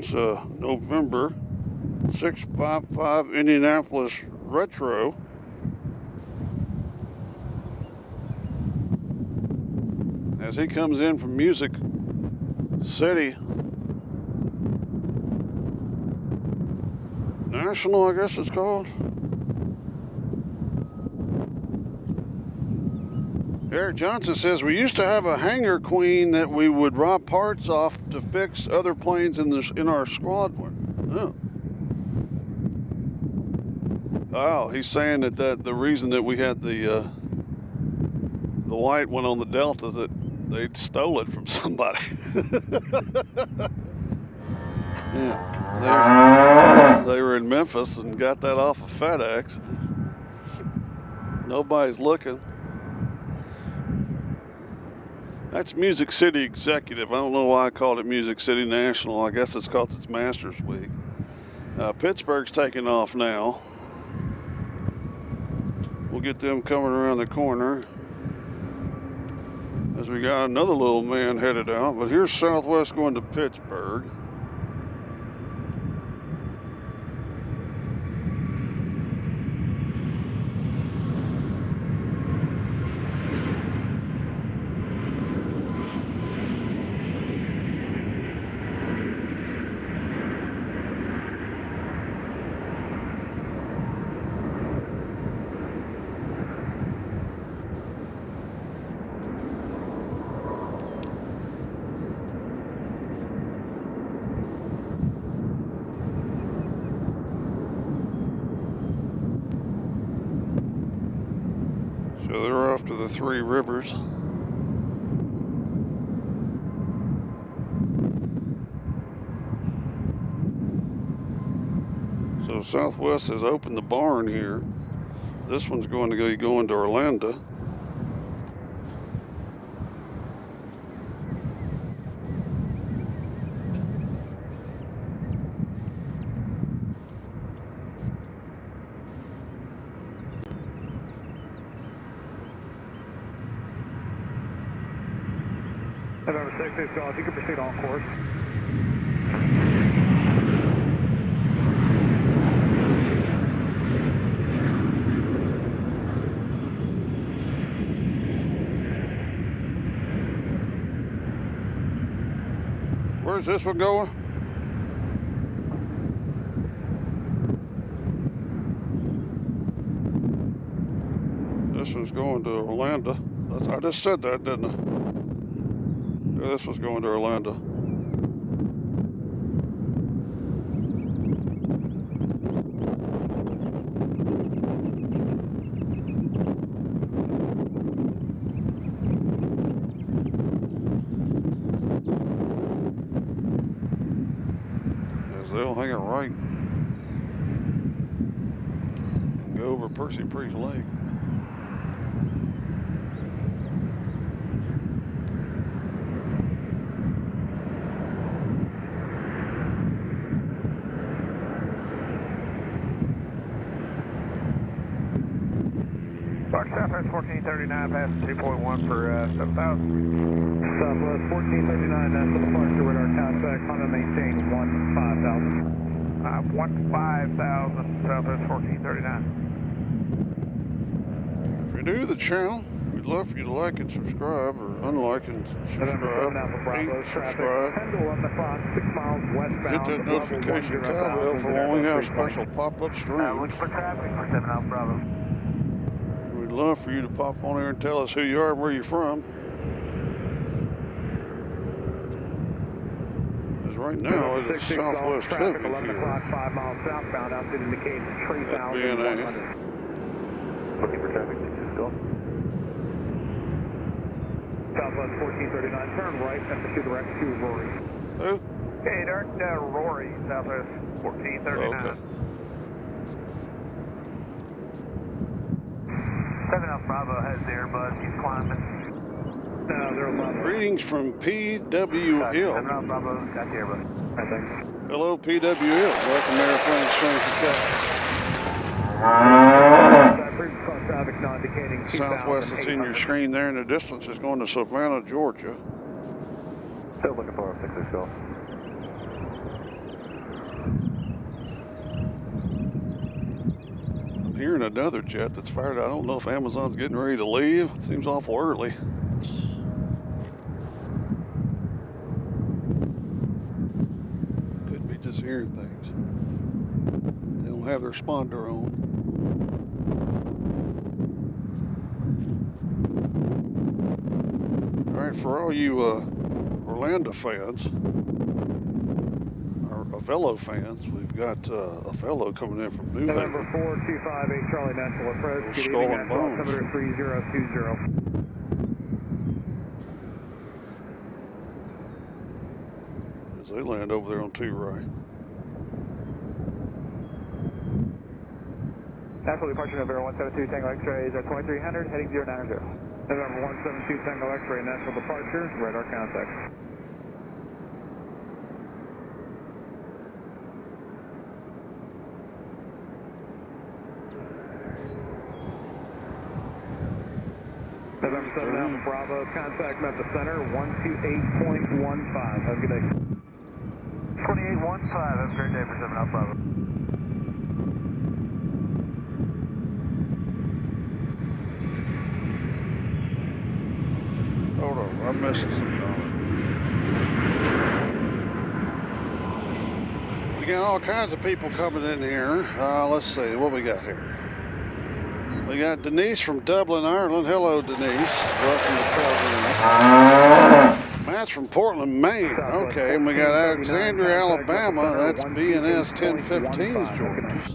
S1: It's November 655 Indianapolis Retro. As he comes in from Music City. National, I guess it's called. Eric Johnson says we used to have a hangar queen that we would rob parts off to fix other planes in our squadron. Oh. Oh, he's saying that the reason that we had the white one on the Delta that they stole it from somebody. Yeah, they were in Memphis and got that off of FedEx. Nobody's looking. That's Music City Executive. I don't know why I called it Music City National. I guess it's because it's Masters Week. Pittsburgh's taking off now. We'll get them coming around the corner as we got another little man headed out. But here's Southwest going to Pittsburgh. So they're off to the Three Rivers. So Southwest has opened the barn here. This one's going to be going to Orlando.
S3: November 6, it's gone. You can proceed on course.
S1: Where's this one going? This one's going to Orlando. I just said that, didn't I? Yeah, this one's going to Orlando. They'll hang it right and go over Percy Priest Lake.
S3: Southwest 1439, pass 2.1 for 7,000. Southwest 1439, national departure, radar contact, Honda maintain 15,000. 15,000, Southwest 1439.
S1: If you're new to the channel, we'd love for you to like and subscribe, or unlike and subscribe, hate, subscribe.
S3: 10 to 11 o'clock, 6 miles westbound.
S1: Hit that notification cowbell for when we have special pop-up streams.
S3: Looking for traffic for 7 Alpha Bravo.
S1: We'd love for you to pop on there and tell us who you are and where you're from. Because right now it is Southwest heavy
S3: 11
S1: here
S3: o'clock, 5 miles southbound, altitude indicates
S1: at
S3: 3,100.
S1: BNA.
S2: Looking for traffic, still.
S3: Southwest 1439, turn right and pursue direct to Rory.
S1: Who?
S3: Okay, direct Rory, Southwest 1439.
S1: Okay.
S3: 7 Alpha Bravo has the Airbus, he's climbing. No, they're 11.
S1: Greetings from
S3: Seven
S1: PWL.
S3: Alpha Bravo, got the Airbus. Thanks.
S1: Hello, PWL. Welcome to Airplane Exchange for Cash. Southwest that's in your screen there in the distance is going to Savannah, Georgia.
S2: Still looking for a 6 Golf.
S1: I'm hearing another jet that's fired. I don't know if Amazon's getting ready to leave. It seems awful early. Could be just hearing things. They don't have their responder on. All right, for all you Orlando fans, or Avello fans, we've got Avello coming in from New Haven.
S3: November 4258 Charlie National approach. Good
S1: Skull
S3: evening,
S1: and
S3: National
S1: Bones.
S3: altimeter 3020.
S1: As they land over there on 2 right.
S3: National departure November 172 Tango X-ray is at 2300, heading 090. November 172 Tango X-ray, national departure, radar contact. November 7 Alpha Bravo, contact Memphis Center, 128.15. Have a good day. 2815, have a great day for 7 Alpha Bravo.
S1: Hold on, I'm missing some comment. We got all kinds of people coming in here. Let's see, what we got here? We got Denise from Dublin, Ireland. Hello, Denise. Welcome to Dublin. Matt's from Portland, Maine. Okay, and we got Alexandria, Alabama. That's BNS 1015's joining us.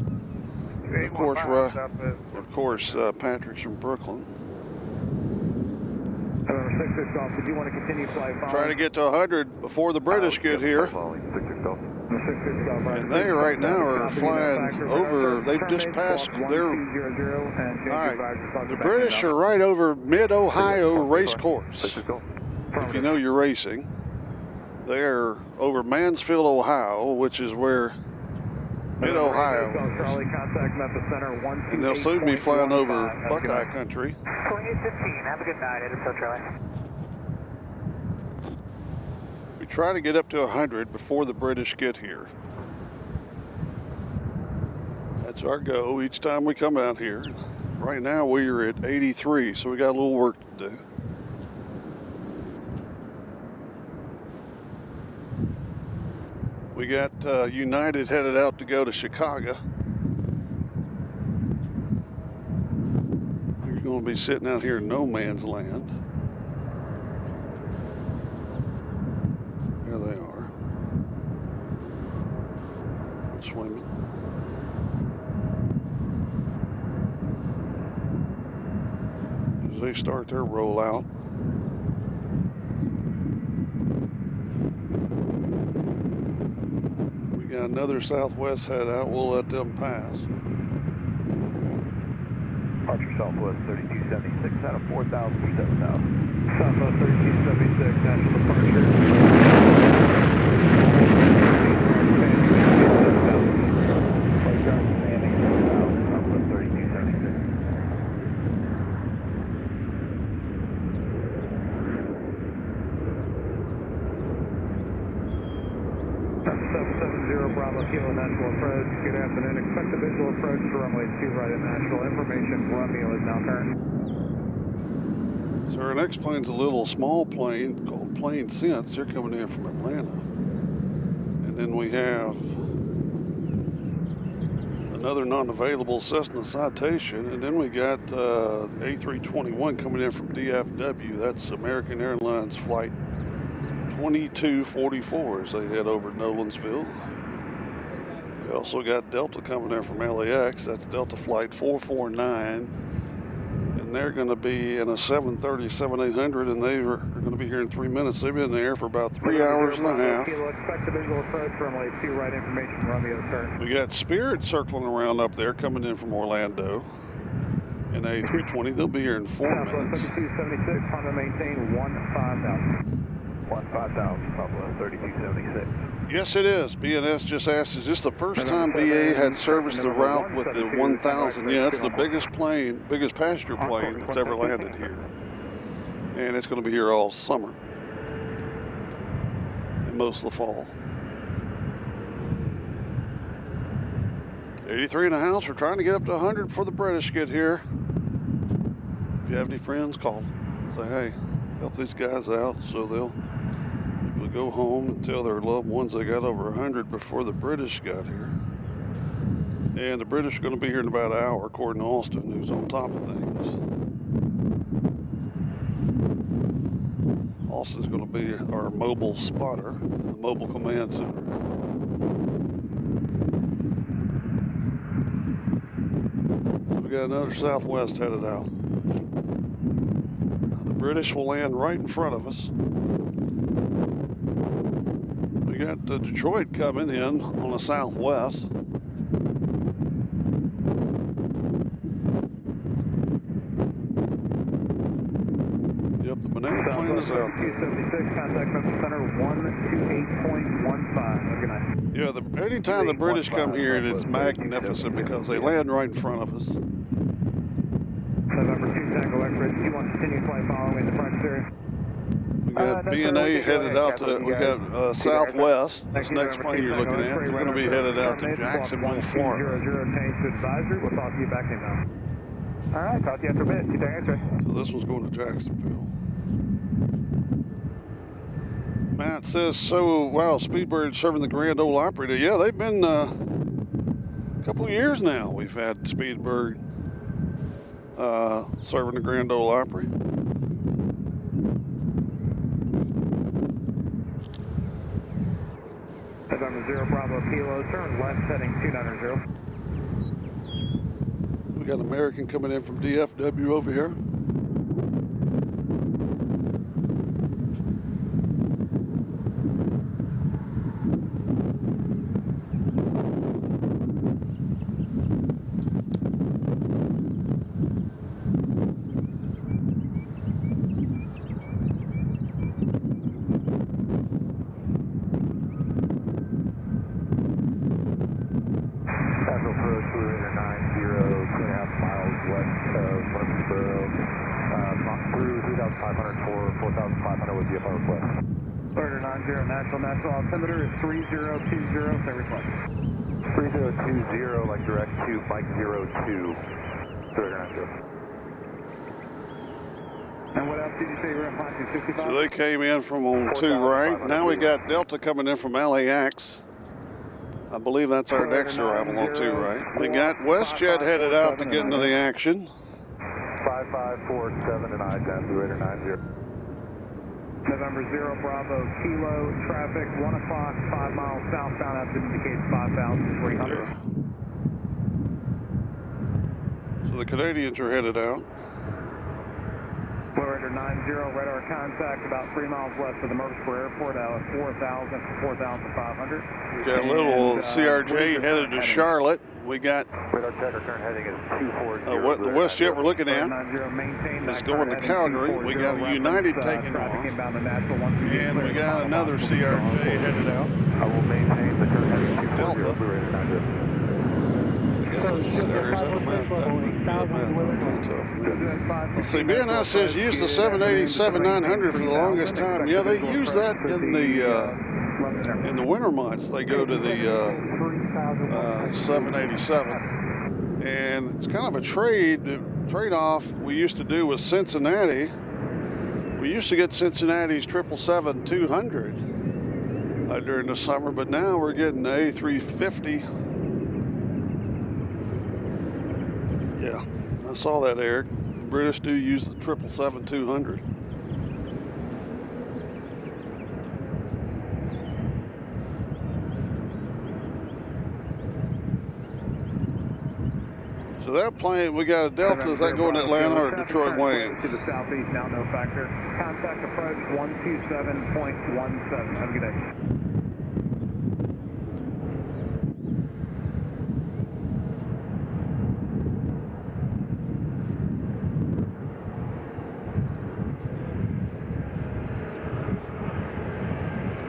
S1: Of course, Patrick's from Brooklyn.
S2: 6-6 Golf, did you want to continue flight following?
S1: Trying to get to 100 before the British get here.
S2: 6-6 Golf.
S1: And they right now are flying over, they've just passed their, alright, the British are right over Mid-Ohio Race Course. If you know your racing, they're over Mansfield, Ohio, which is where Mid-Ohio is. And they'll soon be flying over Buckeye Country.
S6: 2815, have a good night, Edinburgh Charlie.
S1: We try to get up to 100 before the British get here. That's our goal each time we come out here. Right now we are at 83, so we got a little work to do. We got United headed out to go to Chicago. You're going to be sitting out here in no man's land. There they are. Swimming. As they start their rollout. We got another Southwest head out. We'll let them pass.
S2: Departure Southwest 3276 out of 4,000 for 7,000. Southwest 3276, national departure. Southwest 3276. 770 Bravo Kilo Nashville approach. Good afternoon. Expect a visual approach to runway 2 right at Nashville. Information Romeo is now current.
S1: So our next plane's a little small plane called Plane Sense. They're coming in from Atlanta. And then we have another non-available Cessna Citation. And then we got A321 coming in from DFW. That's American Airlines flight 2244 as they head over to Nolensville. We also got Delta coming in from LAX. That's Delta flight 449. And they're going to be in a 737-800, and they are going to be here in 3 minutes. They've been in the air for about 3 hours and a half.
S2: Expect a visual approach runway 2 right, information Romeo current.
S1: We got Spirit circling around up there coming in from Orlando. In A320, they'll be here in 4 minutes.
S2: 3276, Honda maintain 15,000. 15,000, Southwest 3276.
S1: Yes, it is. BNS just asked, is this the first time BA had serviced the route with the 1000? Yeah, it's the biggest plane, biggest passenger plane that's ever landed here. And it's going to be here all summer and most of the fall. 83 in the house. We're trying to get up to 100 before the British get here. If you have any friends, call them. Say, hey, help these guys out so they'll go home and tell their loved ones they got over 100 before the British got here. And the British are going to be here in about an hour, according to Austin, who's on top of things. Austin's going to be our mobile spotter, the mobile command center. So we got another Southwest headed out. Now the British will land right in front of us. We got Detroit coming in on the Southwest. Yep, the banana plane is out there.
S2: 276, contact from the center 128.15. Good night.
S1: Yeah, anytime the British come here, it's magnificent because they land right in front of us.
S2: November 2 Tango X-Ray, do you want to continue flight following the front series?
S1: We got BNA headed out to, we got Southwest. This next plane you're looking at, they're going to be headed out to Jacksonville, Florida.
S2: Change to advisory. We'll talk to you back in now. All right, talk to you after a bit. Keep that answer.
S1: So this one's going to Jacksonville. Matt says, so, wow, Speedbird serving the Grand Ole Opry. Yeah, they've been a couple of years now. We've had Speedbird serving the Grand Ole Opry.
S2: November 0 Bravo Kilo, turn left heading 290.
S1: We got an American coming in from DFW over here.
S3: 90, Nashville altimeter is 3020, say request.
S2: 3020, like direct to Mike 02, 3090.
S3: And what else did you say you were in 5265?
S1: So they came in from on 2 right. Now we got Delta coming in from LAX. I believe that's our next arrival on 2 right. We got WestJet headed out to get into the action.
S2: 5547 and I-10, Raider 90.
S3: November 0 Bravo Kilo traffic 1 o'clock 5 miles southbound up indicates 5,300.
S1: So the Canadians are headed out.
S3: Florida 90 radar contact about 3 miles west of the Murfreesboro Airport out of 4,000 to 4,500.
S1: We got a little CRJ headed to Charlotte. We got
S2: radar checker current heading is 240.
S1: the WestJet we're looking at is going to Calgary. We got a United taking off. And we got another CRJ headed out.
S2: I will maintain the current heading 240. Radar 90.
S1: I guess that's just areas on the map. Let's see, BNA says use the 787-900 for the longest time. Yeah, they use that in the winter months. They go to the 787, and it's kind of a trade-off we used to do with Cincinnati. We used to get Cincinnati's 777-200 during the summer, but now we're getting the A350. Yeah, I saw that, Eric. The British do use the 777-200. So that plane, we got a Delta. Is that going to Atlanta or Detroit Wayne?
S3: To the southeast, now no factor. Contact approach 127.17. Have a good day.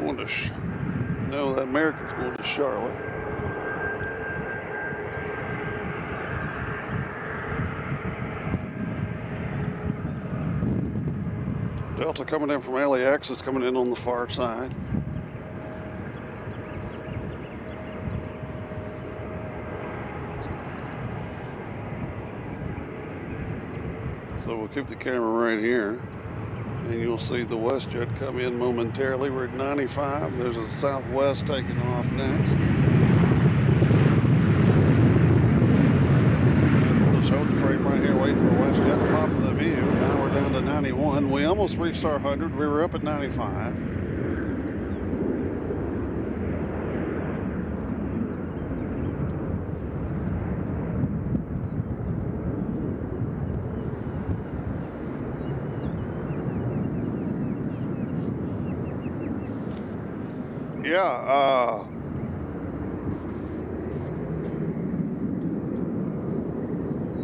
S1: Going to no, that American's going to Charlotte. Delta coming in from LAX. It's coming in on the far side. So we'll keep the camera right here. And you'll see the WestJet come in momentarily. We're at 95. There's a Southwest taking off next. We'll just hold the frame right here, waiting for WestJet to pop in the view. Now we're down to 91. We almost reached our 100. We were up at 95. Yeah,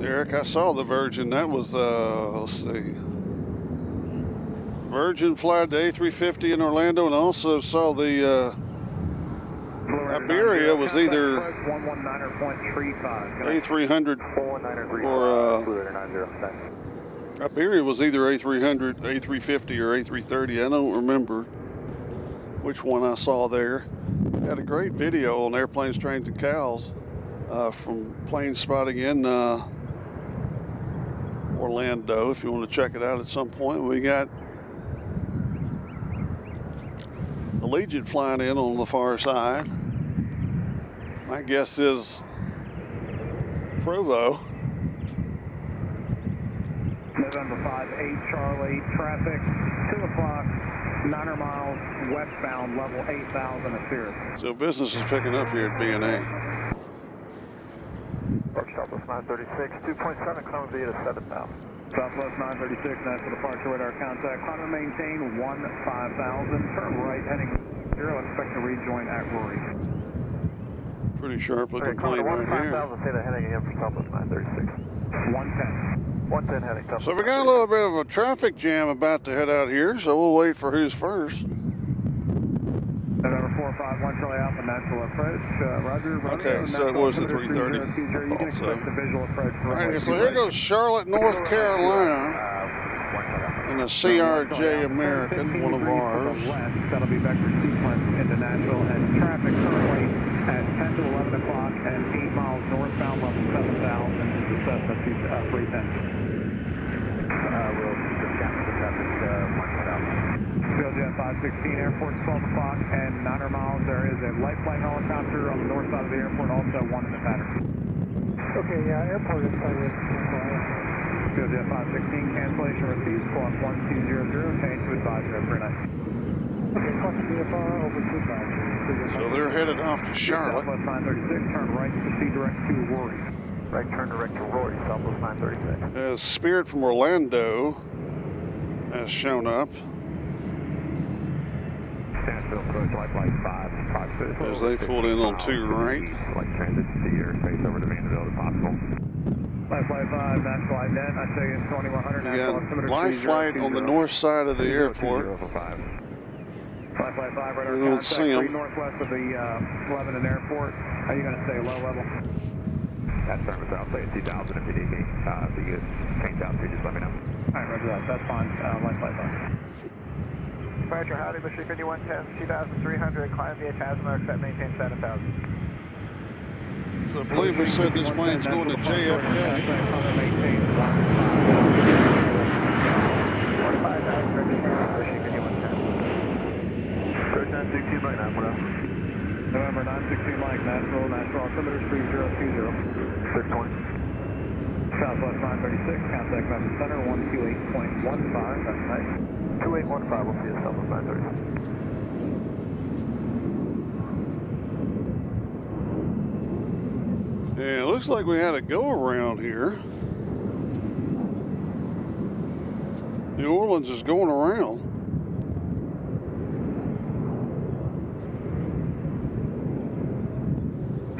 S1: Eric, I saw the Virgin. That was, let's see. Virgin flied the A350 in Orlando, and I also saw the Iberia was either A300 or Iberia was either A300, A350, or A330. I don't remember which one I saw there. Got a great video on Airplanes, Trains, and Cows from Planespotting in Orlando, if you want to check it out at some point. We got the Legion flying in on the far side. My guess is Provo.
S3: November 5-8 Charlie, traffic 2 o'clock. 9 miles westbound, level 8,000 at Cirrus.
S1: So business is picking up here at BNA.
S2: Southwest 936, 2.7, coming via 7,000.
S3: Southwest 936, Nashville departure radar contact. Climb and maintain 15,000. Turn right, heading 0. Expect to rejoin at Rory.
S1: Pretty sharp looking plane right here.
S2: 15,000, say that heading again for Southwest 936.
S3: 110.
S2: 110 heading Southwest.
S1: So we got a little bit of a traffic jam about to head out here, so we'll wait for who's first.
S3: November 451 Charlie Alpha, Nashville approach. Roger.
S1: Okay, so it was the 330. I thought so. All right, so here goes Charlotte, North Carolina. And a CRJ American, one of ours.
S2: That'll be vector sequence into Nashville, and traffic currently at 10 to 11 o'clock and 8 miles northbound, level 7,000 is the Cessna 310.
S4: We'll discount the traffic 1
S2: Jet 516 airport, 12 o'clock and 900 miles. There is a light flight helicopter on the north side of the airport, also one in the pattern.
S6: Okay, yeah, airport is clear.
S2: Jet 516, cancellation received, squawk 1200, change to advisor, over night.
S6: Okay, caution VFR over 25.
S1: So they're headed off to Charlotte.
S2: Southwest 936, turn right to proceed direct to Rory.
S4: Right turn direct to Rory, Southwest 936.
S1: As Spirit from Orlando has shown up.
S2: Nashville approach light flight 556.
S1: As they pulled in on 2 right.
S2: Light transit to airspace over to Vanderbilt if possible. Light flight 5, Nash flight net, I say it's 2100.
S1: We got live flight on the north side of the airport.
S2: Light flight 5, radar
S1: We don't see
S2: contact 3
S1: them.
S2: northwest of the Lebanon airport. Are you going to stay low level? That's service, I'll say 2000 if you need me. If you get changed out to, just let me know. Alright, roger that. That's fine. Light flight 5.
S6: Roger, howdy, Mr. 5110, 2,300, climb via Tasman, except maintain 7,000.
S1: So I believe we said this plane's going to JFK.
S2: November 916 Mike, Nashville altimeter 3020. 620. Southwest 936, contact message center 128.15, that's nice.
S4: 2815 will see us Southwest 936.
S1: Yeah, it looks like we had a go around here. New Orleans is going around.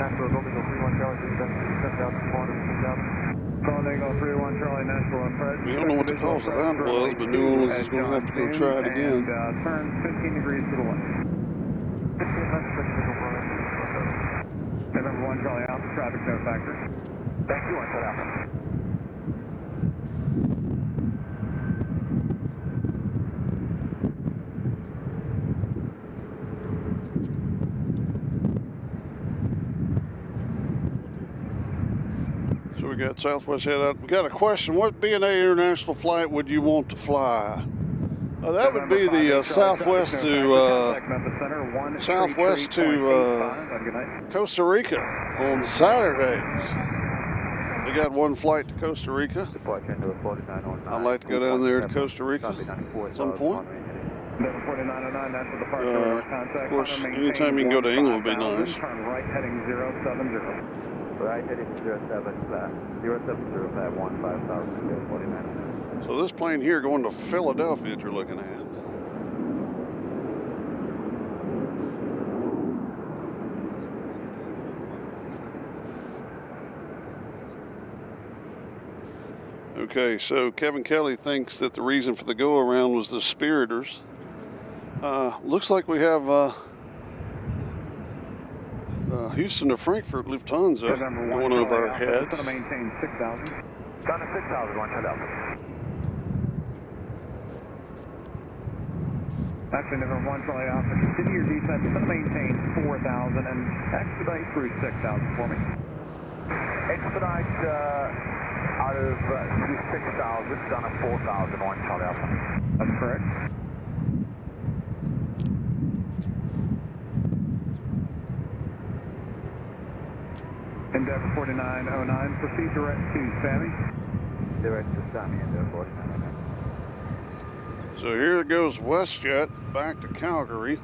S2: Nashville, Golden Eagle 31 Charlie, 7,400, 6,000. Golden Eagle 31 Charlie, Nashville and Fred.
S1: We don't know what the cause of that was, but New Orleans is going to have to go try it again.
S2: And turn 15 degrees to the left. 15 left, November 1 Charlie Alpha, traffic no factor. Thank you, 1 Charlie Alpha.
S1: So we got Southwest head out. We got a question. What BNA international flight would you want to fly? That would be the Southwest to Costa Rica on Saturdays. We got one flight to Costa Rica. I'd like to go down there to Costa Rica at some point. Of course, anytime you can go to England would be nice.
S2: Turn right heading 070.
S4: Right heading 070, 070, 49.
S1: So this plane here going to Philadelphia that you're looking at. Okay, so Kevin Kelly thinks that the reason for the go-around was the Spiriters. Looks like we have Houston to Frankfurt Lufthansa going over our heads.
S2: Going to maintain 6,000.
S4: Down to 6,000, 1 Philadelphia.
S2: Actually, November 1 Charlie Alpha, continue your descent. It's going to maintain 4,000 and expedite through 6,000 for me.
S4: Expedite out of 6,000 down to 4,000, 1 Charlie Alpha.
S2: That's correct. Endeavor 4909, proceed direct to Sammy.
S4: Direct to Sammy, Endeavor 4909.
S1: So here goes WestJet back to Calgary.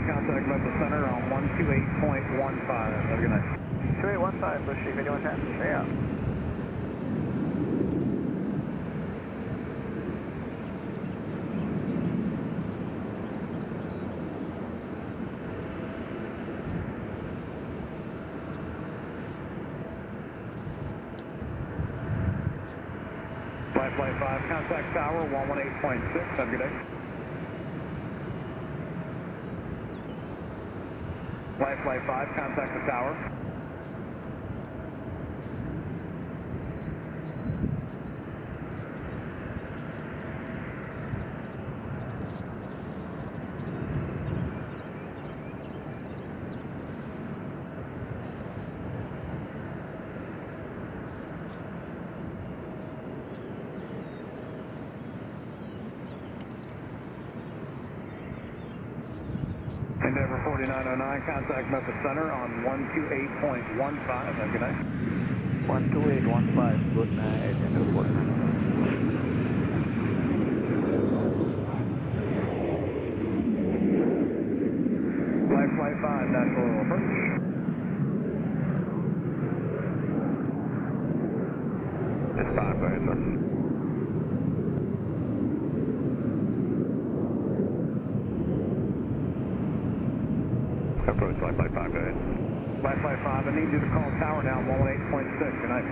S2: Contact Level Center on 128.15. Have a good night.
S6: 2815, Bush 5110, stay out.
S2: Flight 5, contact tower 118.6. Have a good day. Flight 5, contact the tower. Endeavor 4909, contact Memphis Center on 128.15. Have a good night.
S4: 12815, good night, Endeavor 4909.
S2: Flight 5, Nashville approach. It's 5, go ahead, sir. Approach Flight 5, go ahead. Flight 5, I need you to call tower now, 118.6. Good night.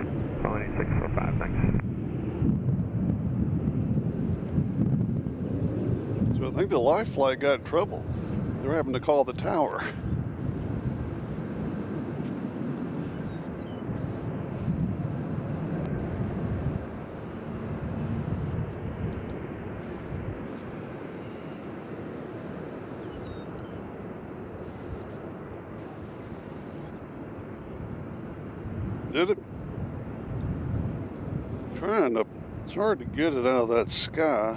S2: 18645, thanks.
S1: So I think the life flight got in trouble. They're having to call the tower. Did it? Trying to, it's hard to get it out of that sky.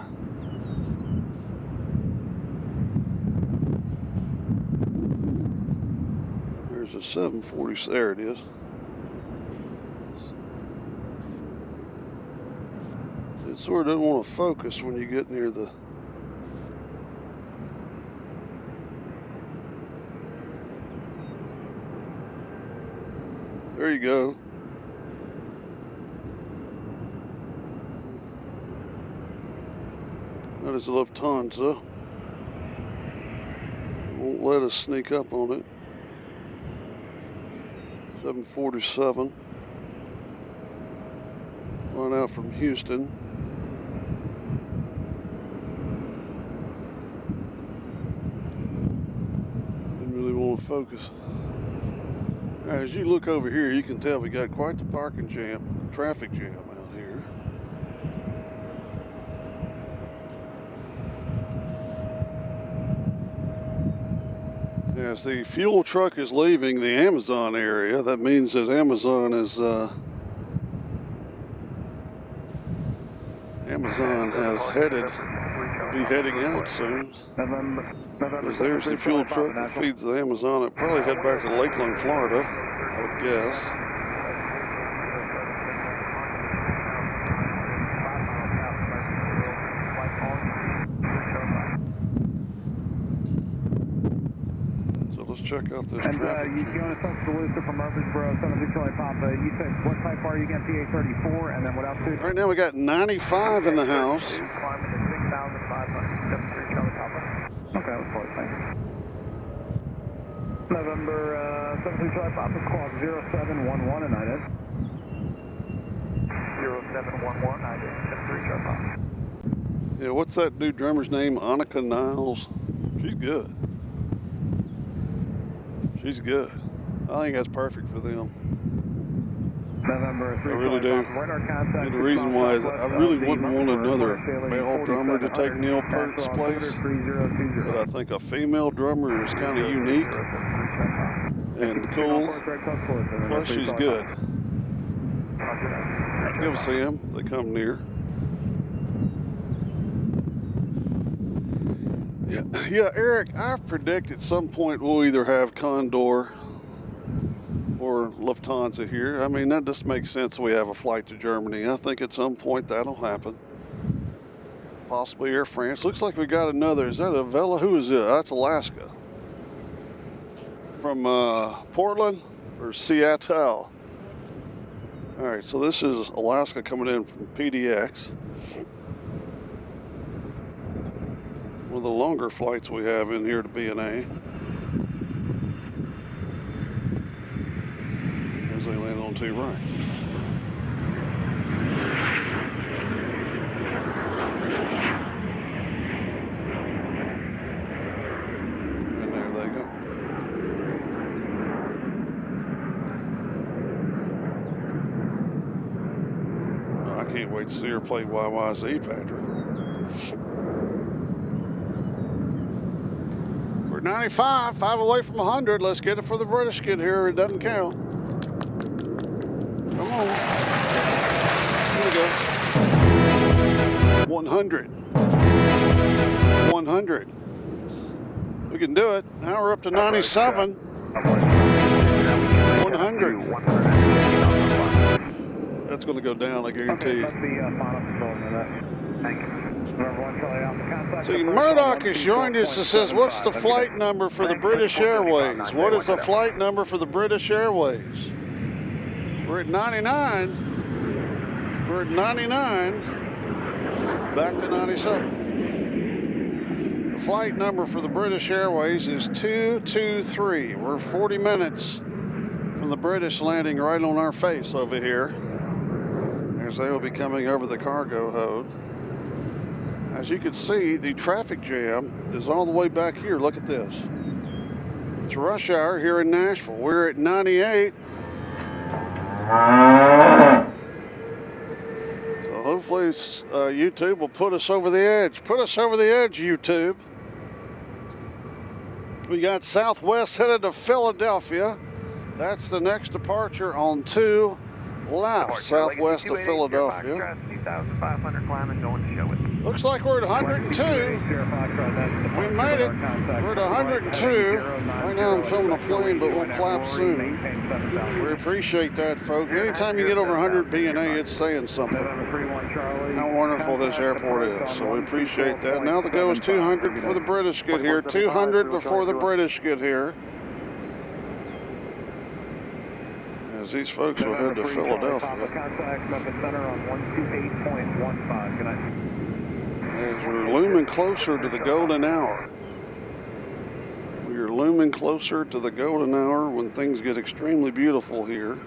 S1: There's a 740, there it is. It sort of doesn't want to focus when you get near the, there you go. That is Lufthansa. Won't let us sneak up on it. 747. Flying out from Houston. Didn't really want to focus. As you look over here, you can tell we got quite the parking jam, traffic jam out here. As the fuel truck is leaving the Amazon area, that means that Amazon is be heading out soon. Because there's the fuel truck that feeds the Amazon. It'll probably head back to Lakeland, Florida, I would guess. So let's check out this traffic.
S2: And you want to talk to Lucy from Murfreesboro, 76 Charlie Papa. You said what type are you again? PA34, and then what else?
S1: Right now we got 95 in the house.
S2: Climbing to 6,500, 73 Charlie Papa. Okay, let's close, thanks. November 73 Charlie Papa, clock 0711, and I did. 0711, I did, 73 Charlie Papa.
S1: Yeah, what's that new drummer's name? Annika Niles. She's good. She's good. I think that's perfect for them.
S2: November 3
S1: I really do. And the reason why is I really wouldn't want another male drummer to take Neil Peart's place, but I think a female drummer is kind of unique and cool. Plus, she's good. Give us him. They come near. Yeah, Eric, I've predicted at some point we'll either have Condor or Lufthansa here. I mean, that just makes sense. We have a flight to Germany. I think at some point that'll happen. Possibly Air France. Looks like we got another. Is that a Vela? Who is it? That's Alaska. From Portland or Seattle. All right, so this is Alaska coming in from PDX. One of the longer flights we have in here to BNA. As they land on two right. wait to see her play YYZ, Patrick. We're 95, 5 away from 100. Let's get it for the British kid here. It doesn't count. Come on. Here we go. 100. 100. We can do it. Now we're up to 97. 100. That's going to go down, I guarantee you. See, Murdoch has joined us and says, what's the flight number for the British Airways? What is the flight number for the British Airways? We're at 99. We're at 99. Back to 97. The flight number for the British Airways is 223. We're 40 minutes from the British landing right on our face over here, as they will be coming over the cargo hold. As you can see, the traffic jam is all the way back here. Look at this. It's rush hour here in Nashville. We're at 98. So hopefully YouTube will put us over the edge. Put us over the edge, YouTube. We got Southwest headed to Philadelphia. That's the next departure on 2 left, southwest of Philadelphia.
S4: 2,500 climbing, going to show it.
S1: Looks like we're at 102. We made it. We're at 102. Right now I'm filming a plane, but we'll clap soon. We appreciate that, folks. Anytime you get over 100 BNA, it's saying something. How wonderful this airport is. So we appreciate that. Now the go is 200 before the British get here. 200 before the British get here. As these folks will head to Philadelphia. As we're looming closer to the golden hour. We are looming closer to the golden hour when things get extremely beautiful here.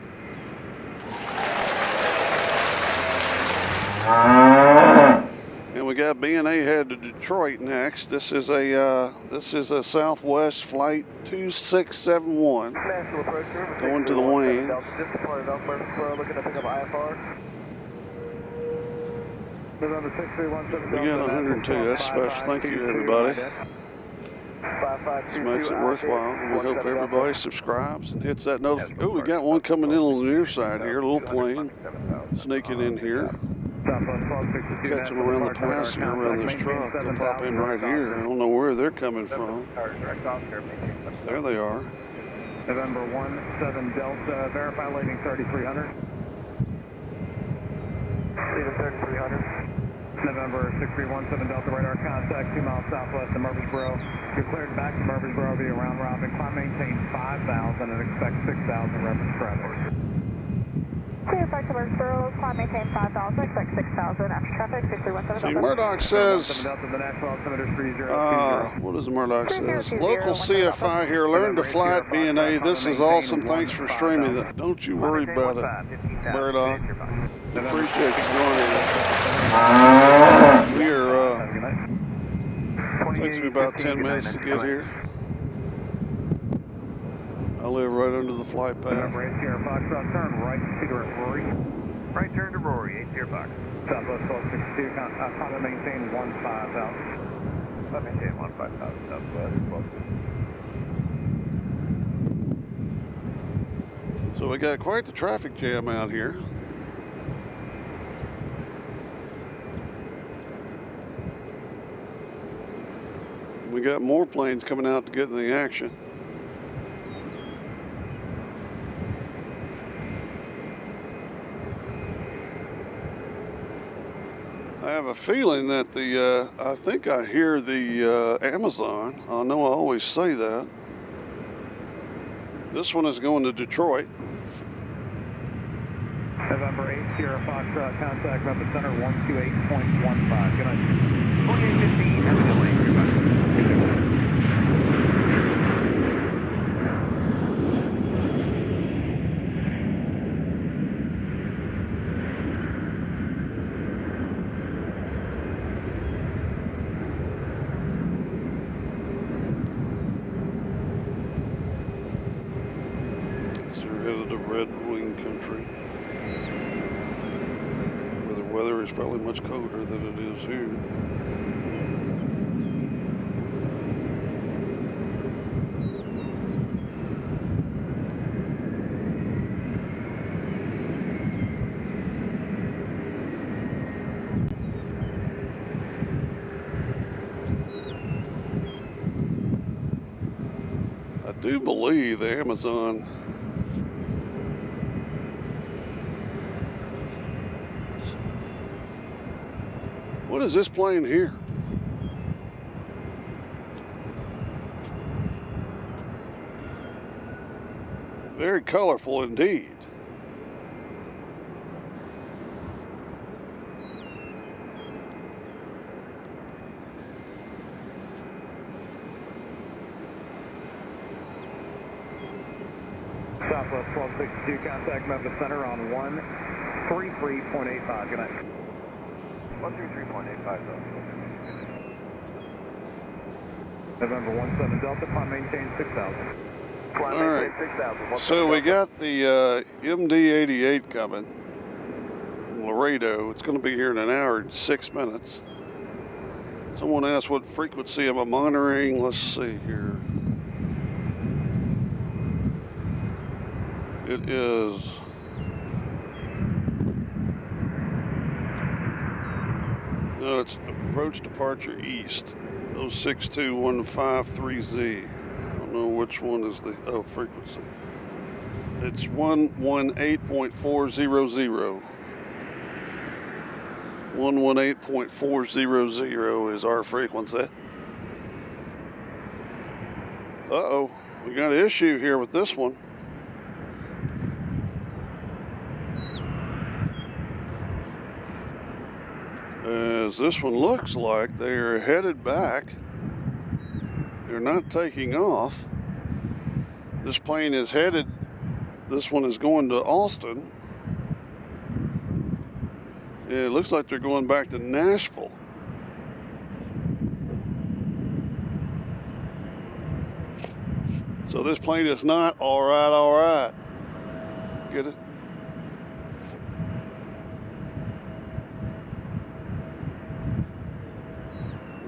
S1: And we got BNA head to Detroit next. This is a Southwest flight 2671 going to the Wayne. We got 102. That's special. Thank you, everybody. This makes it worthwhile. And we hope everybody subscribes and hits that notification. Oh, we got one coming in on the near side here. A little plane sneaking in here. Catch them around the pass here, around this truck. They'll pop in right here. I don't know where they're coming from. There they are.
S2: November 17 Delta, verify landing 3300.
S3: Leaving 3300.
S2: November 6317 Delta, radar contact 2 miles southwest of Murfreesboro. You're cleared back to Murfreesboro via round robin. Climb maintain 5,000 and expect 6,000 reference traffic.
S7: Clear back to Murfreesboro, climb maintain 5,000, expect 6,000 after traffic 6317.
S1: See, Murdoch says, what does Murdoch says? Local CFI here, learn to fly at BNA. This is awesome. Thanks for streaming that. Don't you worry about it, Murdoch. Appreciate you joining us. We are, takes me about 10 minutes to get here. I live right under the flight path.
S2: Number 8 Sierra Foxtrot, turn right to Rory.
S4: Right turn to Rory, 8 Sierra Fox.
S2: Southwest 1262, comment maintain 15,000.
S4: Maintain 15,000 southwest, 12.
S1: So we got quite the traffic jam out here. We got more planes coming out to get in the action. I have a feeling that I think I hear the Amazon. I know I always say that. This one is going to Detroit.
S2: November 8 Sierra Foxtrot, contact Memphis Center 128.15. Good night.
S4: 2815, have a good one, everybody.
S1: weather is probably much colder than it is here. I do believe the Amazon what is this plane here? Very colorful indeed.
S2: Southwest 1262, contact Memphis Center on 133.85. Good night. 133.85, though. November 17 Delta, climb maintain 6,000.
S1: All right, so we got the MD-88 coming from Laredo. It's going to be here in an hour and 6 minutes. Someone asked what frequency am I monitoring. Let's see here. It is no, it's approach departure east 062153Z. I don't know which one is the frequency. It's 118.400. 118.400 is our frequency. Uh-oh, we got an issue here with this one. As this one looks like they're headed back. They're not taking off. This plane is headed, this one is going to Austin. Yeah, it looks like they're going back to Nashville. So this plane is not all right. Get it?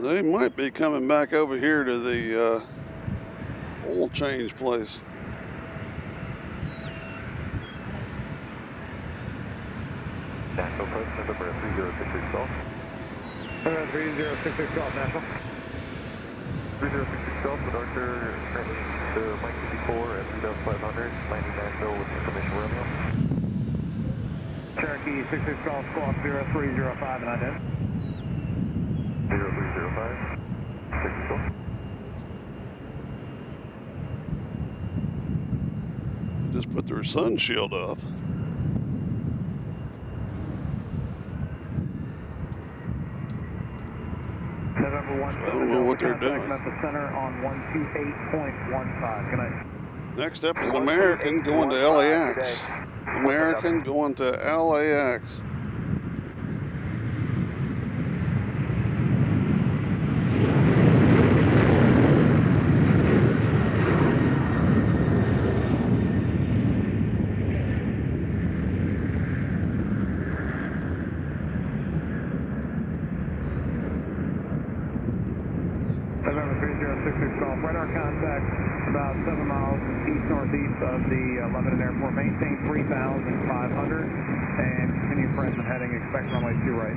S1: They might be coming back over here to the oil change place.
S2: Nashville approach, November 3066 Golf. 3066 Golf, Nashville. 3066 Golf, with Archer, currently to Mike 54 at 3,500, landing Nashville with information Romeo. Cherokee 66 Golf, squawk 0305 and ident. 0305, 6 Golf.
S1: Just put their sun shield up.
S2: November 1,
S1: I don't know what they're doing.
S2: Memphis Center on 128.15. Good night.
S1: Next up is an American going to LAX. American going to LAX.
S2: Radar contact about 7 miles east-northeast of the Lebanon Airport. Maintain 3,500 and continue present heading. Expect runway 2 right.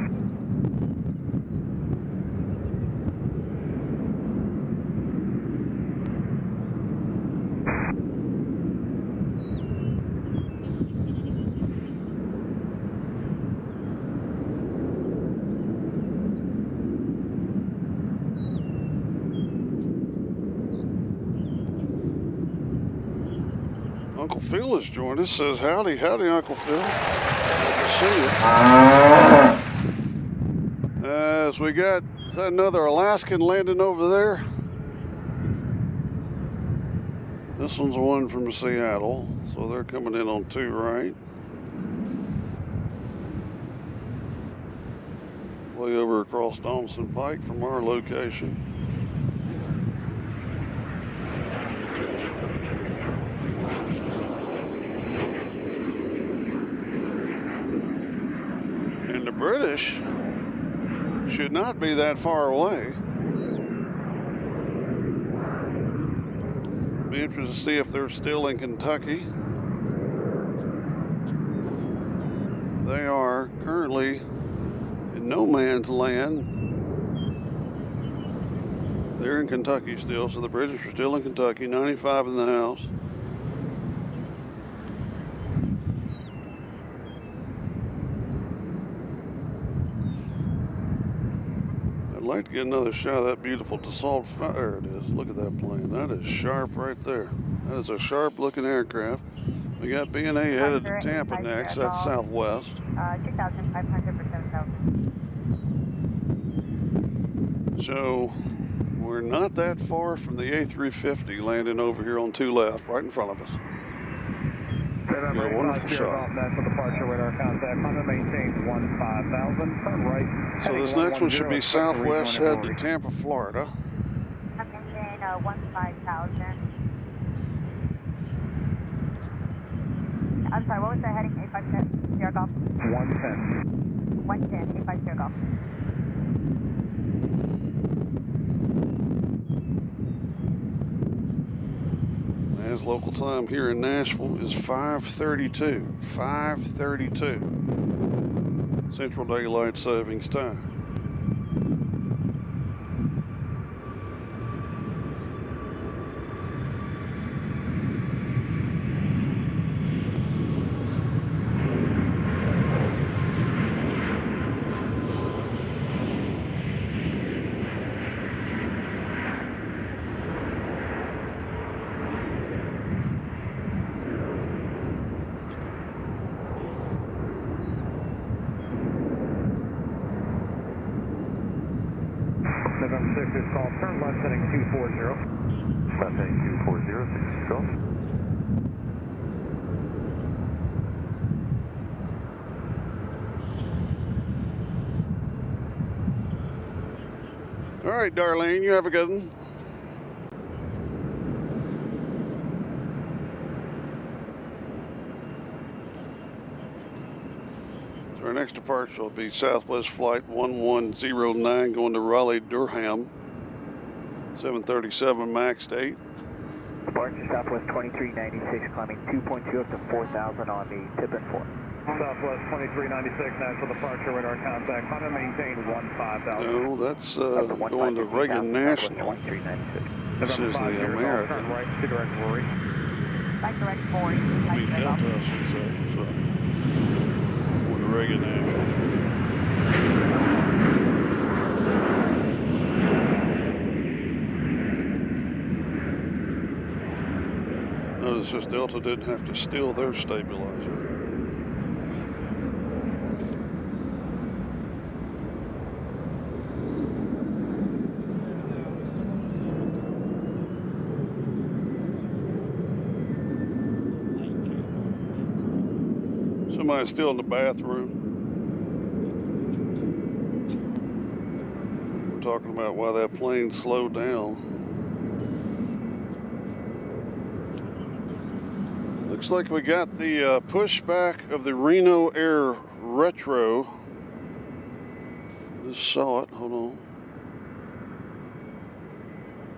S1: Uncle Phil has joined us. Says howdy, Uncle Phil. Good to see you. As we got, is that another Alaskan landing over there? This one's one from Seattle, so they're coming in on 2 right. Way over across Thompson Pike from our location. British should not be that far away. Be interested to see if they're still in Kentucky. They are currently in no man's land. They're in Kentucky still, so the British are still in Kentucky, 95 in the house. I'd like to get another shot of that beautiful Dassault. There it is. Look at that plane. That is sharp right there. That is a sharp looking aircraft. We got BNA headed to Tampa next. That's southwest.
S7: 2,500 for 7,000.
S1: So we're not that far from the A350 landing over here on 2 left, right in front of us. Got a wonderful shot. So this next one should be southwest head to Tampa, Florida.
S7: I'm maintain 15,000. I'm sorry, what was the heading? 850 Sierra Golf? 110. 110, 85 Sierra Golf.
S1: As local time here in Nashville is 5:32. 5:32. Central Daylight Savings Time.
S2: November 6 is called. Turn left heading 240. Left heading 240, 6 Golf.
S1: All right, Darlene, you have a good one. So our next departure will be Southwest Flight 1109 going to Raleigh-Durham. 737 max 8.
S4: Departure Southwest 2396, climbing 2.2 up to 4,000 on the tip and 4.
S2: Southwest 2396, Nashville departure radar contact. Climb and maintain 15,000.
S1: No, that's going to Reagan National. This is the American.
S2: Turn right to direct Rory.
S7: Back direct 40.
S1: We Delta, I should say. So, going to Reagan National. Notice this Delta didn't have to steal their stabilizer. Somebody's still in the bathroom. We're talking about why that plane slowed down. Looks like we got the pushback of the Reno Air Retro. Just saw it, hold on.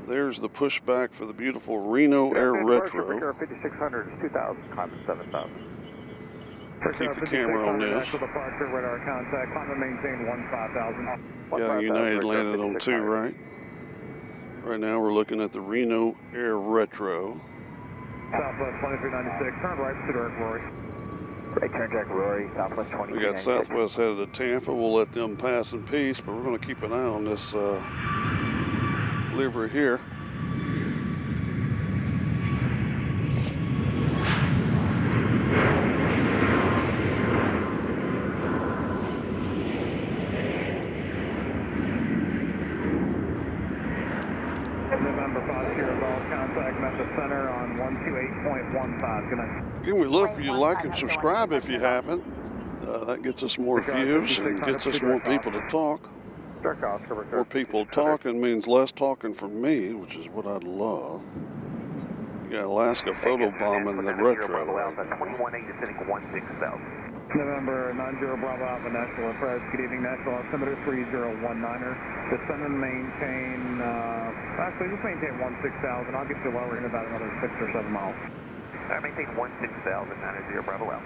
S1: There's the pushback for the beautiful Reno Air Retro.
S2: 5600 is 2,000, climb to 7,000.
S1: Keep the camera on this.
S2: Departure radar contact, climb and maintain 15,000.
S1: Yeah, United landed on 2, right? Right now we're looking at the Reno Air Retro.
S2: Southwest 2396, turn right to direct Rory.
S4: Right turn direct Rory, Southwest 2396.
S1: We got Southwest headed to Tampa. We'll let them pass in peace, but we're going to keep an eye on this livery here.
S2: November 5 Sierra Golf, contact Memphis Center on 128.15. Good night.
S1: Again, we'd love for you to like and subscribe if you haven't. That gets us more views and gets us more people to talk. More people talking means less talking from me, which is what I'd love. You got Alaska photobombing the retro.
S2: 21.8 descending 16,000. November 90 Bravo Alpha Nashville approach. Good evening, Nashville altimeter 3019er. Descend and maintain, actually just maintain 16,000. I'll get you lower in about another 6 or 7 miles.
S3: Maintain 16,000, 90 Bravo Alpha.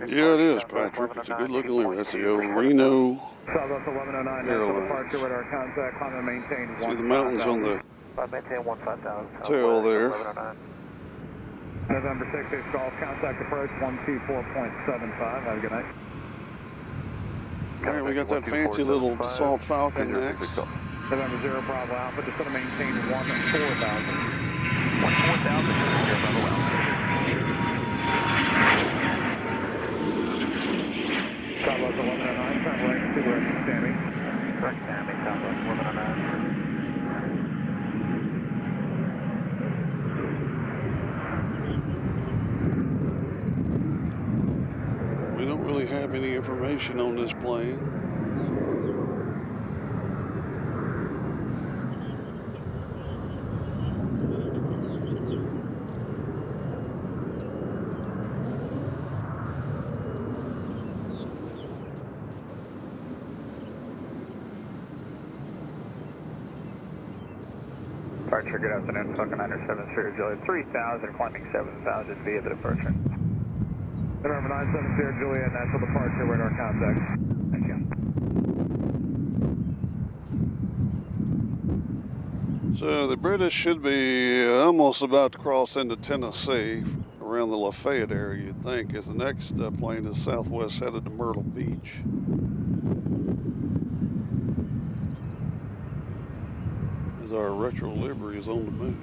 S1: Yeah, it is, Patrick. It's a good looking livery. That's the old Reno
S2: Southwest 1109, Nashville departure radar contact. Climb and maintain 15,000.
S1: See the mountains on the
S3: Maintain 15,000.
S1: tail there.
S2: November 6th, Golf contact approach 124.75. Have a good night.
S1: All right, we got that fancy little Dassault Falcon next.
S2: November 0 Bravo Alpha, just going to maintain 14,000.
S3: 14,000, 0 Bravo Alpha.
S2: Southwest 1109, turn right to direction standing.
S3: Correct, standing, Southwest 1109.
S1: We don't really have any information on this plane.
S2: Departure, good afternoon, Falcon 970, Juliet 3000, climbing 7,000 via the departure. November 970, Juliet, natural departure, radar contact. Thank you.
S1: So the British should be almost about to cross into Tennessee, around the Lafayette area, you'd think, as the next plane is southwest headed to Myrtle Beach. As our retro livery is on the move.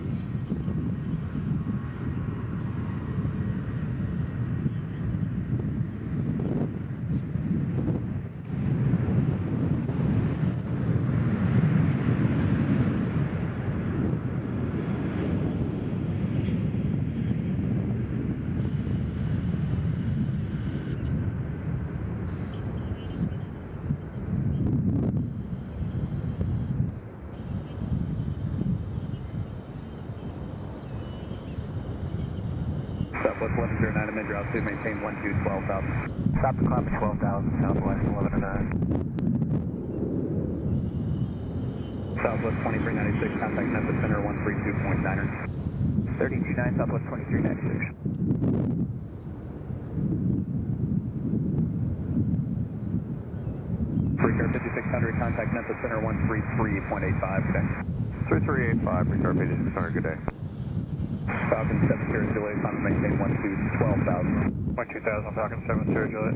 S2: Southwest 1109, Midge altitude, maintain 12,000.
S3: Stop the climb at 12,000, Southwest 1109.
S2: Southwest 2396, contact Memphis Center 132.9er.
S3: 329, Southwest 2396.
S2: Recur 5600, contact Memphis Center 133.85, good day.
S3: 3385, recur 5600, good day.
S2: Falcon 70, Juliet, climb and maintain 12,000.
S3: 12,000, Falcon 70, Juliet.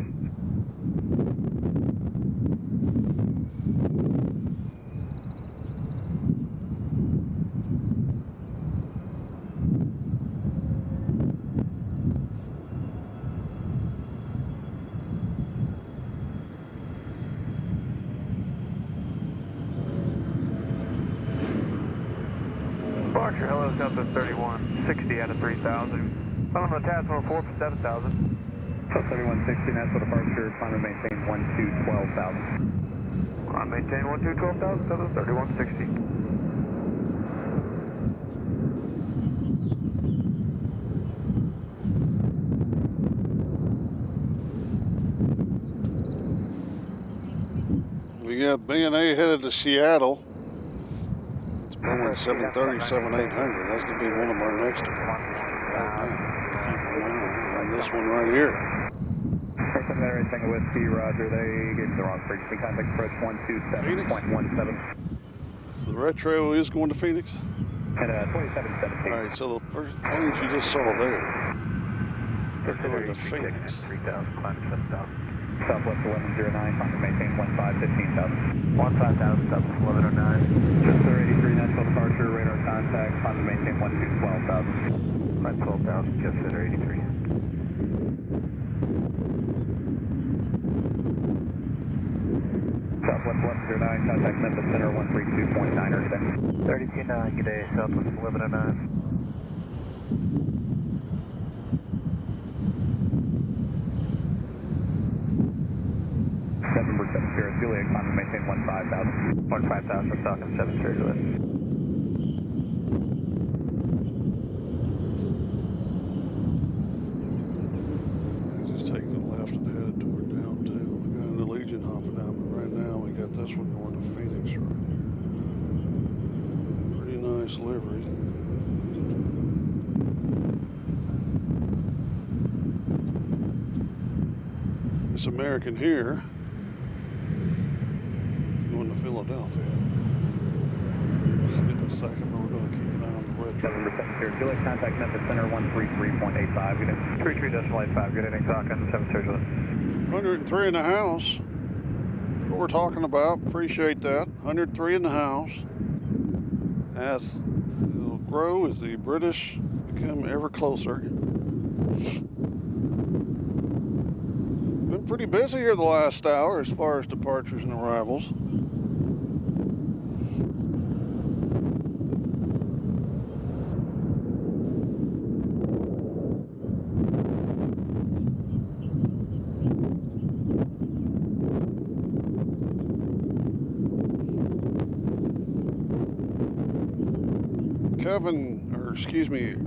S3: Departure, hello, Southwest 3160 out of 3,000. Climb on the TAS 4 for 7,000.
S2: South 3160, natural departure, climb and maintain 12,000.
S3: Climb, maintain 12,000, Southwest 3160.
S1: We got BNA headed to Seattle. It's Boeing 730, 7800. That's going to be one of our next departures. Right now, we'll keep an eye on this one right here.
S2: From there, Tango Whiskey, Roger, they gave me the wrong frequency. Contact approach 127.17.
S1: So the retro is going to Phoenix?
S2: And 2717.
S1: All right, so the first planes you just saw there are going to Phoenix.
S3: 3,000, climb 7,000.
S2: Southwest 1109, climb and maintain 15,000.
S3: 15,000, Southwest 1109.
S2: Just 83, natural departure, radar contact, climb and maintain 12,000.
S3: Climb 12,000, just at 83.
S2: Southwest 1109, contact Memphis Center 132.9er, good day.
S3: 329, good day, Southwest 1109.
S2: November 70, Juliet, climb and maintain 15,000.
S3: 15,000, Falcon 70, Juliet.
S1: engine hopping out, but right now we got this one going to Phoenix right here. Pretty nice livery. This American here is going to Philadelphia. We'll see in a second, but we're going to keep an eye on the red track.
S2: 7% here. Juliet, contact Memphis Center 133.85. Good in. 33.85. Good in. Talk on 7 Juliet.
S1: 103 in the house. What we're talking about. Appreciate that. 103 in the house. As it'll grow as the British become ever closer. Been pretty busy here the last hour as far as departures and arrivals.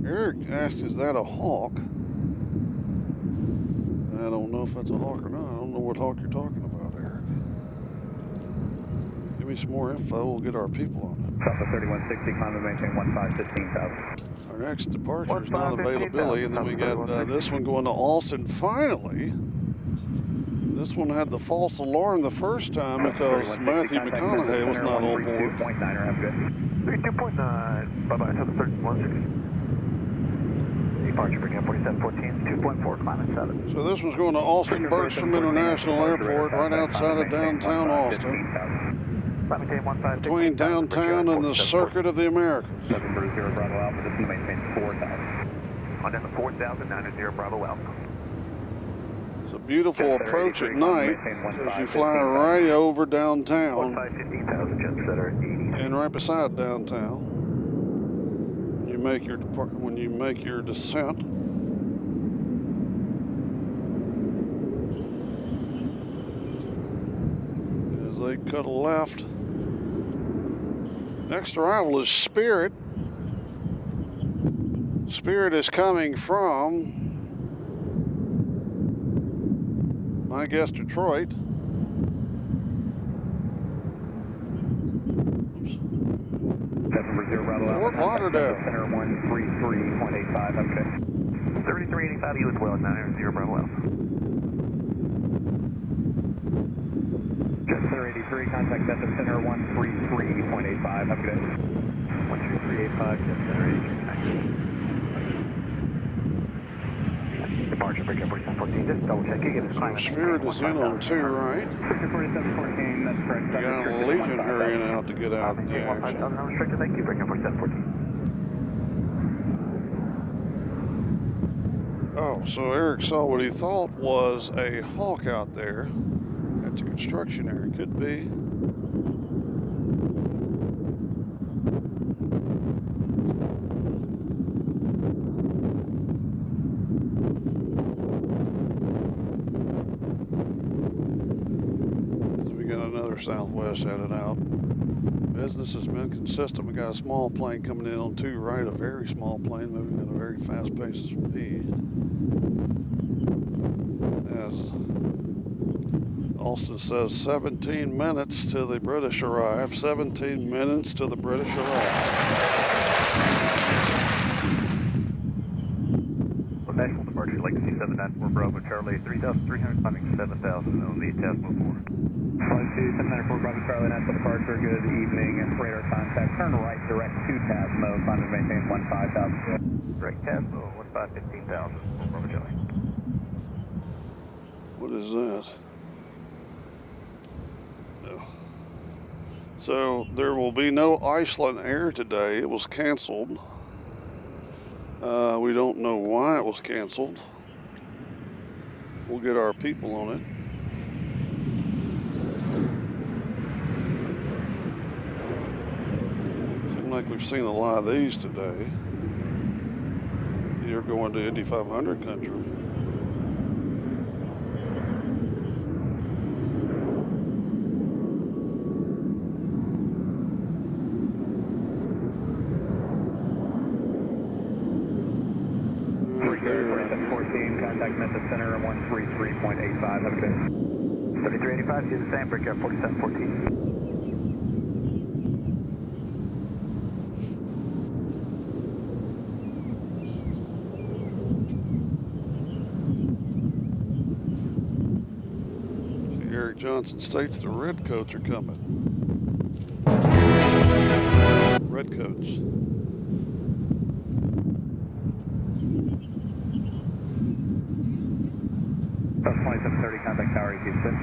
S1: Eric asked, is that a hawk? I don't know if that's a hawk or not. I don't know what hawk you're talking about, Eric. Give me some more info, we'll get our people on it.
S2: Alpha 3160, climb and maintain 1515,000.
S1: Our next departure is not availability, and then we got this one going to Austin finally. This one had the false alarm the first time because Matthew McConaughey was not on board.
S2: 32.9er, have good.
S3: 32.9, bye-bye, 73160. Departure, bring up 4714, 2.4, climb at 7.
S1: So this one's going to Austin Bergstrom International Airport, right outside of downtown Austin. Between downtown and the Circuit of the Americas.
S2: 7 Bravo Alpha, this will maintain 4,000.
S3: On down to 4,900 Bravo Alpha.
S1: It's a beautiful approach at night as you fly right over downtown
S3: 15,000 jets that are 80.
S1: and right beside downtown. When you make your descent. As they cut a left. Next arrival is Spirit. Spirit is coming from, I guess, Detroit. Fort Lauderdale.
S2: Center 133.85, okay.
S3: 3385, you as well, 900 Bravo Alpha.
S2: Jet Center 83, contact Memphis Center 133.85, have a good day.
S3: 13385, Jet Center 83. Departure, break up 4714, just double check it.
S1: So Spirit is in on 2, right?
S2: 4714, that's correct.
S1: You got a Legion hurrying out to get out of the action.
S3: Unrestricted, thank you, break up 4714.
S1: Oh, so Eric saw what he thought was a hawk out there at the construction area. Could be. So we got another Southwest headed out. Business has been consistent. We got a small plane coming in on 2 right, a very small plane moving at a very fast pace of speed. As Austin says, 17 minutes till the British arrive. 17 minutes till the British arrive.
S3: National departure, Legacy 794 Bravo Charlie, 3,300 climbing 7,000 on the Tasmo 4.
S2: Flight 2, 794 Bravo Charlie, national departure, good evening, radar contact, turn right direct to Tasmo, climb and maintain 15,000.
S3: Direct Tasmo, 15,000, Bravo Charlie.
S1: What is that? No. So there will be no Iceland Air today. It was canceled. We don't know why it was canceled. We'll get our people on it. Seems like we've seen a lot of these today. You're going to Indy 500 country.
S2: Contact Memphis Center 133.85. Have a good day.
S3: 3385, do the same, break out 4714.
S1: Eric Johnson states the redcoats are coming. Redcoats.
S2: That's 2730, contact tower Houston.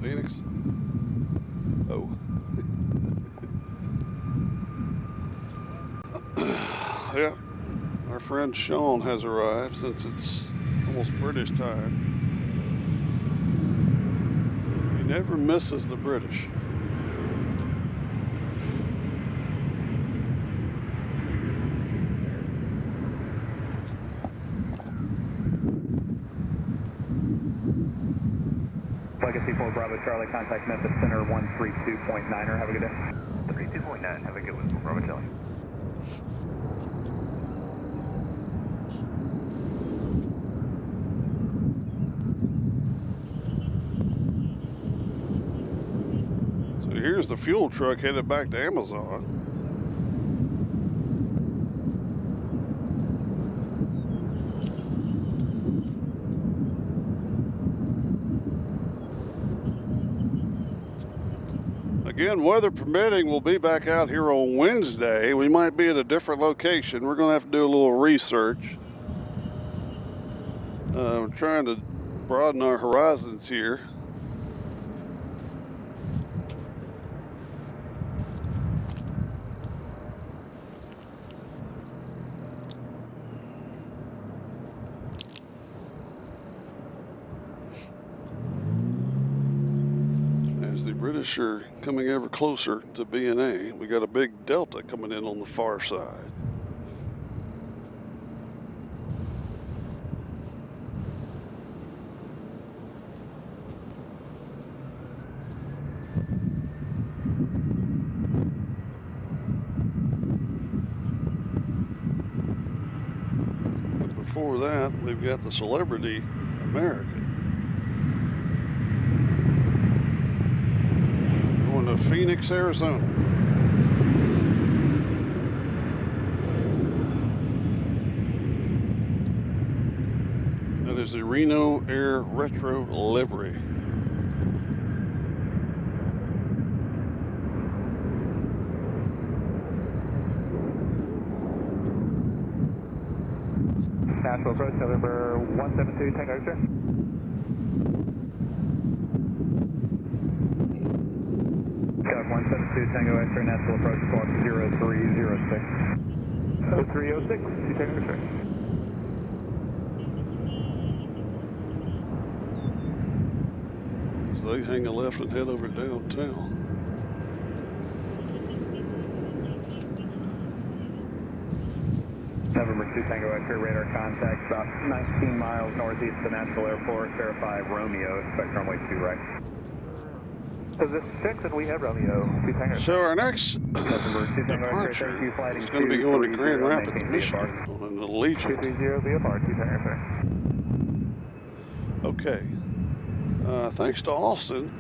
S1: Phoenix. Oh. Yeah. Our friend Sean has arrived since it's almost British time. He never misses the British.
S2: Legacy 4 Bravo Charlie, contact Memphis Center 132.9er. Have a good day.
S4: 32.9, have a good one, Bravo Charlie.
S1: So here's the fuel truck headed back to Amazon. Again, weather permitting, we'll be back out here on Wednesday. We might be at a different location. We're going to have to do a little research. We're trying to broaden our horizons here. The British are coming ever closer to BNA. We got a big delta coming in on the far side. But before that, we've got the Celebrity American. To Phoenix, Arizona. That is the Reno Air Retro livery.
S2: Nashville approach, November 172, Tango X-ray. Got 172 Tango X-ray, Nashville approach, squawk 0306. 0306, Tango X-ray.
S1: As they hang a left and head over downtown.
S2: November 2 Tango X-ray, radar contact about 19 miles northeast of Nashville Airport, verify Romeo, expect runway 2 right.
S6: Position 6, and we have Romeo. 2 Tango.
S1: So our next departure is going to be going to Grand Rapids, Michigan on an Allegiant.
S6: 230 VFR, 2 Tango X-ray.
S1: Okay. Thanks to Austin,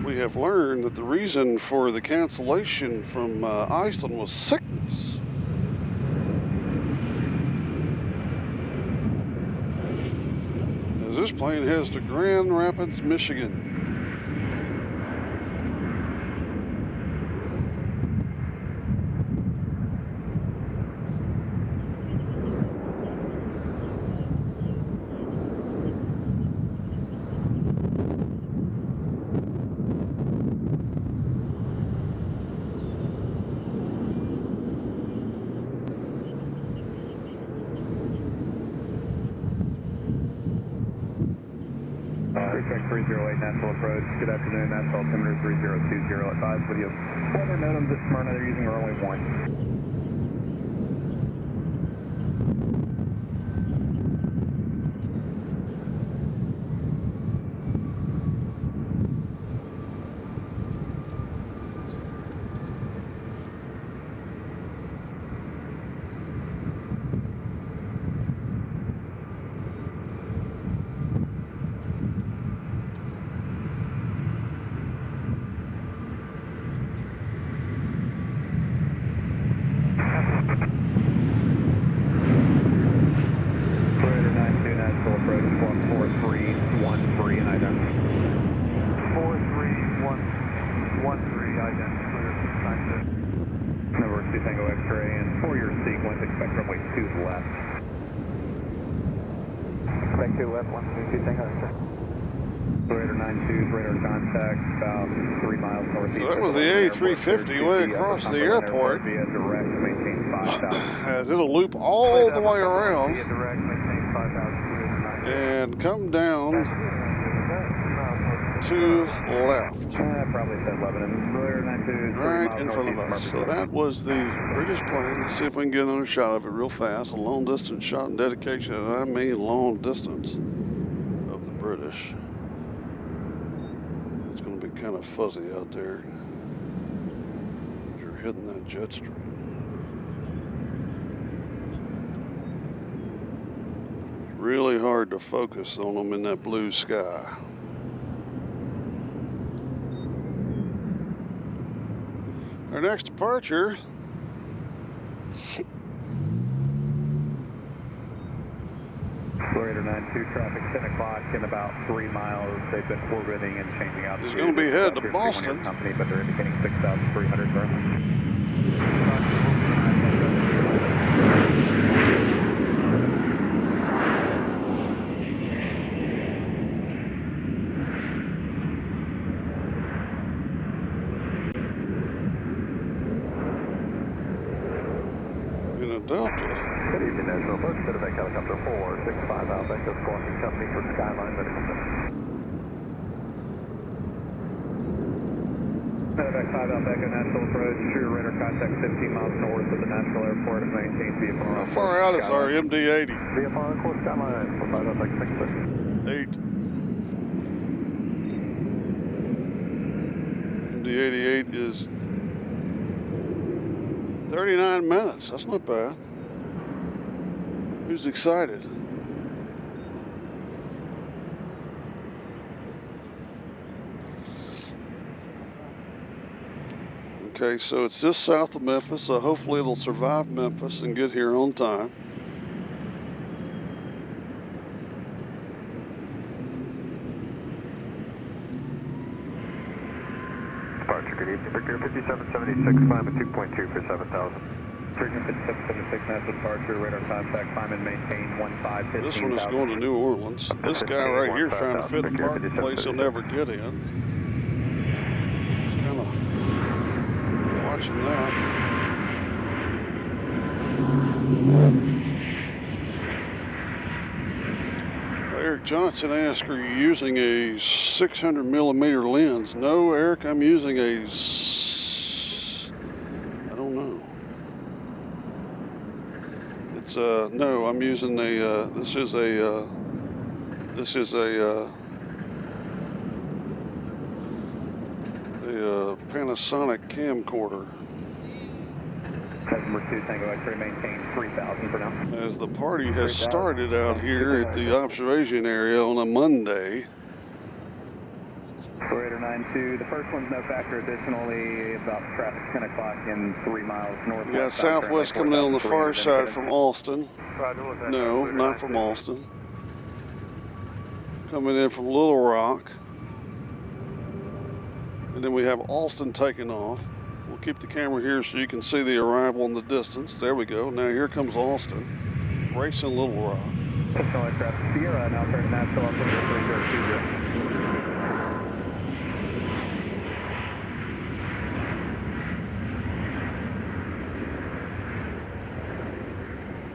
S1: we have learned that the reason for the cancellation from Iceland was sickness. As this plane heads to Grand Rapids, Michigan.
S2: Check 308 Nashville approach. Good afternoon, Nashville altimeter 3020 at 5 with you. Weather minimums at Smyrna, they're using runway 1. Back to left, 122 Tango, sir. Radar 92, radar contact, about 3 miles northeast.
S1: So that was the A350 way across the airport.
S2: Via direct, maintain 5,000.
S1: As it'll loop all the way around
S2: Via direct, maintain 5,000.
S1: and come down to left.
S2: Probably said Lebanon. Radar 92,
S1: Right in front of us. So that was the British plane. Let's see if we can get another shot of it real fast. A long distance shot in dedication. And I mean long distance of the British. It's going to be kind of fuzzy out there. You're hitting that jet stream. It's really hard to focus on them in that blue sky. Our next departure
S2: Radar 92, traffic 10 o'clock in about 3 miles. They've been orbiting and changing out.
S1: is going to be headed to Boston.
S2: Company, but they're indicating 6,300 burn.
S1: Delta.
S2: Good evening, Nashville. First Pacific Helicopter 465 Outback, the squawking company for Skyline Medical Center. Pacific 5 Outback at Nashville Approach, your radar contact 15 miles north of the Nashville Airport and maintain VFR.
S1: How far out is our MD-80?
S2: VFR on course Skyline for 5 Outback 6.
S1: 8. MD-88 is 39 minutes. That's not bad. Who's excited? Okay, so it's just south of Memphis, so hopefully it'll survive Memphis and get here on time.
S2: Departure, good evening. Victor 5776, climb at 2.2 for 7,000. Trigger 5776, Nashville departure, radar contact, climb and maintain 1515.
S1: This one is going to New Orleans. This guy right here is trying to fit a parking place he'll never get in. He's kind of watching that. Eric Johnson asked, are you using a 600 millimeter lens? No, Eric, I'm using a, I don't know. It's no, I'm using a, this is a Panasonic camcorder.
S2: Customer 2 Tango X-ray, maintain 3,000 for now.
S1: As the party has started out here at the observation area on a Monday.
S2: Radar 92, the first one's no factor. Additionally, about traffic 10 o'clock in 3 miles north.
S1: We got Southwest coming in on the far side from Austin. No, not from Austin. Coming in from Little Rock. And then we have Austin taking off. We'll keep the camera here so you can see the arrival in the distance. There we go. Now here comes Austin, racing Little Rock.
S2: Additional aircraft Sierra, now turn to Nashville, up to 3020.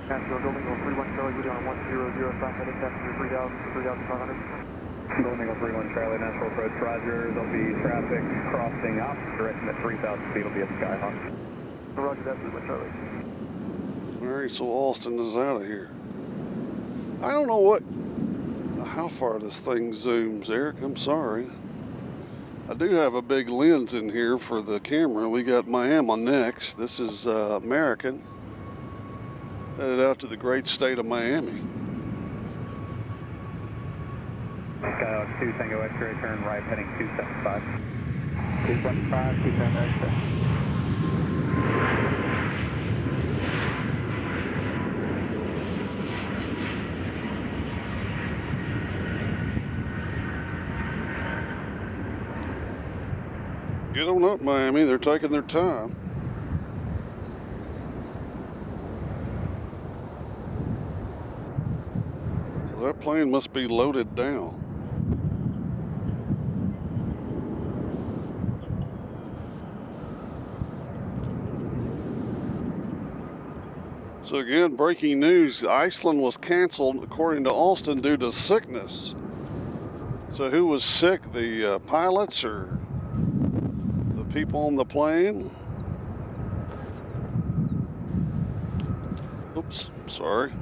S3: Nashville, Golden Eagle 31 Charlie, we're down 100, stop heading passenger 3,000 to 3,500.
S2: Golden Eagle 31 Charlie, Nashville approach, roger. There'll be traffic crossing opposite direction at 3,000 feet. It'll be a Skyhawk.
S3: Roger that, 31 Charlie.
S1: All right, so Austin is out of here. I don't know how far this thing zooms, Eric. I'm sorry. I do have a big lens in here for the camera. We got Miami next. This is American. Headed out to the great state of Miami.
S2: Skyhawk 2 Tango X-ray, turn right heading 275.
S5: 275, 275 X-ray.
S1: Get on up, Miami. They're taking their time. Well, that plane must be loaded down. So again, breaking news, Iceland was canceled according to Austin due to sickness. So who was sick, the pilots or the people on the plane? Oops, sorry.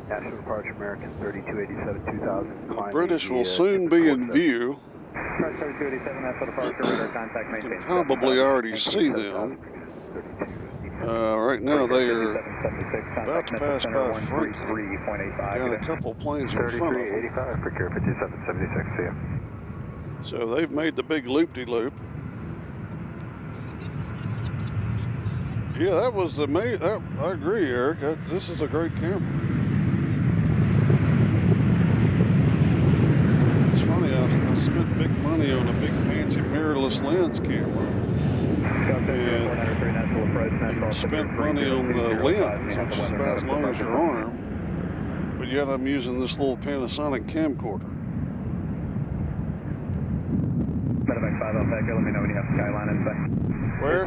S2: Nashville departure American 3287 2000.
S1: The British will soon be in view.
S2: Approach 3287 Nashville departure radar contact
S1: You
S2: maintain.
S1: can probably already see them. Right now they are about to pass by Franklin. Got a couple planes in front of them.
S2: 3385 procure 5776, see ya.
S1: So they've made the big loop-de-loop. Yeah, that was the main. I agree, Eric. This is a great camera. It's funny, I spent big money on a big fancy mirrorless lens camera. And spent money on the lens, which is about as long as your arm. But yet I'm using this little Panasonic camcorder.
S2: Medevac 5 Alpha Echo, let me know when you have Skyline in sight.
S1: Where?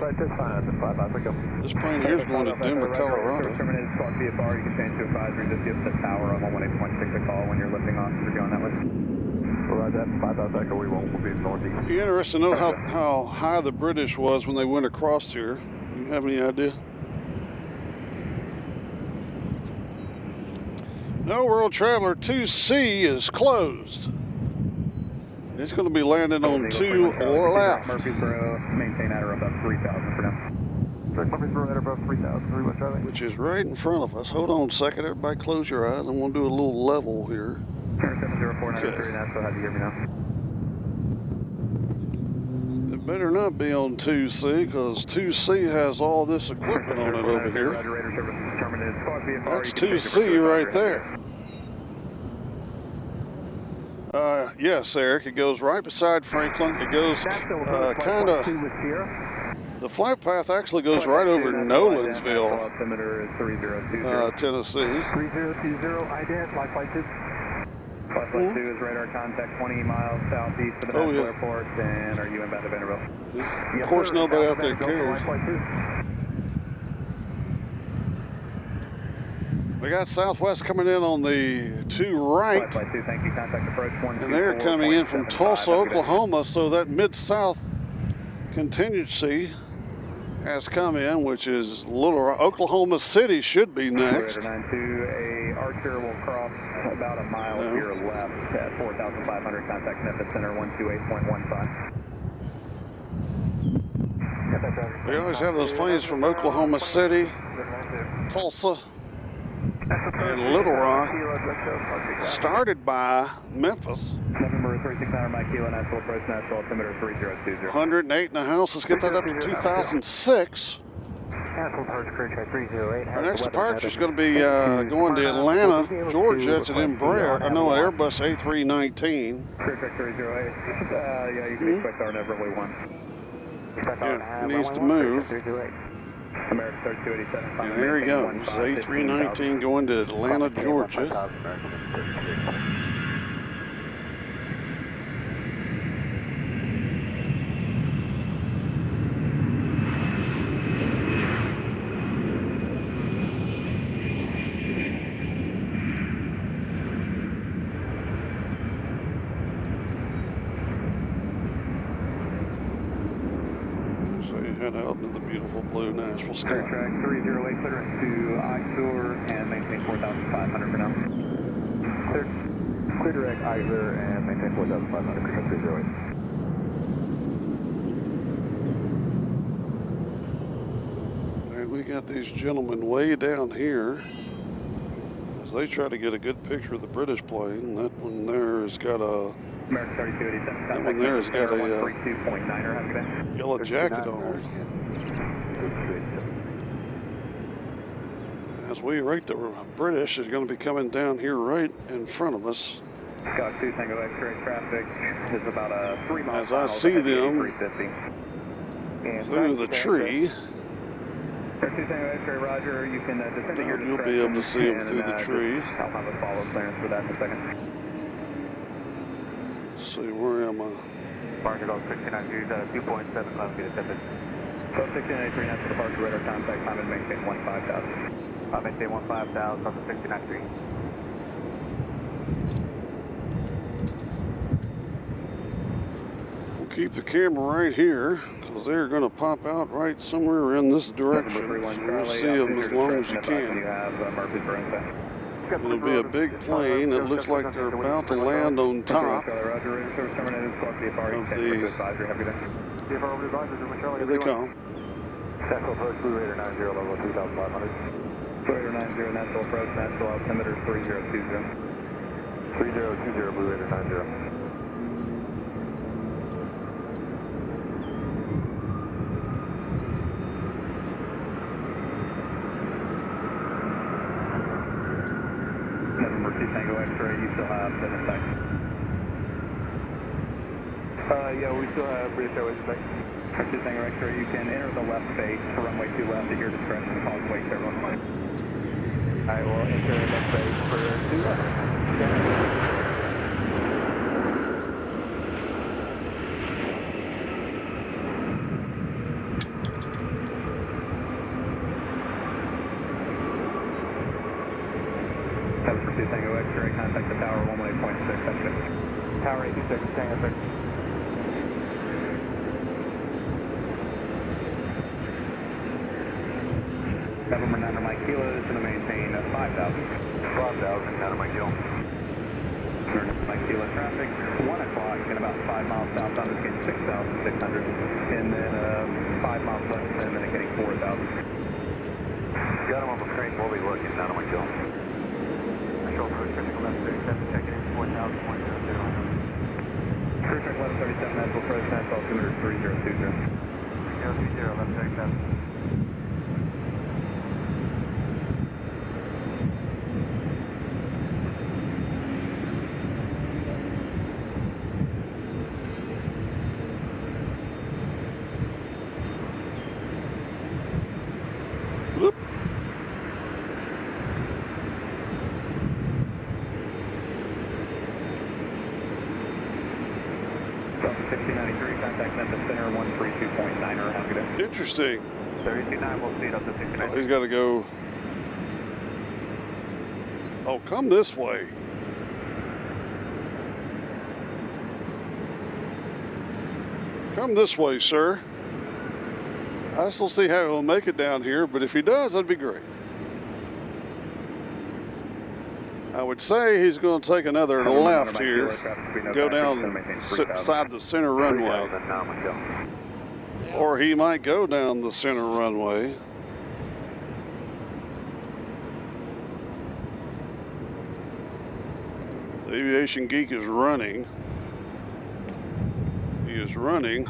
S2: This
S1: plane here is going to Denver, Colorado.
S2: Terminated squawk VFR, you can change to advisory, just give the tower on 118.6 a call when you're lifting off, if you're going that way. Roger that, 5 Alpha Echo, we won't, we'll be northeast.
S1: Be interested to know how high the British was when they went across here. You have any idea? No, World Traveler 2C is closed. It's going to be landing on 2 or left.
S2: Murfreesboro, maintain at or above 3,000 for now. Murfreesboro at above 3,000,
S1: which is right in front of us. Hold on a second, everybody close your eyes. I'm going to do a little level here.
S2: 70493 Nashville, how do you hear me now?
S1: It better not be on 2C, because 2C has all this equipment on it over here. That's 2C right there. Yes, Eric, it goes right beside Franklin. It goes kind of, the flight path actually goes right over Nolensville, Tennessee.
S2: 3020, ident, flight 2. Flight 2 is radar contact 20 miles southeast of the Nashville Airport, and are you inbound to Vanderbilt?
S1: Yeah. Of course, nobody out there cares. We got Southwest coming in on the 2 right, and they're coming in from Tulsa, Oklahoma, so that Mid-South contingency has come in, which is Little Rock. Oklahoma City should be next.
S2: 92, a Archer will cross about a mile to your left at 4,500, contact Memphis Center 128.15.
S1: We always have those planes from Oklahoma City, Tulsa, and Little Rock, started by Memphis.
S2: November 369 Mike Kilo, Nashville approach, Nashville altimeter 3020.
S1: 108 in the house. Let's get that up to 2006. Our next departure is going to be going to Atlanta, Georgia. It's an Embraer, Airbus A319.
S2: Yeah, you can expect our Everett 1.
S1: Yeah, it needs to move.
S2: American 3287.
S1: And there he goes, A319 going to Atlanta, Georgia. Head out into the beautiful blue Nashville sky.
S2: Track 308, clearance to Ixor and maintain 4,500 for now. Clear direct Ixor and maintain 4,500 for 308.
S1: And we got these gentlemen way down here as they try to get a good picture of the British plane. That one there has got a
S2: American 3287.
S1: That one there has got a yellow jacket on. As we rate the British is going to be coming down here right in front of us.
S2: Scott 2 Tango X-ray traffic is about a 3 mile.
S1: As I see them through the tree.
S2: Roger, you can descend to your
S1: You'll be able to see them through the tree.
S2: I'll have a follow clearance for that in a second.
S1: Let's see, where am I?
S2: Barker Dog 69 degrees at a 2.7 feet accepted. So 6983 National Departure radar contact, time and maintain 15,000. Maintain 15,000 on the 69.3.
S1: We'll keep the camera right here because they're going to pop out right somewhere in this direction. So you'll see them as long as you can. It'll be a big plane. It looks like they're about to land on top of the... Here they come.
S2: Central approach, Blue Raider 90, level 2,500. Blue Raider 90, natural approach, natural altimeter 3020. 3020, Blue Raider 90. November 2 Tango X-ray, you still have an effect? Yeah, we still have British Airways effect. 2 Tango X-ray, you can enter the left base to runway 2 left at your discretion and causeway to runway. I will enter the left base for 2 left. That was for 2 Tango X-ray, contact the tower 118.6, that's it. Tower 86, Tango 6. November 9 Mike Kilo is going to maintain 5,000. 5,000, 9 Mike Kilo. Mike Kilo traffic, 1 o'clock and about 5 miles southbound is getting 6,600. And then 5 miles left and then getting 4,000. Got him on the screen, we'll be looking, 9 Mike Kilo. Control approach, critical left 37, checking in 4,000, 100. Crew check left 37, natural approach, natural altimeter 3020. 3020, left 37.
S1: Interesting.
S2: 32.9, we'll speed up to 69.
S1: Oh, he's got to go. Oh, come this way. Come this way, sir. I still see how he'll make it down here, but if he does, that'd be great. I would say he's going to take another left here, go down side the center runway. Or he might go down the center runway. The aviation geek is running. He is running.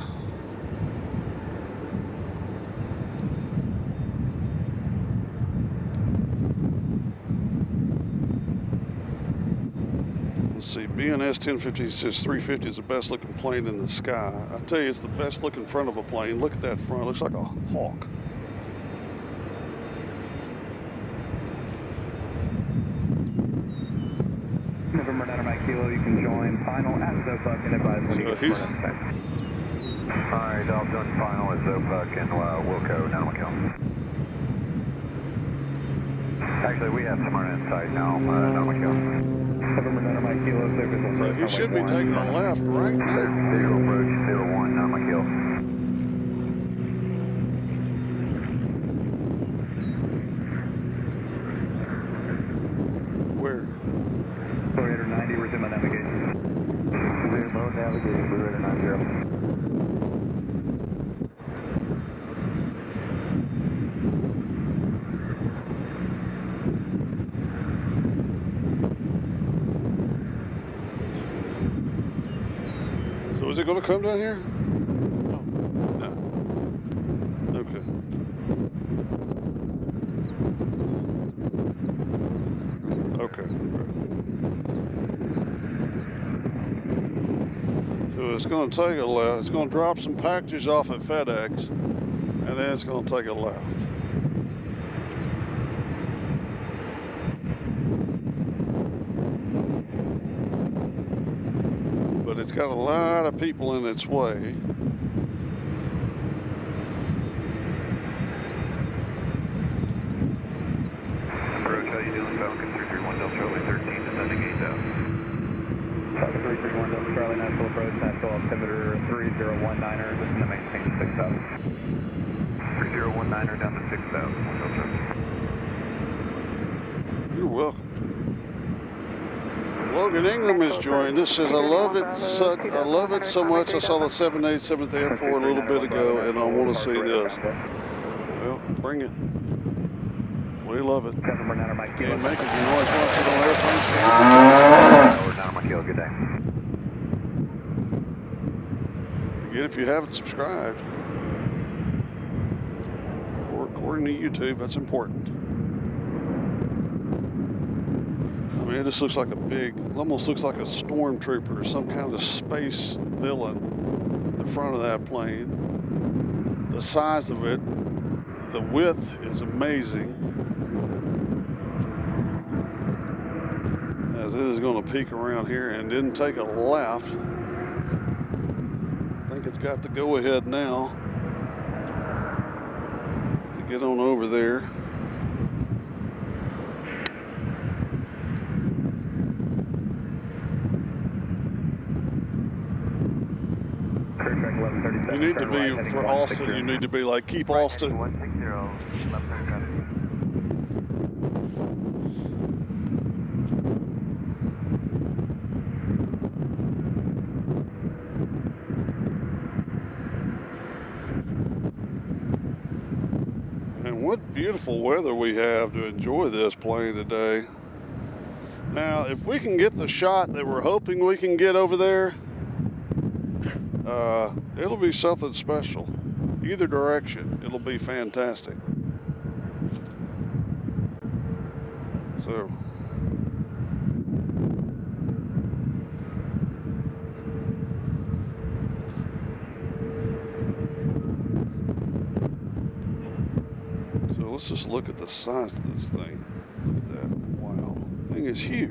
S1: Let's see, BNS 1050 says 350 is the best looking plane in the sky. I tell you, it's the best looking front of a plane. Look at that front, it looks like a hawk.
S2: November 9 Mike Kilo, you can join final at Zopuck and advise when you get to Alright, I'll join final at Zopuck and Wilco, 9 Mike Kilo. Actually, we have someone in sight now, 9 Mike Kilo. November 9 Mike Kilo,
S1: so he should be taking a left right now.
S2: Zero approach, 01, 9 Mike Kilo.
S1: Where?
S2: Blue Raider 90, resume my navigation. Resume navigation, Blue Raider 90.
S1: So is it going to come down here? No. Okay. Okay. So it's going to take a left. It's going to drop some packages off at FedEx, and then it's going to take a left. But it's got a lot of people in its way.
S2: Approach, how you doing? Falcon 331 Delta Charlie 13, descending 8,000.
S4: Falcon 331 Delta Charlie, Nashville approach, Nashville altimeter 3019er, this is to maintain 6,000.
S2: 3019er down to 6,000, Delta Charlie.
S1: You're welcome. Logan Ingram has joined us. Says, I love it so much. I saw the 787 at the airport a little bit ago, and I want to see this. Well, bring it. We love it. Can't make it. You always watch it on airplanes.
S2: Good day.
S1: Again, if you haven't subscribed, according to YouTube, that's important. I mean, it just looks like almost looks like a stormtrooper or some kind of space villain in front of that plane. The size of it, the width is amazing. As it is going to peek around here and then take a left. I think it's got the go-ahead now to get on over there. You need to be, for Austin, you need to be like, keep Austin.
S2: 160, 1137.
S1: And what beautiful weather we have to enjoy this plane today. Now, if we can get the shot that we're hoping we can get over there, it'll be something special. Either direction, it'll be fantastic. So, let's just look at the size of this thing. Look at that. Wow. The thing is huge.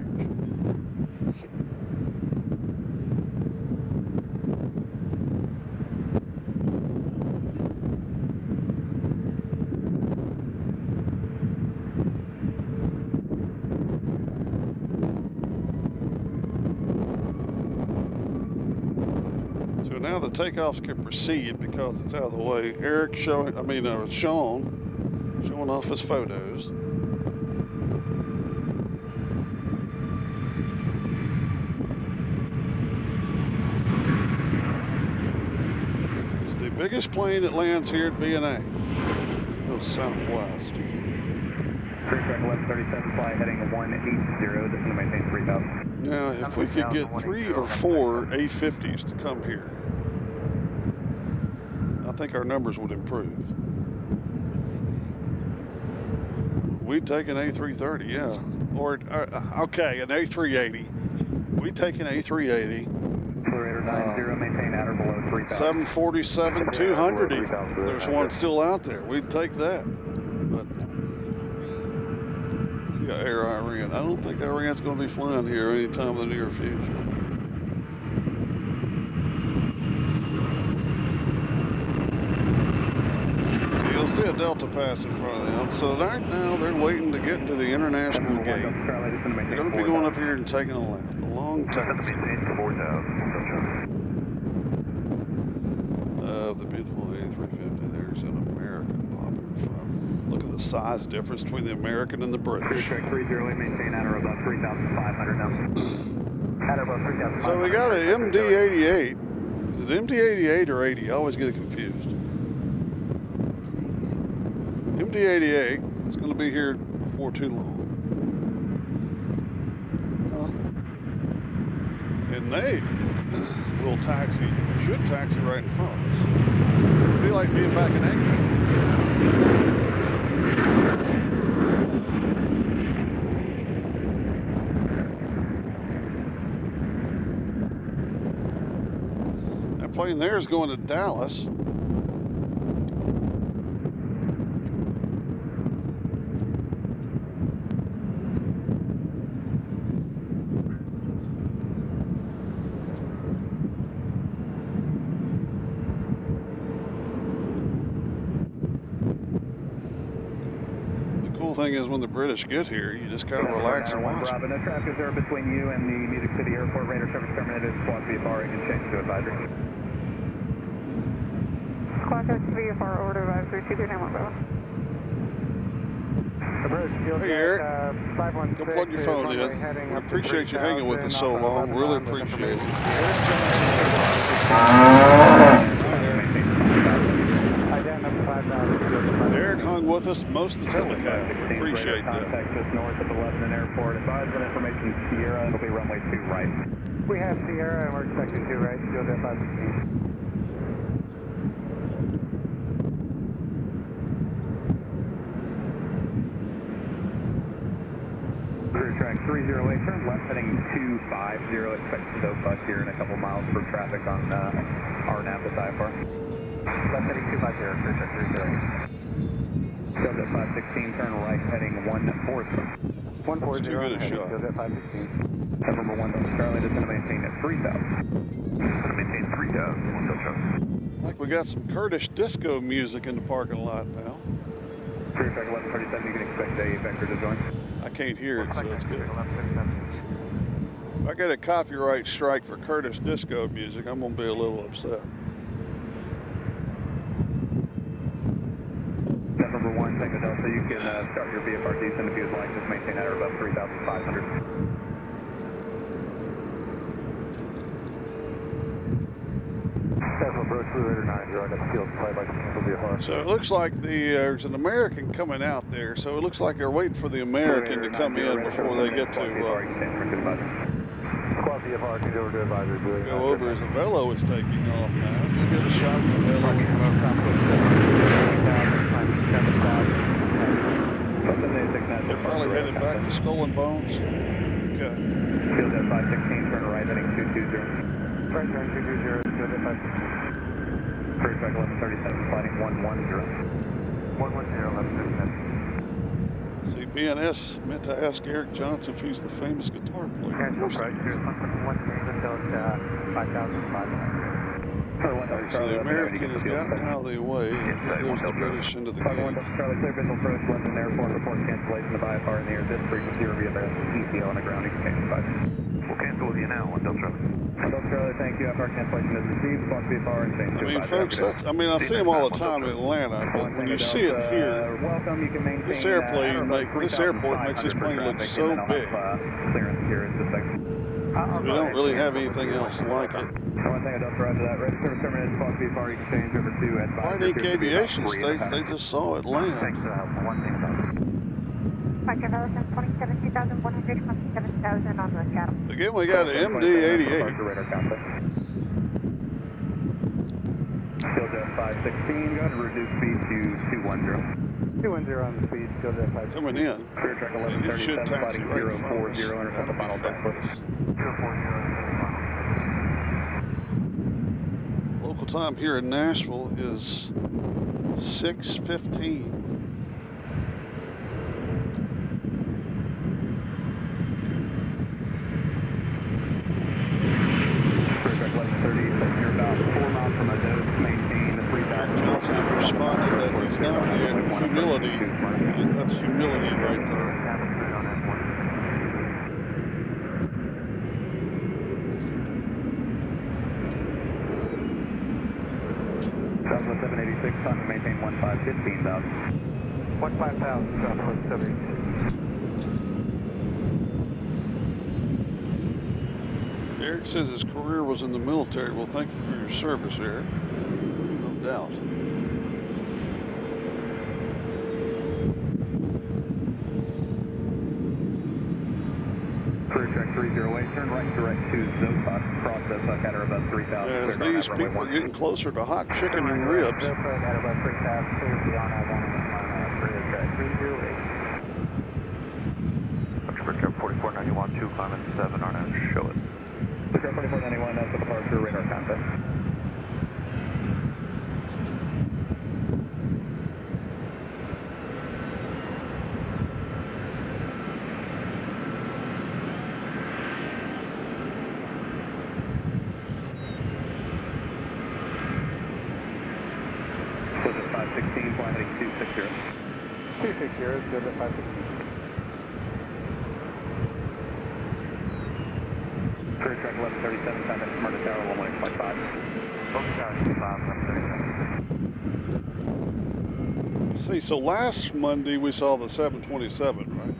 S1: So now the takeoffs can proceed because it's out of the way. Eric showing off his photos. It's the biggest plane that lands here at BNA. It goes southwest.
S4: Track 1137, fly heading 180, this is to maintain 3,000.
S1: Now, if we could get 3 or 4 A50s to come here, I think our numbers would improve. We'd take an A330, yeah. Or, okay, an A380. We'd take an A380.
S4: Accelerator 90, maintain at or below 3,000.
S1: 747, 200 even. If there's one still out there, we'd take that. But, yeah, Air Iran. I don't think Iran's going to be flying here anytime in the near future. You'll see a Delta pass in front of them. So right now they're waiting to get into the international gate. They're going to be going up here and taking a left. A long taxi. The beautiful A350. There's an American popping from. Look at the size difference between the American and the British.
S4: Track 30, maintain at or above 3,500 now. At or above 3,500.
S1: So we got an MD-88. Is it MD-88 or 80? I always get it confused. MD-88 is going to be here before too long. And they will taxi, should taxi right in front of us. It'll be like being back in Anchorage. plane there is going to Dallas. Thing is, when the British get here, you just kind of relax and watch.
S2: Bravo, no traffic is there between you and the Music City Airport. Radar service terminated. Squawk VFR, you can change to advisory.
S7: Squawk VFR, order advisory 2391 Bravo.
S1: Hey Eric, go plug your phone in. We appreciate you hanging with us so long. Really appreciate it. Eric hung with us most of the telecast. Appreciate that.
S2: Texas north of the Lebanon Airport. Advise on information Sierra. It'll be runway 2 right.
S6: We have Sierra and we're expecting 2 right. Go to 516.
S2: Clear track 308, turn left heading 250. Expect to go bus here in a couple miles for traffic on our Napa IFR.
S6: Left heading 250, clear track 308.
S2: Delta 516, turn right heading 140.
S6: 140,
S1: too good a shot.
S6: Delta 516.
S2: Number 1 Delta Charlie, that's going to maintain at 3,000. Going to maintain 3,000, 1 Delta Charlie.
S1: Like we got some Kurdish disco music in the parking lot now.
S2: Clear track 1137, you can expect a vector to join.
S1: I can't hear it, so it's good. If I get a copyright strike for Kurdish disco music, I'm going to be a little upset.
S2: Number 1, Tango Delta, you can start your VFR descent if you would like. Just maintain at or above 3,500.
S1: So it looks like there's an American coming out there, so it looks like they're waiting for the American to come in before they get to go over as the Velo is taking off now. You get a shot of the Velo. They're probably headed back to Skull and Bones. Okay.
S2: Field at 516, turn right heading 220.
S6: Right turn 220, field at 516.
S2: Clear track 1137, sliding 110.
S6: 110, 1137.
S1: See, BNS meant to ask Eric Johnson if he's the famous guitar player.
S6: Okay, right here. 5,500.
S1: So the American has gotten out of the way, and here goes the British into the gate.
S2: Charlie, clear visual approach, London Airport, report cancellation of IFR in the air. This frequency will be available ECO on the ground. You can change the We'll cancel with you now, 1 Delta Charlie. 1 Delta Charlie, thank you. IFR cancellation is received. Squawk VFR and change to
S1: I mean, folks, I see them all the time in Atlanta, but when you see it here,
S2: welcome, you can maintain,
S1: this airport makes this plane look so big.
S2: Clearance here in just a second.
S1: We don't really have anything else like it.
S2: One thing I don't roger that. Ready service terminated. Squawk VFR, you can change over to advisory.
S1: Aviation states they just saw it land.
S7: Roger, Velo 27, 2,100, 27,000 on the channel.
S1: Again, we got an MD-88.
S2: Still jet 516, go ahead and reduce speed to 210.
S6: 210 on the speed, still jet 516.
S1: Coming in.
S2: Clear track
S1: And it should
S2: 1137,
S1: taxi
S2: sliding
S1: right in front of us.
S2: 040, intercept the final back foot.
S6: 040.
S1: Local time here in Nashville is 6:15. Johnson has responded that he's not the humility. That's humility right there.
S2: Southwest 786, time to maintain 15,000.
S6: 15,000, Southwest 786.
S1: Eric says his career was in the military. Well, thank you for your service, Eric. No doubt.
S2: Clear track 308, turn right direct to Zopas, process up at or above 3,000.
S1: As these people are getting closer to hot chicken and ribs.
S6: At about 3,000, clear beyond clear track 308.
S2: Clear 4491, 2 climb 7 on out, show it. Clear 4491, that's the departure, radar contact.
S4: Traffic here is good at 516.
S2: Clear track 1137, contact Smyrna Tower 118.5.
S1: See, so last Monday we saw the 727, right?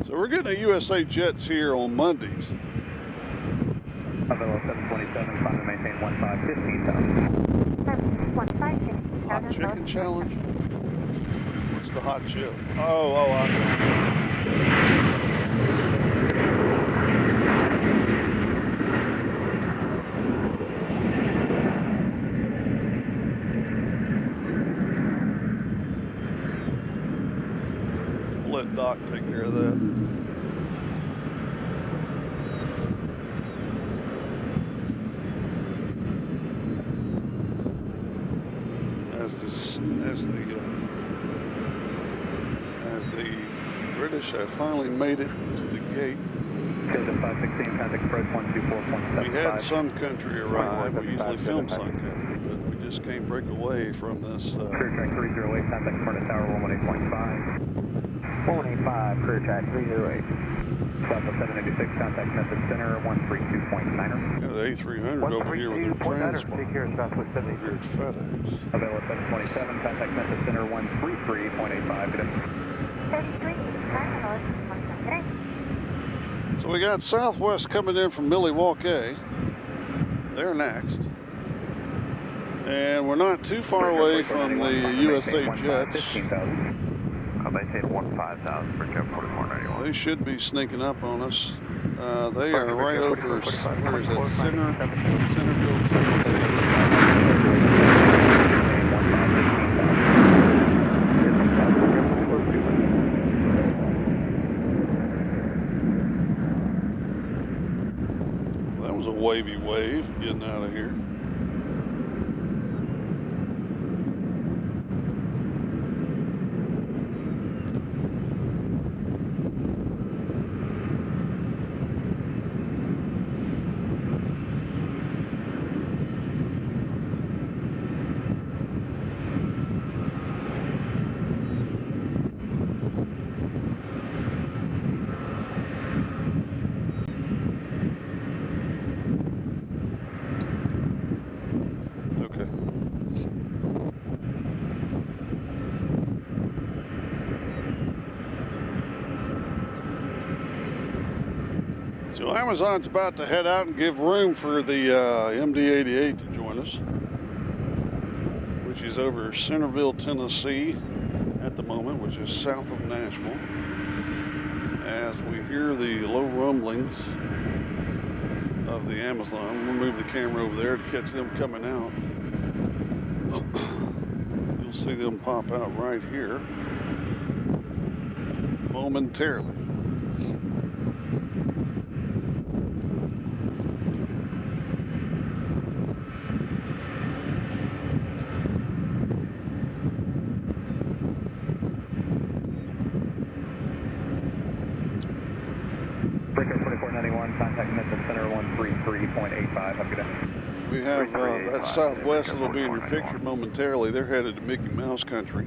S1: So we're getting a USA Jets here on Mondays.
S2: Available 727, climb and maintain 15,000.
S1: Hot chicken challenge? What's the hot chip? Oh, I know. Let Doc take care of that. As the British have finally made it to the gate.
S2: Clear 516, contact approach 124.75.
S1: We had Sun Country arrive. We usually film Sun Country, but we just can't break away from this.
S2: Clear track 308, contact Smyrna Tower 118.5.
S4: 185, clear track 308.
S2: South of 786, contact Memphis Center 132.9er.
S1: Got an A300 over here with their Planespotting.
S4: Take care of Southwest
S1: Over here at
S4: 76.
S1: FedEx.
S2: Available 727, contact Memphis Center 133.85.
S1: So we got Southwest coming in from Milwaukee. They're next. And we're not too far away from the USA Jets.
S2: Maintain 15,000 for Jeff 4491.
S1: They should be sneaking up on us. They are right over, where is that, Centerville, Tennessee. That was a wavy wave getting out of here. So Amazon's about to head out and give room for the MD-88 to join us, which is over Centerville, Tennessee at the moment, which is south of Nashville. As we hear the low rumblings of the Amazon, we'll move the camera over there to catch them coming out. You'll see them pop out right here momentarily.
S2: Contact Memphis Center 133.85. Have a good day.
S1: We have that Southwest that'll be in your picture momentarily. They're headed to Mickey Mouse country.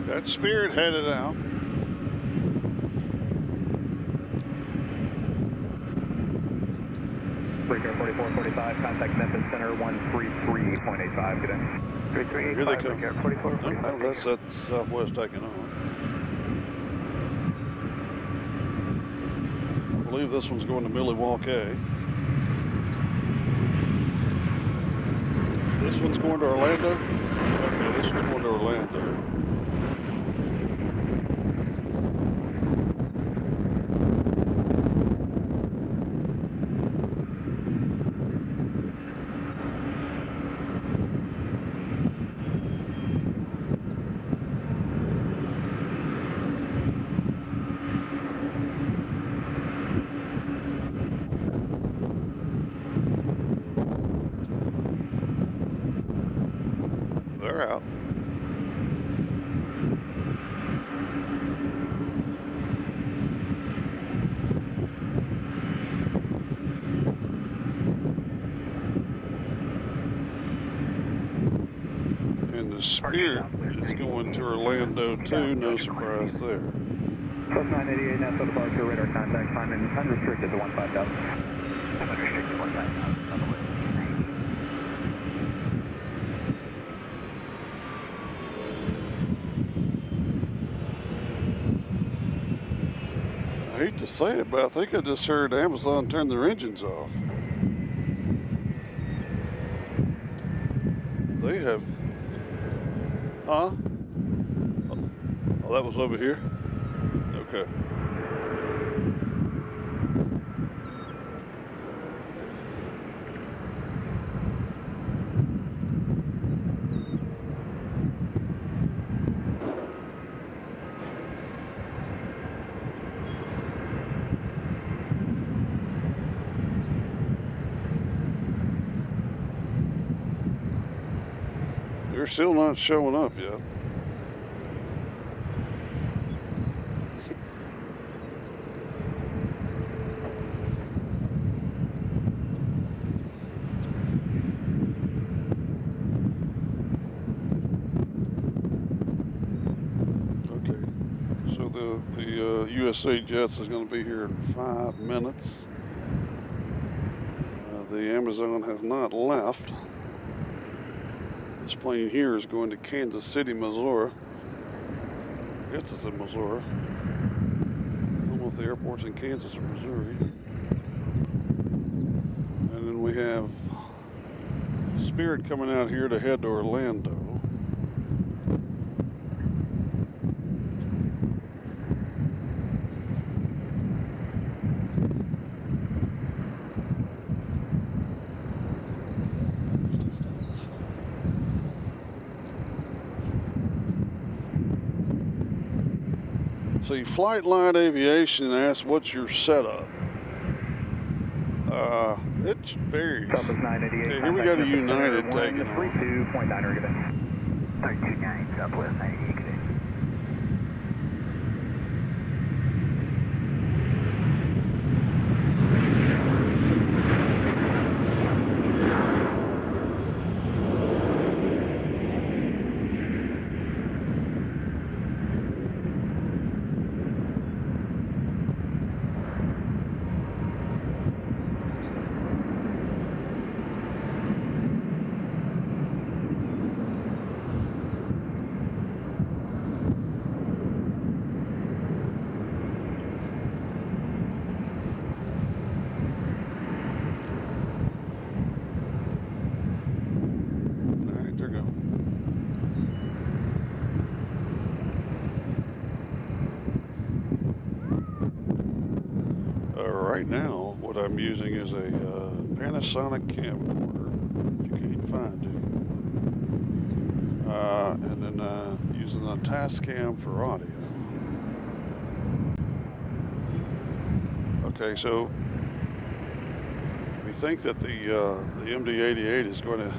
S1: That Spirit headed out.
S2: Breaker 4445, contact Memphis Center 133.85. Good day.
S1: Here they come. No, that's that Southwest taking off. I believe this one's going to Milwaukee. This one's going to Orlando? Okay, this one's going to Orlando. They're out. And the Spirit is going to Orlando too, no surprise there.
S2: Plus 988, Nashville departure, radar contact, climbing unrestricted to 15,000. Unrestricted to 15,000, on the way.
S1: I hate to say it, but I think I just heard Amazon turn their engines off. They have, huh? Oh, that was over here? Okay. They're still not showing up yet. Okay, so the USA Jets is going to be here in 5 minutes. The Amazon has not left. This plane here is going to Kansas City, Missouri. I guess it's in Missouri. I don't know if the airport's in Kansas or Missouri. And then we have Spirit coming out here to head to Orlando. See, Flightline Aviation asks, what's your setup? It varies. Okay, here we got a United taking off.
S2: 32.9 Oregon.
S3: 329 Southwest 98.
S1: Right now, what I'm using is a Panasonic camcorder, which you can't find, and then using a Tascam for audio. Okay, so we think that the MD-88 is going to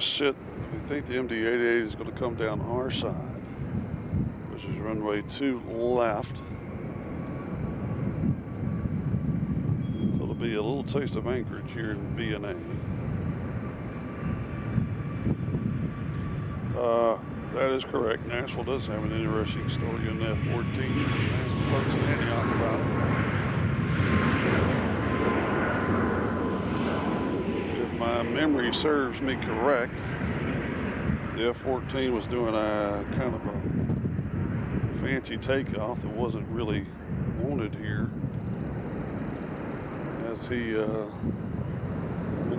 S1: sit. We think the MD-88 is going to come down our side, which is runway 2 left. Be a little taste of Anchorage here in BNA. That is correct. Nashville does have an interesting story in F-14. We asked the folks in Antioch about it. If my memory serves me correct, the F-14 was doing a kind of a fancy takeoff that wasn't really wanted here. As he did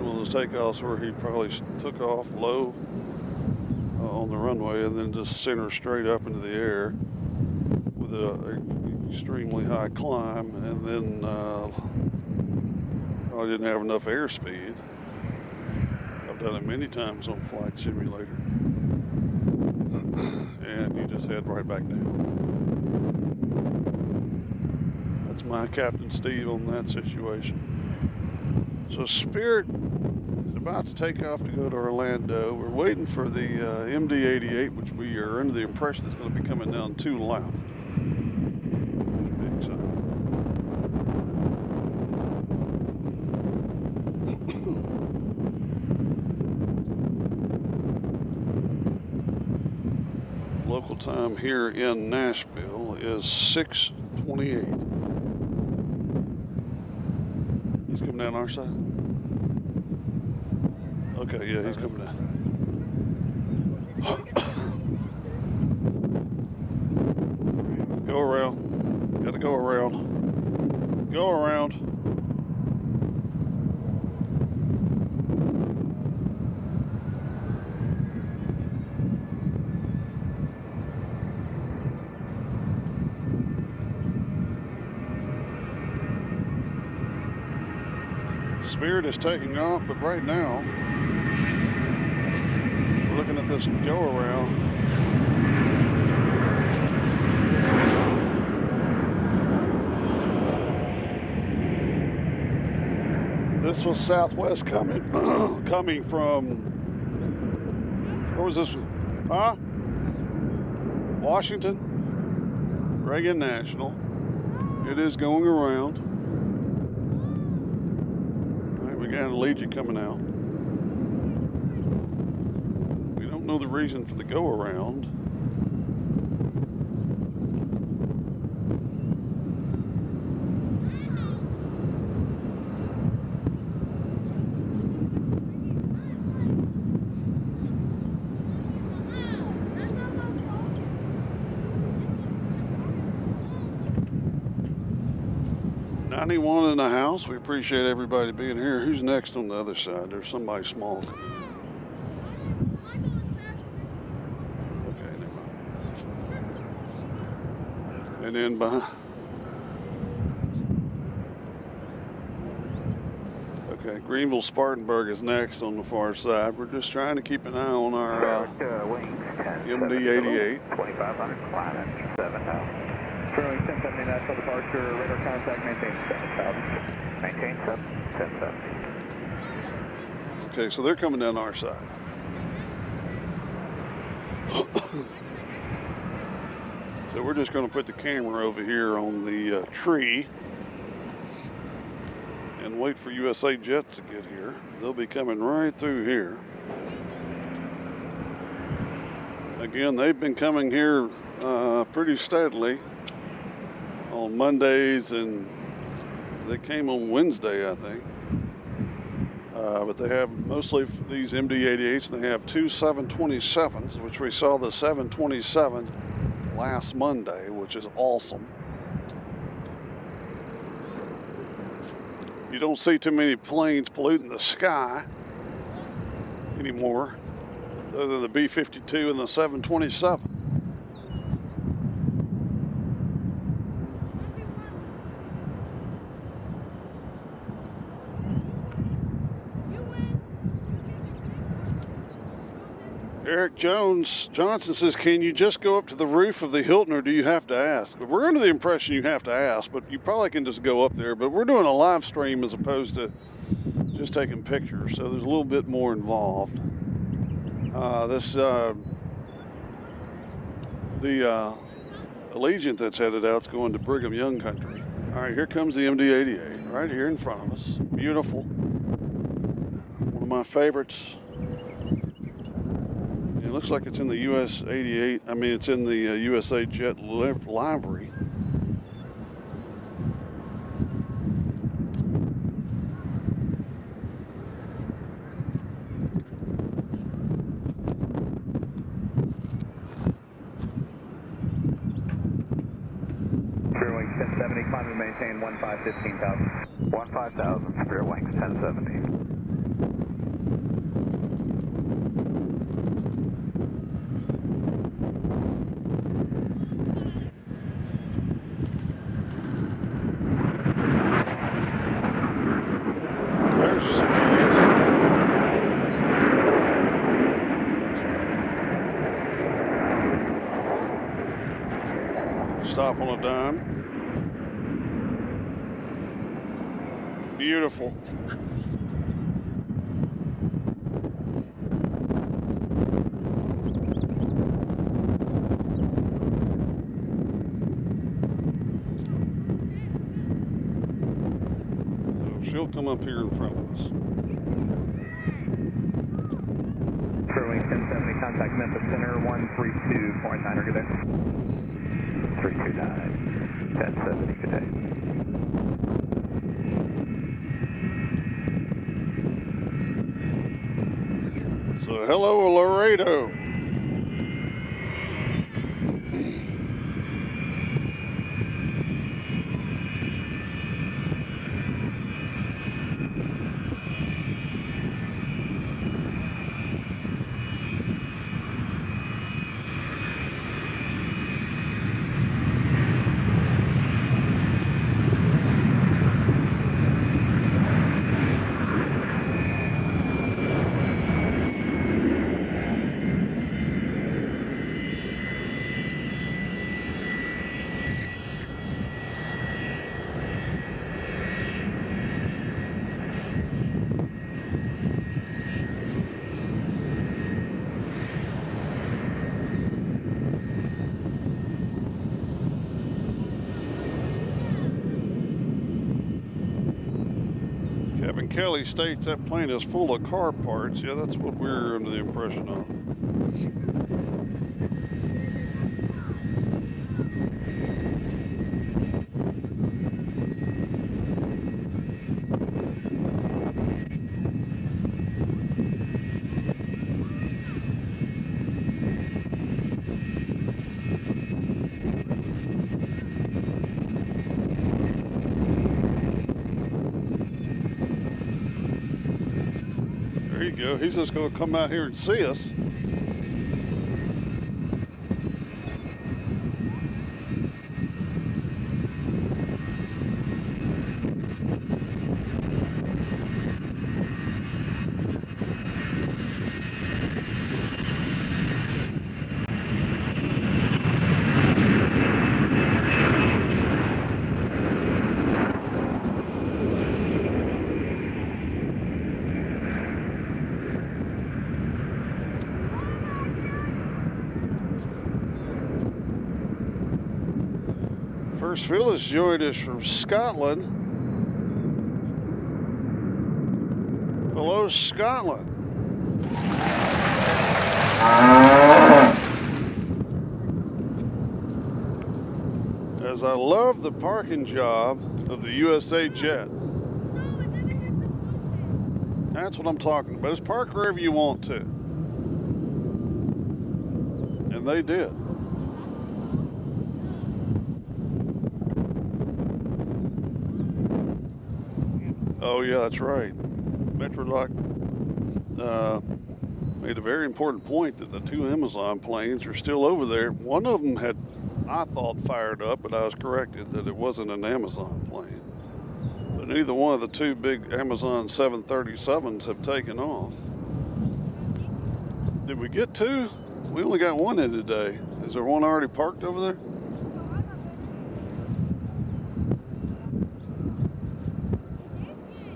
S1: one of those takeoffs where he probably took off low on the runway and then just center straight up into the air with an extremely high climb, and then probably didn't have enough airspeed. I've done it many times on Flight Simulator. And you just head right back down. That's my Captain Steve on that situation. So Spirit is about to take off to go to Orlando. We're waiting for the MD-88, which we are under the impression is going to be coming down too loud. Should be exciting. Local time here in Nashville is 6:28. He's coming down our side? Okay, yeah, he's coming down. Go around. Gotta go around. Go around. Spirit is taking off, but right now we're looking at this go around. This was Southwest coming coming from, where was this? Huh? Washington? Reagan National. It is going around. We got a Legion coming out. We don't know the reason for the go around. Anyone in the house, we appreciate everybody being here. Who's next on the other side? There's somebody small coming in. Okay, never mind. And then behind. Okay, Greenville Spartanburg is next on the far side. We're just trying to keep an eye on our MD-88.
S3: 2500 climb, 7,000.
S2: Runway 1070 Nashville departure, radar contact, maintain 7,000.
S3: Maintain 1070.
S1: Okay, so they're coming down our side. So we're just going to put the camera over here on the tree and wait for USA Jets to get here. They'll be coming right through here. Again, they've been coming here pretty steadily on Mondays, and they came on Wednesday, I think. But they have mostly these MD-88s, and they have two 727s, which we saw the 727 last Monday, which is awesome. You don't see too many planes polluting the sky anymore, other than the B-52 and the 727. Eric Johnson says, can you just go up to the roof of the Hilton, or do you have to ask? We're under the impression you have to ask, but you probably can just go up there. But we're doing a live stream as opposed to just taking pictures, so there's a little bit more involved. The Allegiant that's headed out is going to Brigham Young country. All right, here comes the MD-88 right here in front of us. Beautiful. One of my favorites. It looks like it's in the US-88. I mean, it's in the USA Jet livery.
S2: 1070, climb and maintain 15,000. 15,000, Spirit Wings 1070.
S1: There's your civilians. Stop on a dime. Beautiful. So she'll come up here in front of us.
S2: Fairway 1070, contact Memphis Center 132.9, good day. 329, 1070, good day.
S1: So hello, Laredo. Kevin Kelly states that plane is full of car parts. Yeah, that's what we're under the impression of. There you go. He's just going to come out here and see us. First Phyllis joined us from Scotland. Hello, Scotland. As I love the parking job of the USA Jet. That's what I'm talking about. Just park wherever you want to. And they did. Oh yeah, that's right. Metrolock made a very important point that the two Amazon planes are still over there. One of them had, I thought, fired up, but I was corrected that it wasn't an Amazon plane. But neither one of the two big Amazon 737s have taken off. Did we get two? We only got one in today. Is there one already parked over there?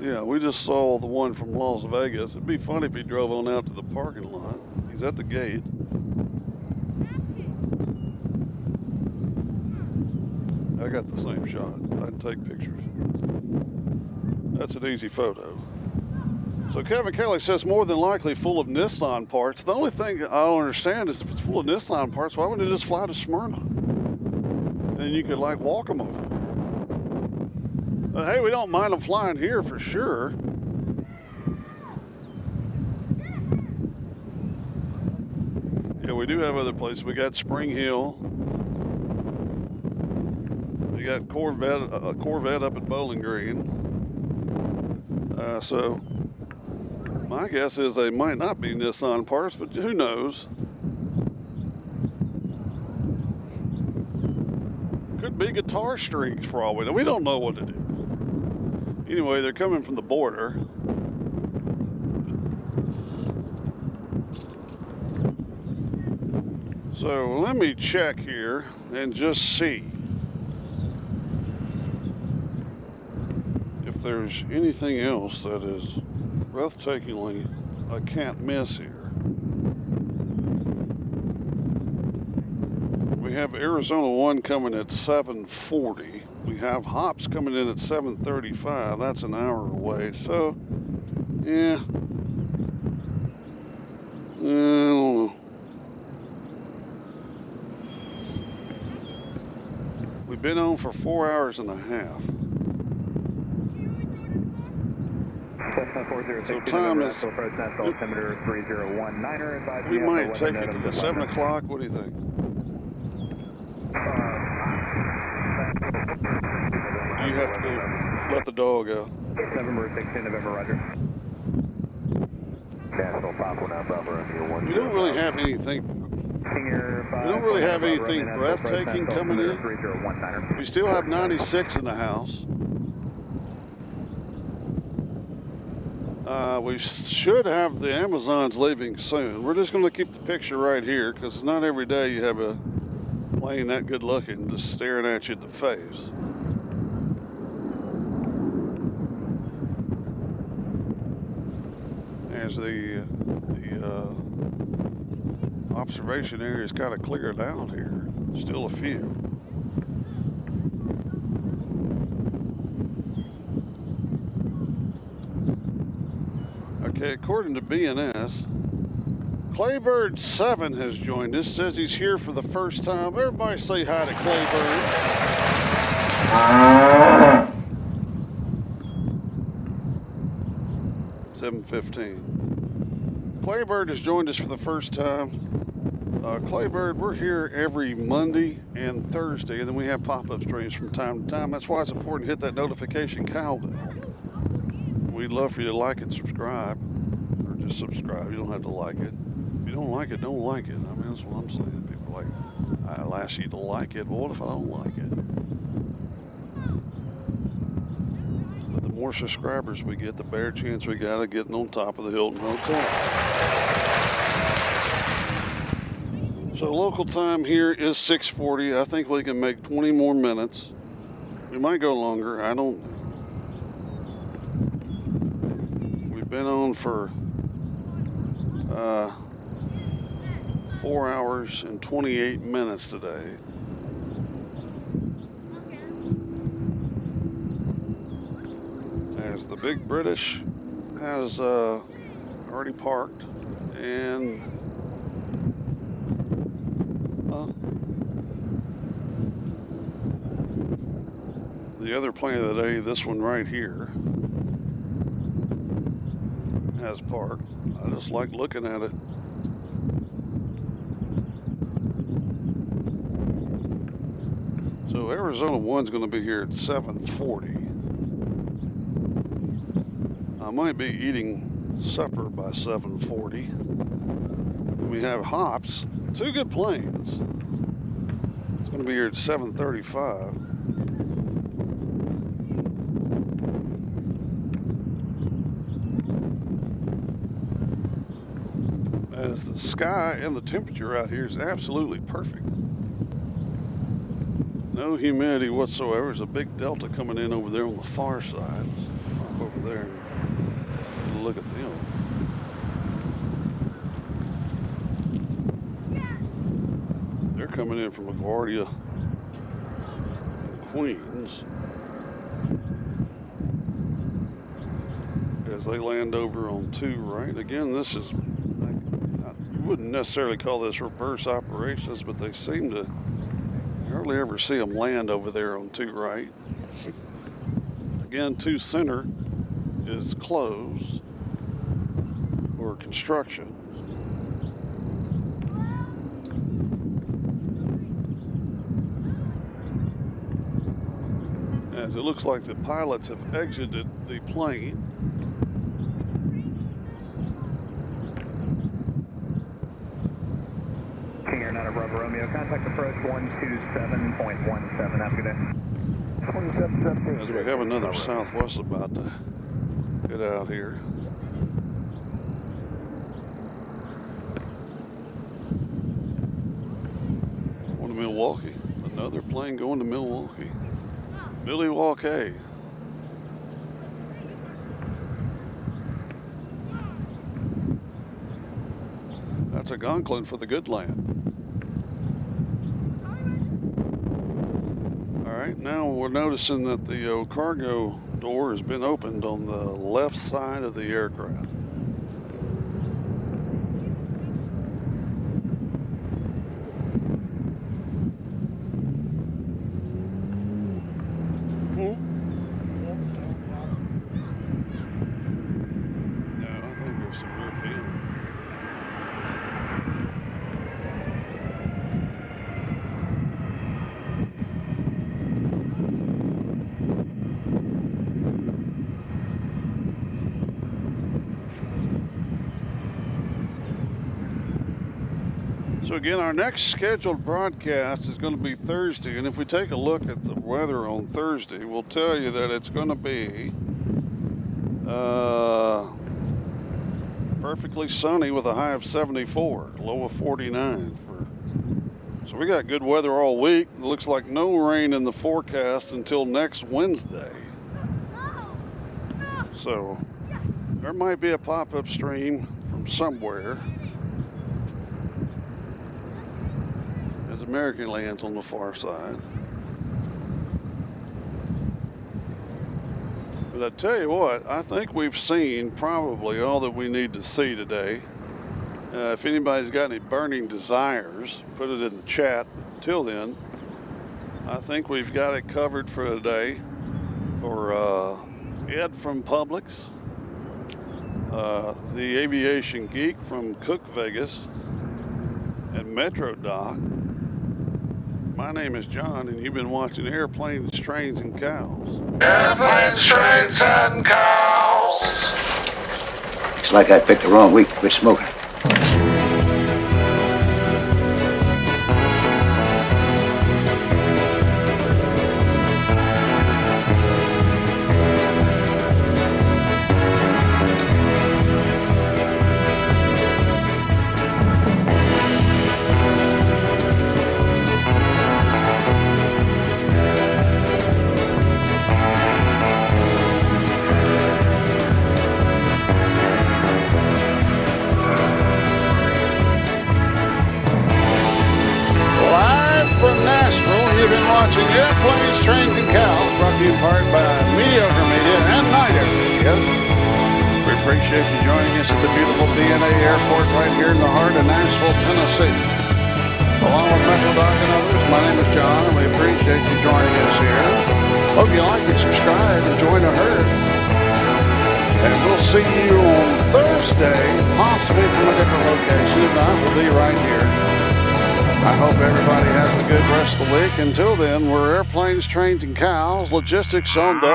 S1: Yeah, we just saw the one from Las Vegas. It'd be funny if he drove on out to the parking lot. He's at the gate. I got the same shot. I can take pictures. That's an easy photo. So Kevin Kelly says more than likely full of Nissan parts. The only thing I don't understand is if it's full of Nissan parts, why wouldn't it just fly to Smyrna? Then you could like walk them over. But hey, we don't mind them flying here for sure. Yeah, we do have other places. We got Spring Hill. You got a Corvette up at Bowling Green. So my guess is they might not be Nissan parts, but who knows? Could be guitar strings for all we know. We don't know what to do. Anyway, they're coming from the border. So let me check here and just see if there's anything else that is breathtakingly I can't miss here. We have Arizona 1 coming at 7:40. We have Hops coming in at 7:35. That's an hour away. So, yeah. I don't know. We've been on for 4 hours and a half. So time is... We might take it to the 7 o'clock. What do you think? You have to go let the dog out.
S2: November 16, November, roger. Nashville, Papa, now Bravo, Romeo 1.
S1: We don't really have anything. We don't really have anything breathtaking coming in. We still have 96 in the house. We should have the Amazons leaving soon. We're just going to keep the picture right here because it's not every day you have a plane that good looking just staring at you in the face. As the observation area is kind of cleared out here. Still a few. Okay, according to BNS, Claybird 7 has joined us. Says he's here for the first time. Everybody say hi to Claybird. 7:15. Claybird has joined us for the first time. Claybird, we're here every Monday and Thursday, and then we have pop-up streams from time to time. That's why it's important to hit that notification cowbell. We'd love for you to like and subscribe, or just subscribe. You don't have to like it. If you don't like it, don't like it. I mean, that's what I'm saying. People are like, I'll ask you to like it, but what if I don't like it? But the more subscribers we get, the better chance we got of getting on top of the Hilton Hotel. So local time here is 6:40. I think we can make 20 more minutes. We might go longer. I don't know. We've been on for 4 hours and 28 minutes today. As the Big British has already parked, and the other plane of the day, this one right here, has parked. I just like looking at it. So Arizona 1's going to be here at 7:40. I might be eating supper by 7:40. We have Hops, two good planes. It's going to be here at 7:35. As the sky and the temperature out here is absolutely perfect. No humidity whatsoever. There's a big delta coming in over there on the far side. Let's hop over there and look at them. They're coming in from LaGuardia and Queens as they land over on 2 right. Again, this is, you wouldn't necessarily call this reverse operations, but they seem to, you hardly ever see them land over there on 2 right. Again, 2 center is closed for construction. as it looks like the pilots have exited the plane.
S2: King Air 9 Bravo Romeo, contact approach 127.17, have a good day. 2717.
S1: As we have another Southwest about to get out here. Going to Milwaukee. Another plane going to Milwaukee. Milwaukee. That's a Gonklin for the good land. All right, now we're noticing that the cargo door has been opened on the left side of the aircraft. No, I think there's some European. So again, our next scheduled broadcast is going to be Thursday, and if we take a look at the weather on Thursday, we'll tell you that it's going to be perfectly sunny with a high of 74, low of 49. So we got good weather all week. It looks like no rain in the forecast until next Wednesday. So there might be a pop-up stream from somewhere. American lands on the far side. But I tell you what, I think we've seen probably all that we need to see today. If anybody's got any burning desires, put it in the chat. Till then, I think we've got it covered for today. For Ed from Publix, the Aviation Geek from Cook Vegas, and Metro Doc. My name is John, and you've been watching Airplanes, Trains, and Cows.
S8: Airplanes, Trains, and Cows.
S9: It's like I picked the wrong week to quit smoking.
S1: From Nashville, you've been watching Airplanes, Trains, and Cows, brought to you in part by Mediocre Media and Night Air Media. We appreciate you joining us at the beautiful BNA Airport right here in the heart of Nashville, Tennessee. Along with Metro Doc and others, my name is John, and we appreciate you joining us here. Hope you like and subscribe and join the herd. And we'll see you on Thursday, possibly from a different location. If not, we'll be right here. I hope everybody has a good rest of the week. Until then, we're Airplanes, Trains, and Cows, logistics on the